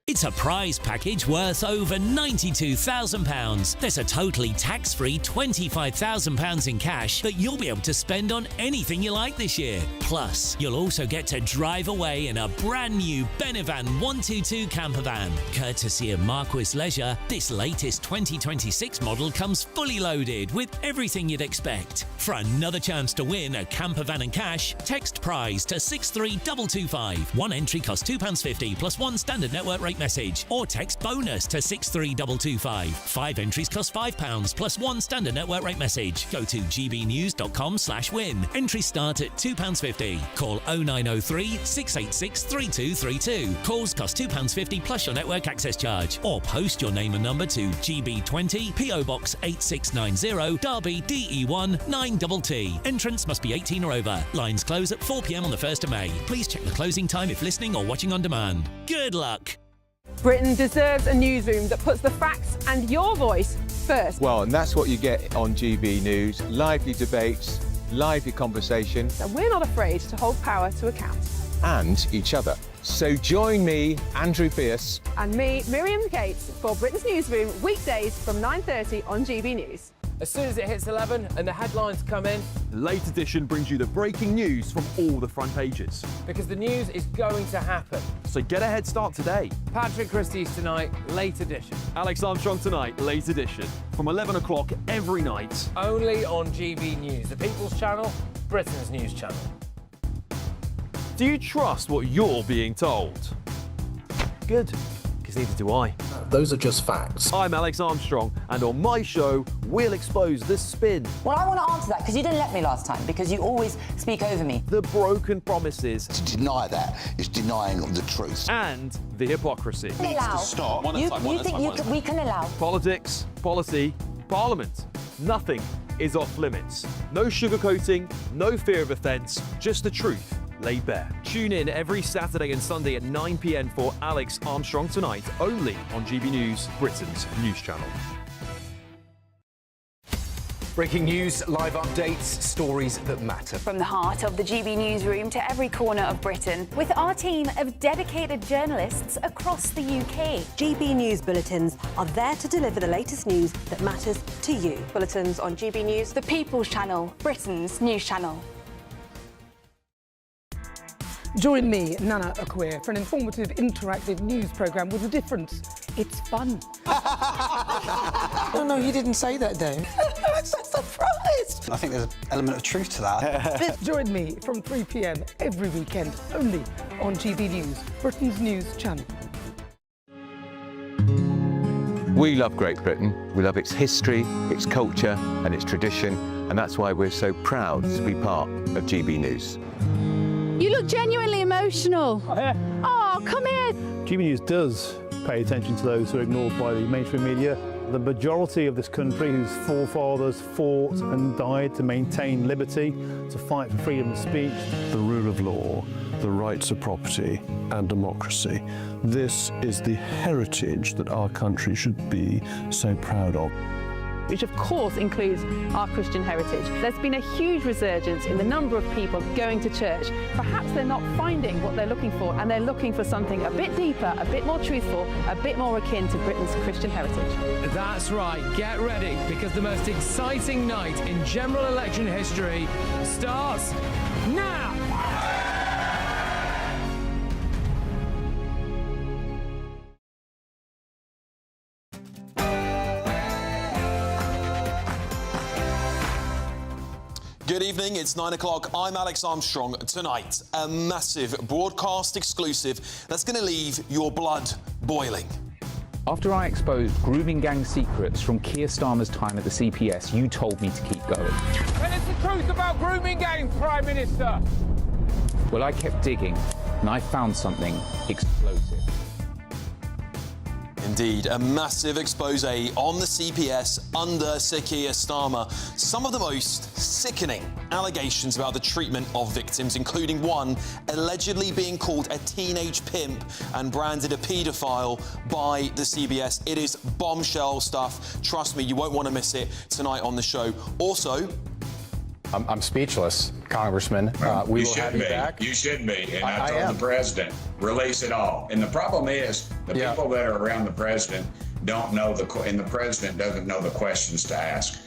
It's a prize package worth over £92,000. There's a totally tax-free £25,000 in cash that you'll be able to spend on anything you like this year. Plus, you'll also get to drive away in a brand new Benevan 122 camper van. Courtesy of Marquis Leisure, this latest 2026 model comes fully loaded with everything you'd expect. For another chance to win a camper van and cash, text prize to 63225. One entry costs £2.50 plus one standard network rate message, or text bonus to 63225. 5 entries cost £5 plus one standard network rate message. Go to gbnews.com/win. Entries start at £2.50. Call 0903 686 3232. Calls cost £2.50 plus your network access charge. Or post your name and number to GB20 PO Box 8690 Derby DE1 9TT. Entrance must be 18 or over. Lines close at 4 p.m. on the 1st of May. Please check the closing time if listening or watching on demand. Good luck. Britain deserves a newsroom that puts the facts and your voice first. Well, and that's what you get on GB News. Lively debates, lively conversation. And we're not afraid to hold power to account. And each other. So join me, Andrew Pierce. And me, Miriam Gates, for Britain's Newsroom, weekdays from 9:30 on GB News. As soon as it hits 11 and the headlines come in, the late edition brings you the breaking news from all the front pages. Because the news is going to happen. So get a head start today. Patrick Christie's tonight, late edition. Alex Armstrong tonight, late edition. From 11 o'clock every night. Only on GB News, the People's Channel, Britain's news channel. Do you trust what you're being told? Good. Neither do I. Those are just facts. I'm Alex Armstrong, and on my show, we'll expose the spin. Well, I want to answer that because you didn't let me last time, because you always speak over me. The broken promises. To deny that is denying the truth. And the hypocrisy. It needs to stop. You think we can allow? Politics, policy, parliament. Nothing is off limits. No sugarcoating, no fear of offence, just the truth laid bare. Tune in every Saturday and Sunday at 9 p.m. for Alex Armstrong Tonight, only on GB News, Britain's news channel. Breaking news, live updates, stories that matter. From the heart of the GB newsroom to every corner of Britain, with our team of dedicated journalists across the UK. GB News bulletins are there to deliver the latest news that matters to you. Bulletins on GB News, the People's Channel, Britain's news channel. Join me, Nana Akweer, for an informative, interactive news programme with a difference. It's fun. No, you didn't say that, Dave. I'm so surprised. pissed! I think there's an element of truth to that. Join me from 3 p.m. every weekend, only on GB News, Britain's news channel. We love Great Britain. We love its history, its culture and its tradition, and that's why we're so proud to be part of GB News. You look genuinely emotional. Oh, come here. GB News does pay attention to those who are ignored by the mainstream media. The majority of this country whose forefathers fought and died to maintain liberty, to fight for freedom of speech. The rule of law, the rights of property and democracy. This is the heritage that our country should be so proud of. Which of course includes our Christian heritage. There's been a huge resurgence in the number of people going to church. Perhaps they're not finding what they're looking for, and they're looking for something a bit deeper, a bit more truthful, a bit more akin to Britain's Christian heritage. That's right, get ready, because the most exciting night in general election history starts now! Good evening, it's 9 o'clock. I'm Alex Armstrong. Tonight, a massive broadcast exclusive that's going to leave your blood boiling. After I exposed grooming gang secrets from Keir Starmer's time at the CPS, you told me to keep going. Tell us the truth about grooming gangs, Prime Minister! Well, I kept digging, and I found something explosive. Indeed, a massive expose on the CPS under Sir Keir Starmer. Some of the most sickening allegations about the treatment of victims, including one allegedly being called a teenage pimp and branded a paedophile by the CBS. It is bombshell stuff. Trust me, you won't want to miss it tonight on the show. Also, I'm speechless, Congressman. We will have you back. You should be. And I told the president, release it all. And the problem is, the people that are around the president don't know and the president doesn't know the questions to ask.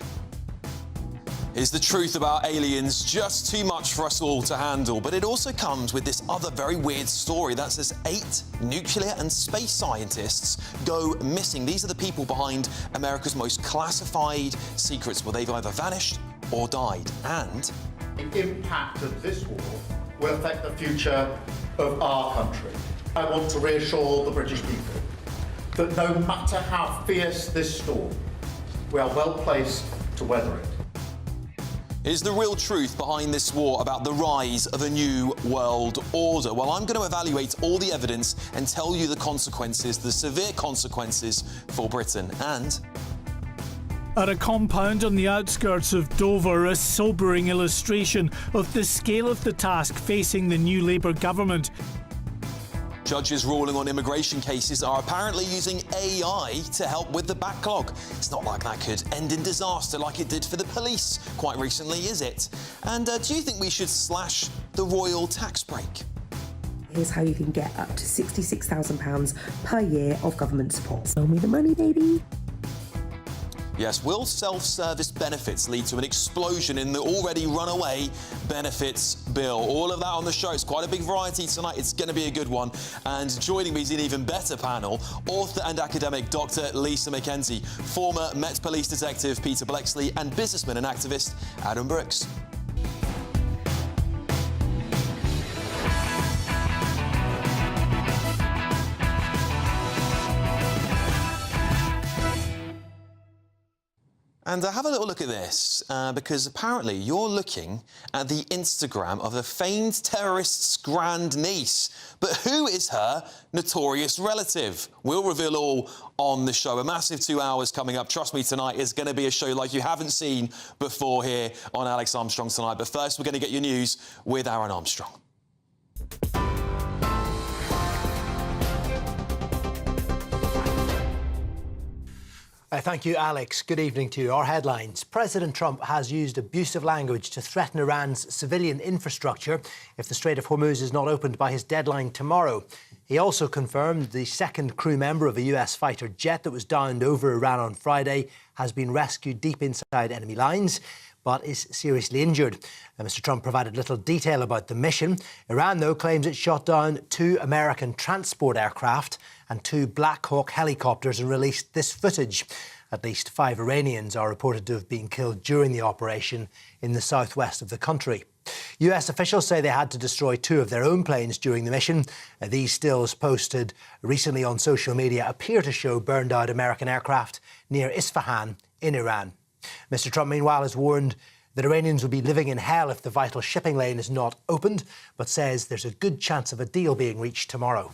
Is the truth about aliens just too much for us all to handle? But it also comes with this other very weird story that says 8 nuclear and space scientists go missing. These are the people behind America's most classified secrets. Well, they've either vanished or died. And the impact of this war will affect the future of our country. I want to reassure the British people that no matter how fierce this storm, we are well placed to weather it. Is the real truth behind this war about the rise of a new world order? Well, I'm going to evaluate all the evidence and tell you the consequences, the severe consequences for Britain. And at a compound on the outskirts of Dover, a sobering illustration of the scale of the task facing the new Labour government. Judges ruling on immigration cases are apparently using AI to help with the backlog. It's not like that could end in disaster like it did for the police quite recently, is it? And do you think we should slash the royal tax break? Here's how you can get up to £66,000 per year of government support. Show me the money, baby. Yes, will self-service benefits lead to an explosion in the already runaway benefits bill? All of that on the show. It's quite a big variety tonight. It's going to be a good one. And joining me is an even better panel, author and academic Dr. Lisa McKenzie, former Met Police Detective Peter Blexley, and businessman and activist Adam Brooks. And have a little look at this, because apparently you're looking at the Instagram of a famed terrorist's grandniece. But who is her notorious relative? We'll reveal all on the show. A massive 2 hours coming up. Trust me, tonight is going to be a show like you haven't seen before here on Alex Armstrong Tonight. But first, we're going to get your news with Aaron Armstrong. Thank you, Alex. Good evening to you. Our headlines. President Trump has used abusive language to threaten Iran's civilian infrastructure if the Strait of Hormuz is not opened by his deadline tomorrow. He also confirmed the second crew member of a US fighter jet that was downed over Iran on Friday has been rescued deep inside enemy lines, but is seriously injured. Mr. Trump provided little detail about the mission. Iran, though, claims it shot down 2 American transport aircraft and 2 Black Hawk helicopters and released this footage. At least 5 Iranians are reported to have been killed during the operation in the southwest of the country. US officials say they had to destroy 2 of their own planes during the mission. These stills posted recently on social media appear to show burned out American aircraft near Isfahan in Iran. Mr. Trump, meanwhile, has warned that Iranians will be living in hell if the vital shipping lane is not opened, but says there's a good chance of a deal being reached tomorrow.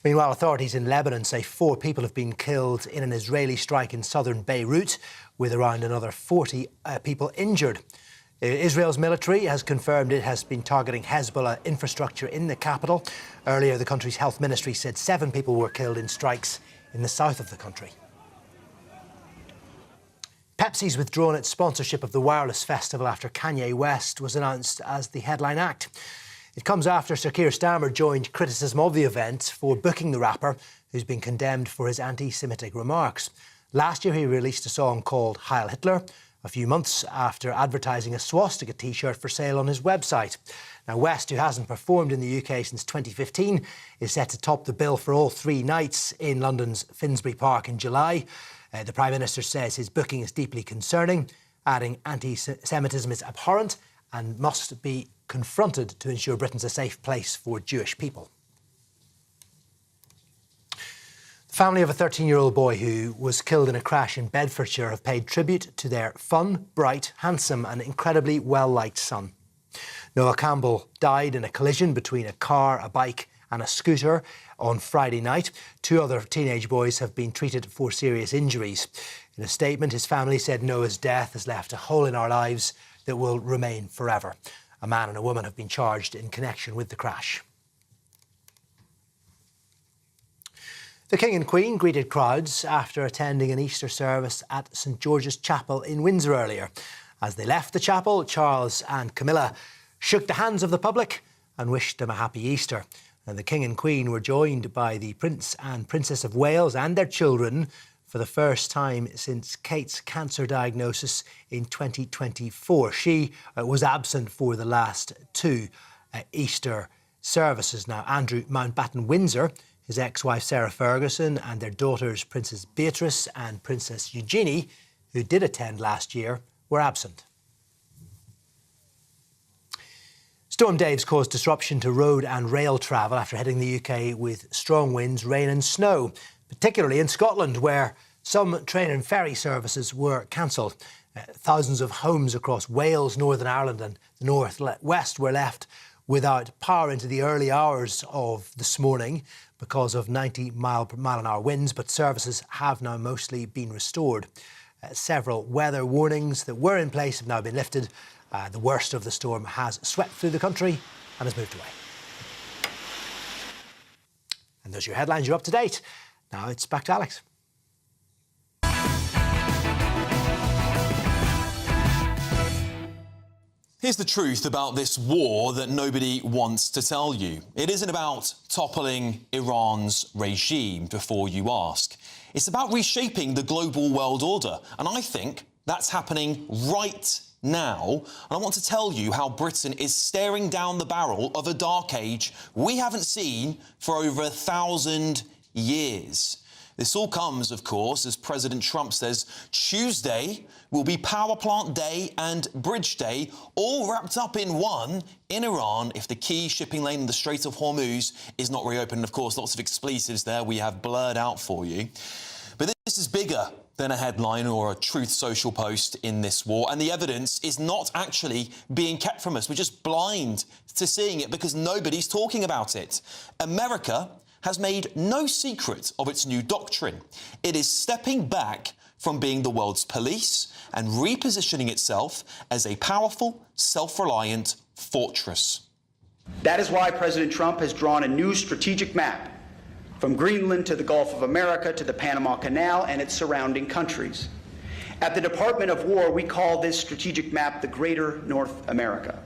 Meanwhile, authorities in Lebanon say 4 people have been killed in an Israeli strike in southern Beirut, with around another 40 people injured. Israel's military has confirmed it has been targeting Hezbollah infrastructure in the capital. Earlier, the country's health ministry said 7 people were killed in strikes in the south of the country. Pepsi's withdrawn its sponsorship of the Wireless Festival after Kanye West was announced as the headline act. It comes after Sir Keir Starmer joined criticism of the event for booking the rapper, who's been condemned for his anti-Semitic remarks. Last year, he released a song called Heil Hitler, a few months after advertising a swastika T-shirt for sale on his website. Now, West, who hasn't performed in the UK since 2015, is set to top the bill for all 3 nights in London's Finsbury Park in July. The Prime Minister says his booking is deeply concerning, adding anti-Semitism is abhorrent and must be confronted to ensure Britain's a safe place for Jewish people. The family of a 13-year-old boy who was killed in a crash in Bedfordshire have paid tribute to their fun, bright, handsome and incredibly well-liked son. Noah Campbell died in a collision between a car, a bike and a scooter on Friday night. 2 other teenage boys have been treated for serious injuries. In a statement, his family said Noah's death has left a hole in our lives that will remain forever. A man and a woman have been charged in connection with the crash. The King and Queen greeted crowds after attending an Easter service at St George's Chapel in Windsor earlier. As they left the chapel, Charles and Camilla shook the hands of the public and wished them a happy Easter. And the King and Queen were joined by the Prince and Princess of Wales and their children for the first time since Kate's cancer diagnosis in 2024. She was absent for the last 2 Easter services. Now, Andrew Mountbatten Windsor, his ex-wife Sarah Ferguson and their daughters Princess Beatrice and Princess Eugenie, who did attend last year, were absent. Storm Dave's caused disruption to road and rail travel after hitting the UK with strong winds, rain and snow, particularly in Scotland, where some train and ferry services were cancelled. Thousands of homes across Wales, Northern Ireland and the North West were left without power into the early hours of this morning because of 90-mile-per-mile-an-hour winds, but services have now mostly been restored. Several weather warnings that were in place have now been lifted. The worst of the storm has swept through the country and has moved away. And those are your headlines. You're up to date. Now it's back to Alex. Here's the truth about this war that nobody wants to tell you. It isn't about toppling Iran's regime before you ask. It's about reshaping the global world order. And I think that's happening right now. And I want to tell you how Britain is staring down the barrel of a dark age we haven't seen for over 1,000 years. This all comes, of course, as President Trump says Tuesday will be Power Plant Day and Bridge Day, all wrapped up in one in Iran if the key shipping lane in the Strait of Hormuz is not reopened. Of course, lots of expletives there we have blurred out for you. But this is bigger than a headline or a Truth Social post in this war, and the evidence is not actually being kept from us. We're just blind to seeing it because nobody's talking about it. America has made no secret of its new doctrine. It is stepping back from being the world's police and repositioning itself as a powerful, self-reliant fortress. That is why President Trump has drawn a new strategic map from Greenland to the Gulf of America to the Panama Canal and its surrounding countries. At the Department of War, we call this strategic map the Greater North America.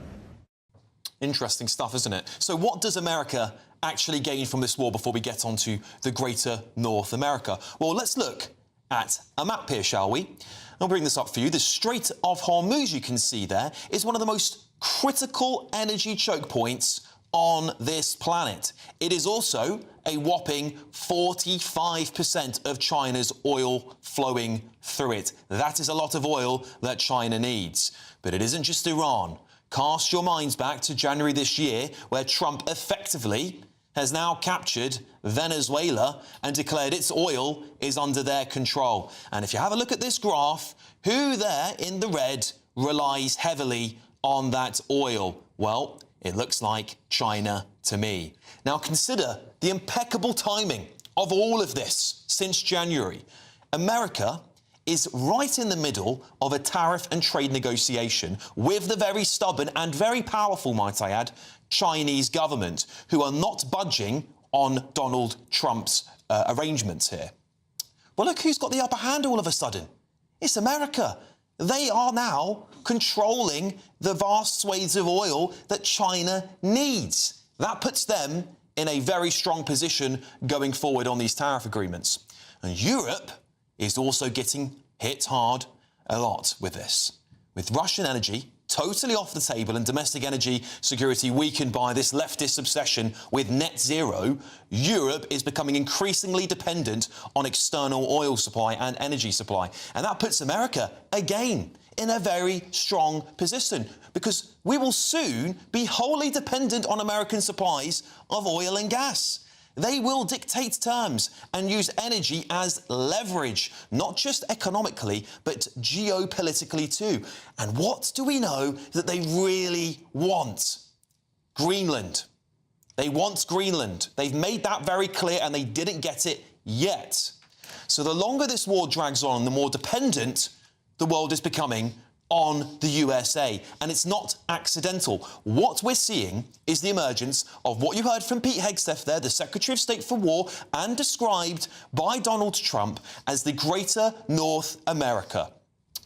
Interesting stuff, isn't it? So what does America actually gain from this war before we get on to the Greater North America? Well, let's look at a map here, shall we? I'll bring this up for you. The Strait of Hormuz, you can see there, is one of the most critical energy choke points on this planet. It is also a whopping 45% of China's oil flowing through it. That is a lot of oil that China needs. But it isn't just Iran. Cast your minds back to January this year, where Trump effectively has now captured Venezuela and declared its oil is under their control. And if you have a look at this graph, who there in the red relies heavily on that oil? Well, it looks like China to me. Now consider the impeccable timing of all of this since January. America is right in the middle of a tariff and trade negotiation with the very stubborn and very powerful, might I add, Chinese government, who are not budging on Donald Trump's arrangements here. Well, look who's got the upper hand all of a sudden. It's America. They are now controlling the vast swathes of oil that China needs. That puts them in a very strong position going forward on these tariff agreements. And Europe is also getting hit hard a lot with this. With Russian energy totally off the table and domestic energy security weakened by this leftist obsession with net zero, Europe is becoming increasingly dependent on external oil supply and energy supply. And that puts America, again, in a very strong position, because we will soon be wholly dependent on American supplies of oil and gas. They will dictate terms and use energy as leverage, not just economically, but geopolitically too. And what do we know that they really want? Greenland. They want Greenland. They've made that very clear, and they didn't get it yet. So the longer this war drags on, the more dependent the world is becoming on the USA. And it's not accidental. What we're seeing is the emergence of what you heard from Pete Hegseth there, the Secretary of State for War, and described by Donald Trump as the Greater North America.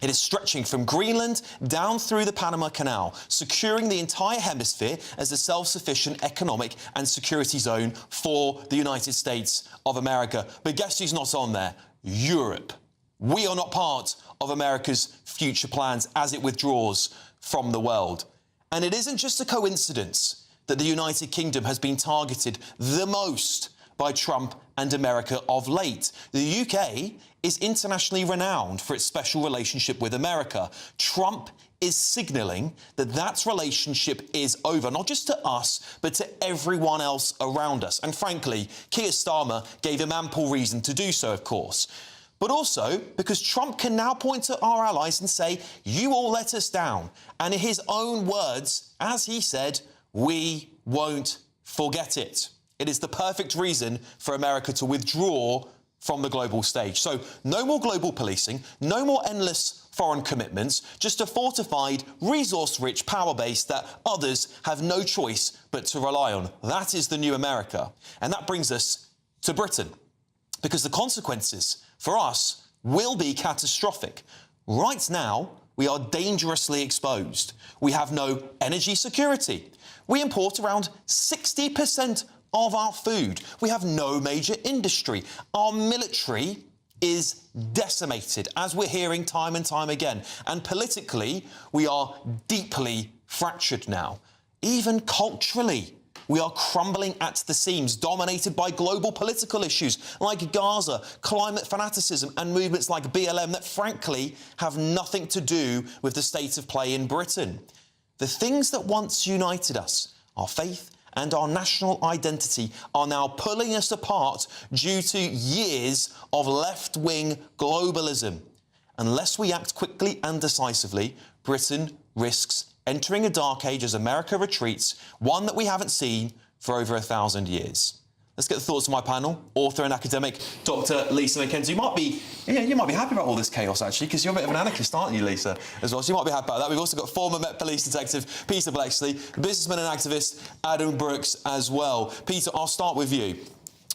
It is stretching from Greenland down through the Panama Canal, securing the entire hemisphere as a self-sufficient economic and security zone for the United States of America. But guess who's not on there? Europe. We are not part of America's future plans as it withdraws from the world. And it isn't just a coincidence that the United Kingdom has been targeted the most by Trump and America of late. The UK is internationally renowned for its special relationship with America. Trump is signalling that that relationship is over, not just to us, but to everyone else around us. And frankly, Keir Starmer gave him ample reason to do so, of course. But also because Trump can now point to our allies and say, you all let us down. And in his own words, as he said, we won't forget it. It is the perfect reason for America to withdraw from the global stage. So no more global policing, no more endless foreign commitments, just a fortified, resource-rich power base that others have no choice but to rely on. That is the new America. And that brings us to Britain, because the consequences for us will be catastrophic. Right now, we are dangerously exposed. We have no energy security. We import around 60% of our food. We have no major industry. Our military is decimated, as we're hearing time and time again. And politically, we are deeply fractured now. Even culturally, we are crumbling at the seams, dominated by global political issues like Gaza, climate fanaticism, and movements like BLM that, frankly, have nothing to do with the state of play in Britain. The things that once united us, our faith and our national identity, are now pulling us apart due to years of left-wing globalism. Unless we act quickly and decisively, Britain risks entering a dark age as America retreats, one that we haven't seen for over 1,000 years. Let's get the thoughts of my panel. Author and academic Dr. Lisa McKenzie. You might be happy about all this chaos, actually, because you're a bit of an anarchist, aren't you, Lisa, as well? So you might be happy about that. We've also got former Met Police Detective Peter Blexley, businessman and activist Adam Brooks as well. Peter, I'll start with you.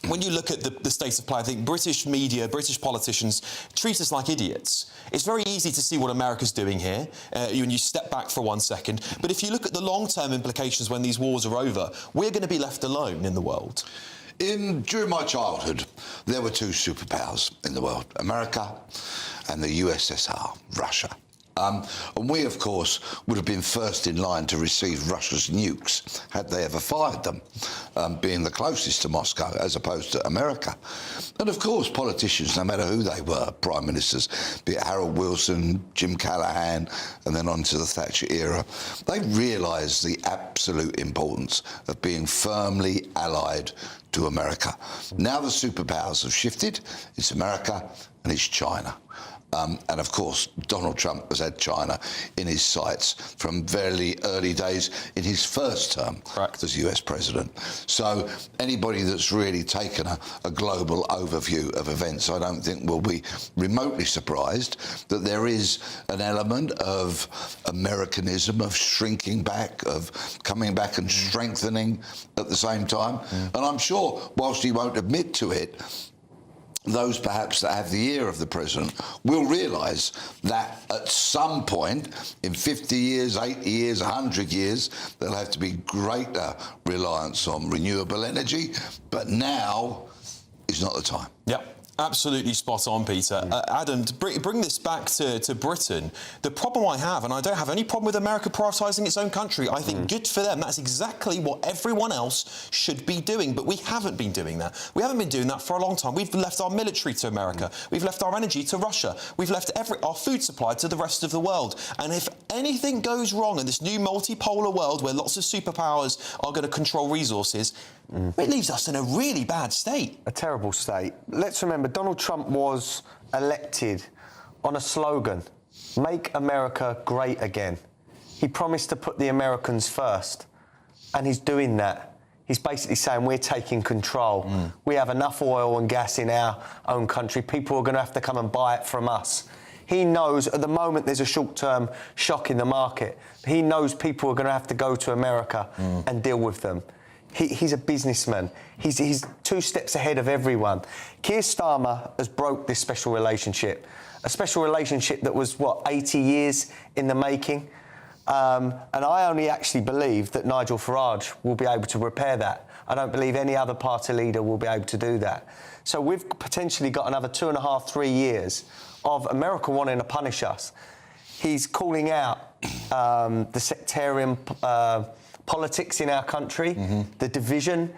When you look at the state of play, I think British media, British politicians treat us like idiots. It's very easy to see what America's doing here when you step back for 1 second. But if you look at the long-term implications when these wars are over, we're going to be left alone in the world. During my childhood, there were two superpowers in the world, America and the USSR, Russia. And we, of course, would have been first in line to receive Russia's nukes had they ever fired them, being the closest to Moscow as opposed to America. And of course, politicians, no matter who they were, prime ministers, be it Harold Wilson, Jim Callaghan, and then on to the Thatcher era, they realised the absolute importance of being firmly allied to America. Now the superpowers have shifted. It's America and it's China. And of course, Donald Trump has had China in his sights from very early days in his first term as US president. So anybody that's really taken a global overview of events, I don't think will be remotely surprised that there is an element of Americanism, of shrinking back, of coming back and strengthening at the same time. And I'm sure, whilst he won't admit to it, those perhaps that have the ear of the president will realise that at some point in 50 years, 80 years, 100 years, there'll have to be greater reliance on renewable energy. But now is not the time. Yep. Absolutely spot on, Peter. Adam, to bring this back to Britain, the problem I have, and I don't have any problem with America prioritising its own country, I think good for them. That's exactly what everyone else should be doing, but we haven't been doing that. We haven't been doing that for a long time. We've left our military to America. We've left our energy to Russia. We've left our food supply to the rest of the world. And if anything goes wrong in this new multipolar world where lots of superpowers are going to control resources, it leaves us in a really bad state. A terrible state. Let's remember, Donald Trump was elected on a slogan, "Make America Great Again." He promised to put the Americans first, and he's doing that. He's basically saying we're taking control. We have enough oil and gas in our own country. People are going to have to come and buy it from us. He knows at the moment there's a short-term shock in the market. He knows people are going to have to go to America and deal with them. He's a businessman. He's 2 steps ahead of everyone. Keir Starmer has broke this special relationship, a special relationship that was, 80 years in the making? And I only actually believe that Nigel Farage will be able to repair that. I don't believe any other party leader will be able to do that. So we've potentially got another 2.5, 3 years of America wanting to punish us. He's calling out the sectarian politics in our country, the division